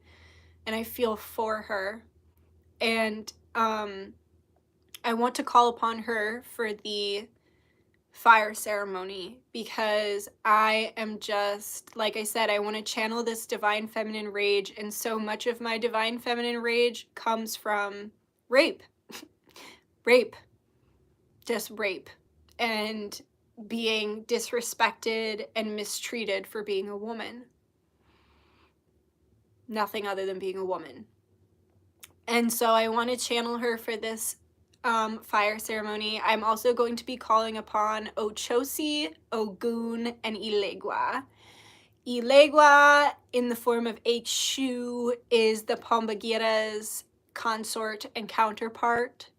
and I feel for her. And I want to call upon her for the fire ceremony, because I am just, like I said, I want to channel this divine feminine rage, and so much of my divine feminine rage comes from rape. Rape. Just rape, and being disrespected and mistreated for being a woman. Nothing other than being a woman. And so I want to channel her for this fire ceremony. I'm also going to be calling upon Ochosi, Ogun, and Ilegua. Ilegua, in the form of Shu, is the Pombagira's consort and counterpart.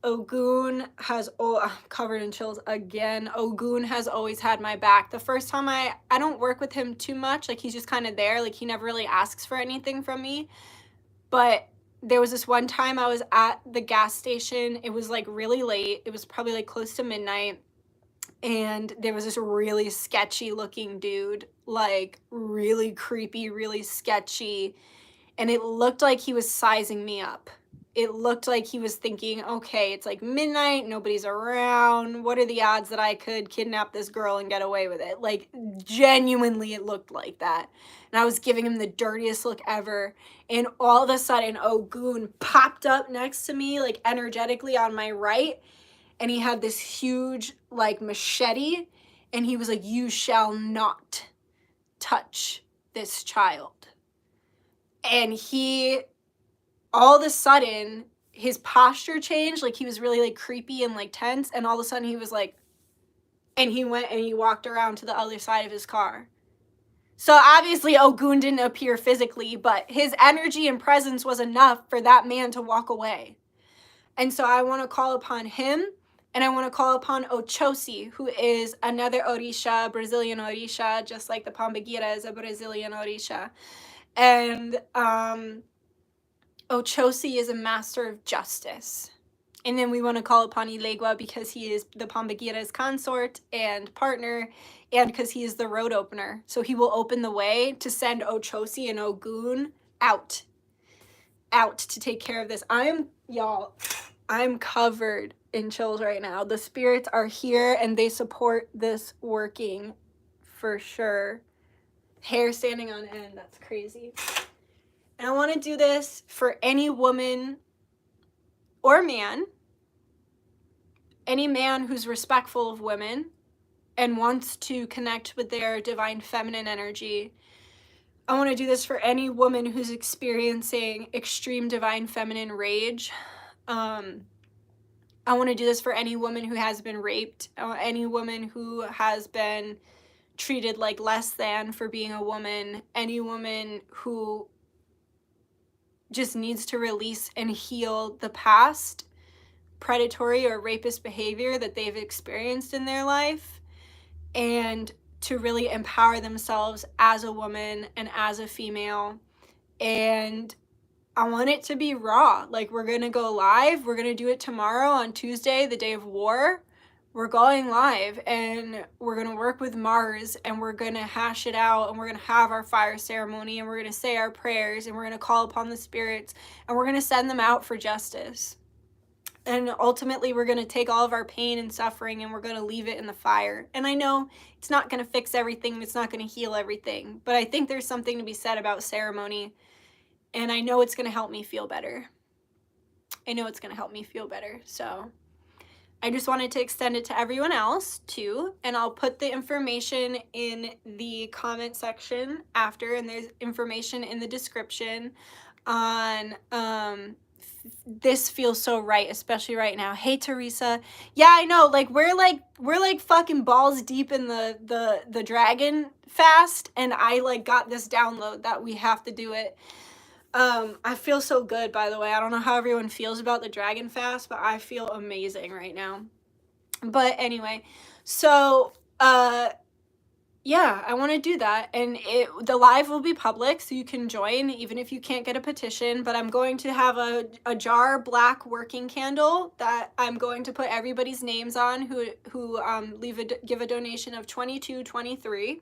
Ogun has, oh, I'm covered in chills again. Ogun has always had my back. The first time I don't work with him too much. Like, he's just kind of there. Like, he never really asks for anything from me. But there was this one time I was at the gas station. It was like really late. It was probably like close to midnight. And there was this really sketchy looking dude, like really creepy, really sketchy. And it looked like he was sizing me up. It looked like he was thinking, okay, it's like midnight, nobody's around. What are the odds that I could kidnap this girl and get away with it? Like, genuinely, it looked like that. And I was giving him the dirtiest look ever. And all of a sudden, Ogun popped up next to me, like energetically on my right. And he had this huge, like, machete. And he was like, you shall not touch this child. And he, all of a sudden, his posture changed. Like, he was really, like, creepy and, like, tense. And all of a sudden, he was like, and he went and he walked around to the other side of his car. So, obviously, Ogun didn't appear physically, but his energy and presence was enough for that man to walk away. And so I want to call upon him, and I want to call upon Ochosi, who is another Orisha, Brazilian Orisha, just like the Pombagira is a Brazilian Orisha. And Ochosi is a master of justice. And then we want to call upon Ilegua because he is the Pombagira's consort and partner, and because he is the road opener. So he will open the way to send Ochosi and Ogun out to take care of this. I'm covered in chills right now. The spirits are here and they support this working for sure. Hair standing on end, that's crazy. And I want to do this for any woman or man, any man who's respectful of women and wants to connect with their divine feminine energy. I want to do this for any woman who's experiencing extreme divine feminine rage. I want to do this for any woman who has been raped, any woman who has been treated like less than for being a woman, any woman who just needs to release and heal the past predatory or rapist behavior that they've experienced in their life, and to really empower themselves as a woman and as a female. And I want it to be raw. Like, we're gonna go live. We're gonna do it tomorrow on Tuesday, the day of war. We're going live, and we're gonna work with Mars, and we're gonna hash it out, and we're gonna have our fire ceremony, and we're gonna say our prayers, and we're gonna call upon the spirits, and we're gonna send them out for justice. And ultimately, we're going to take all of our pain and suffering and we're going to leave it in the fire. And I know it's not going to fix everything. It's not going to heal everything. But I think there's something to be said about ceremony. And I know it's going to help me feel better. So I just wanted to extend it to everyone else too. And I'll put the information in the comment section after. And there's information in the description on this feels so right, especially right now. Hey Teresa. Yeah, I know, like we're like fucking balls deep in the dragon fast, and I like got this download that we have to do it. I feel so good, by the way. I don't know how everyone feels about the dragon fast, but I feel amazing right now. But anyway, so yeah, I want to do that, and the live will be public, so you can join even if you can't get a petition. But I'm going to have a jar black working candle that I'm going to put everybody's names on who give a donation of $22.23,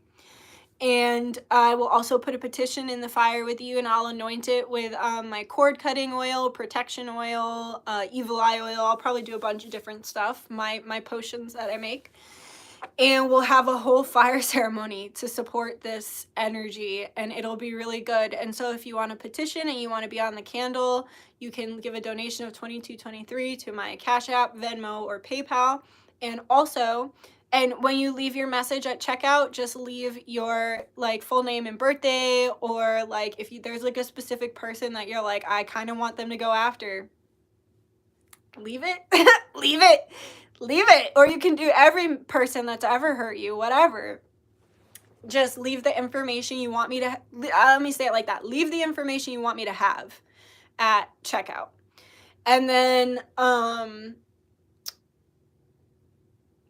and I will also put a petition in the fire with you, and I'll anoint it with my cord cutting oil, protection oil, evil eye oil. I'll probably do a bunch of different stuff, my potions that I make. And we'll have a whole fire ceremony to support this energy, and it'll be really good. And so if you want to petition and you want to be on the candle, you can give a donation of $22.23 to my Cash App, Venmo, or PayPal. And also, and when you leave your message at checkout, just leave your like full name and birthday, or like if there's like a specific person that you're like, I kind of want them to go after, leave it. Leave it. Or you can do every person that's ever hurt you, whatever. just leave the information you want me to, let me say it like that. Leave the information you want me to have at checkout. And then, oh,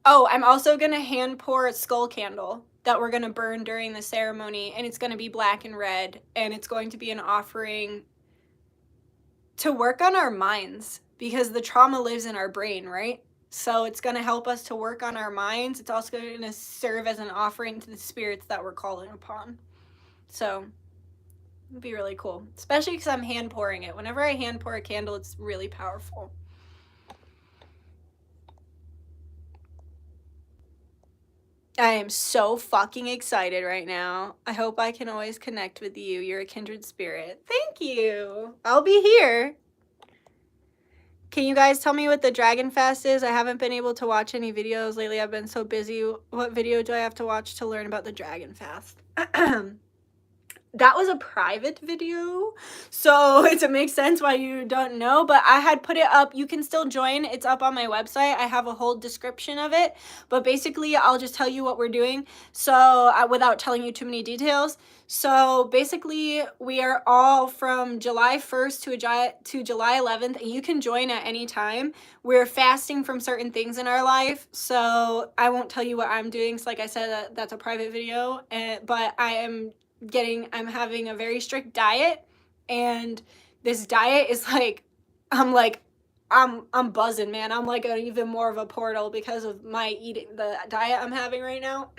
I'm also going to hand pour a skull candle that we're going to burn during the ceremony. And it's going to be black and red. And it's going to be an offering to work on our minds, because the trauma lives in our brain, right? So it's going to help us to work on our minds. It's also going to serve as an offering to the spirits that we're calling upon. So it'd be really cool, especially because I'm hand pouring it. Whenever I hand pour a candle, it's really powerful. I am so fucking excited right now. I hope I can always connect with you. You're a kindred spirit. Thank you. I'll be here. Can you guys tell me what the Dragon Fast is? I haven't been able to watch any videos lately. I've been so busy. What video do I have to watch to learn about the Dragon Fast? That was a private video, so it makes sense why you don't know, but I had put it up. You can still join. It's up on my website. I have a whole description of it, but basically I'll just tell you what we're doing, so without telling you too many details. So basically we are all from July 1st to July 11th, and you can join at any time. We're fasting from certain things in our life, so I won't tell you what I'm doing. So like I said, that's a private video, but I'm having a very strict diet, and this diet is I'm buzzing, man. I'm like even more of a portal because of the diet I'm having right now.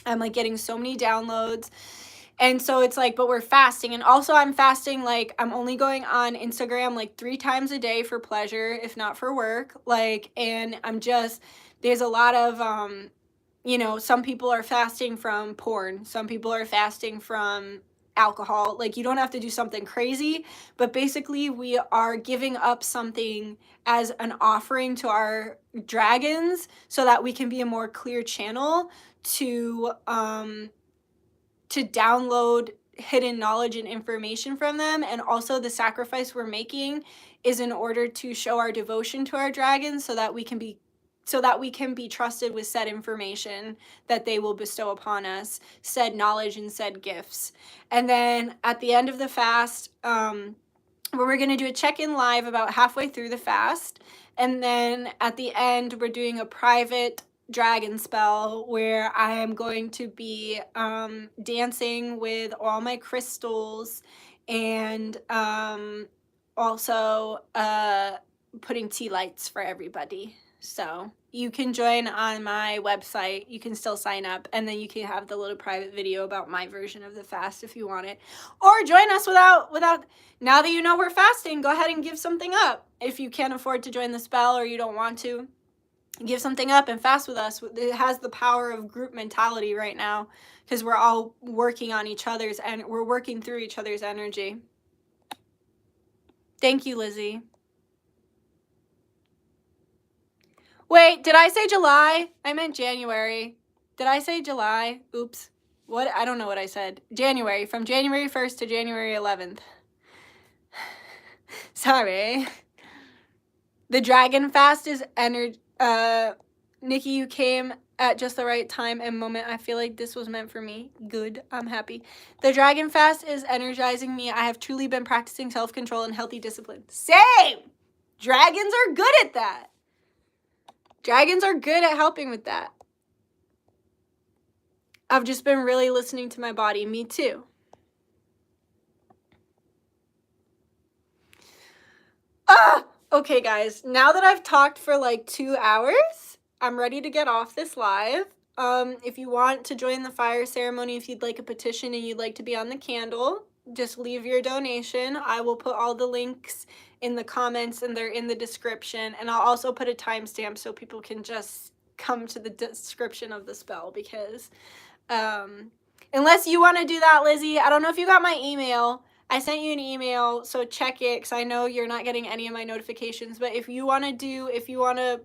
I'm like getting so many downloads. And so it's like, but we're fasting. And also I'm fasting, like I'm only going on Instagram like 3 times a day for pleasure, if not for work. And there's a lot of, some people are fasting from porn. Some people are fasting from alcohol. Like, you don't have to do something crazy, but basically we are giving up something as an offering to our dragons so that we can be a more clear channel to download hidden knowledge and information from them. And also the sacrifice we're making is in order to show our devotion to our dragons so that we can be trusted with said information that they will bestow upon us, said knowledge and said gifts. And then at the end of the fast, we're going to do a check-in live about halfway through the fast. And then at the end, we're doing a private dragon spell where I am going to be dancing with all my crystals, and also putting tea lights for everybody. So you can join on my website. You can still sign up, and then you can have the little private video about my version of the fast if you want it. Or join us without now that you know we're fasting, go ahead and give something up. If you can't afford to join the spell or you don't want to, give something up and fast with us. It has the power of group mentality right now because we're all working on each other's, and we're working through each other's energy. Thank you, Lizzie. Wait, did I say July? I meant January. Did I say July? Oops. What? I don't know what I said. January. From January 1st to January 11th. Sorry. The Dragon Fast is Nikki, you came at just the right time and moment. I feel like this was meant for me. Good. I'm happy. The Dragon Fast is energizing me. I have truly been practicing self-control and healthy discipline. Same! Dragons are good at that. Dragons are good at helping with that. I've just been really listening to my body. Me too. Okay, guys. Now that I've talked for like 2 hours, I'm ready to get off this live. If you want to join the fire ceremony, if you'd like a petition and you'd like to be on the candle, just leave your donation. I will put all the links in the comments, and they're in the description. And I'll also put a timestamp so people can just come to the description of the spell, because unless you want to do that, Lizzie, I don't know if you got my email. I sent you an email, so check it, because I know you're not getting any of my notifications. But if you want to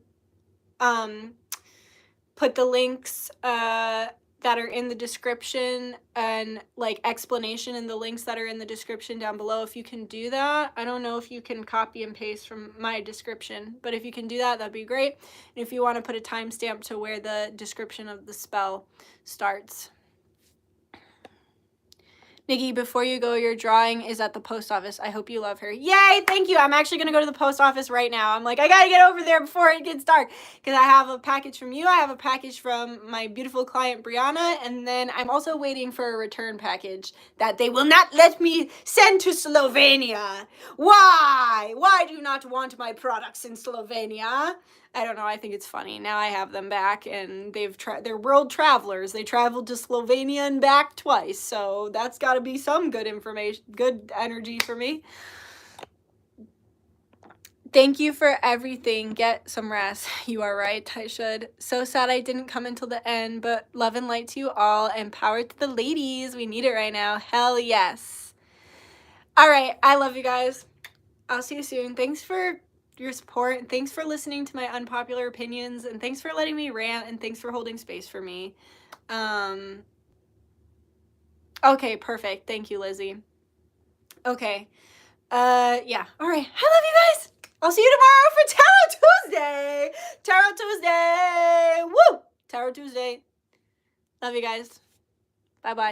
put the links that are in the description, and like explanation in the links that are in the description down below, if you can do that. I don't know if you can copy and paste from my description, but if you can do that, that'd be great. And if you want to put a timestamp to where the description of the spell starts. Nikki, before you go, your drawing is at the post office. I hope you love her. Yay, thank you. I'm actually going to go to the post office right now. I'm like, I got to get over there before it gets dark because I have a package from you. I have a package from my beautiful client, Brianna. And then I'm also waiting for a return package that they will not let me send to Slovenia. Why? Why do you not want my products in Slovenia? I don't know. I think it's funny. Now I have them back, and they're world travelers. They traveled to Slovenia and back twice, so that's got to be some good information, good energy for me. Thank you for everything. Get some rest. You are right. I should. So sad I didn't come until the end, but love and light to you all, and power to the ladies. We need it right now. Hell yes. All right. I love you guys. I'll see you soon. Thanks for your support. Thanks for listening to my unpopular opinions, and thanks for letting me rant, and thanks for holding space for me. Okay, perfect. Thank you, Lizzie. Okay. Yeah. All right. I love you guys. I'll see you tomorrow for Tarot Tuesday. Tarot Tuesday. Woo! Tarot Tuesday. Love you guys. Bye-bye.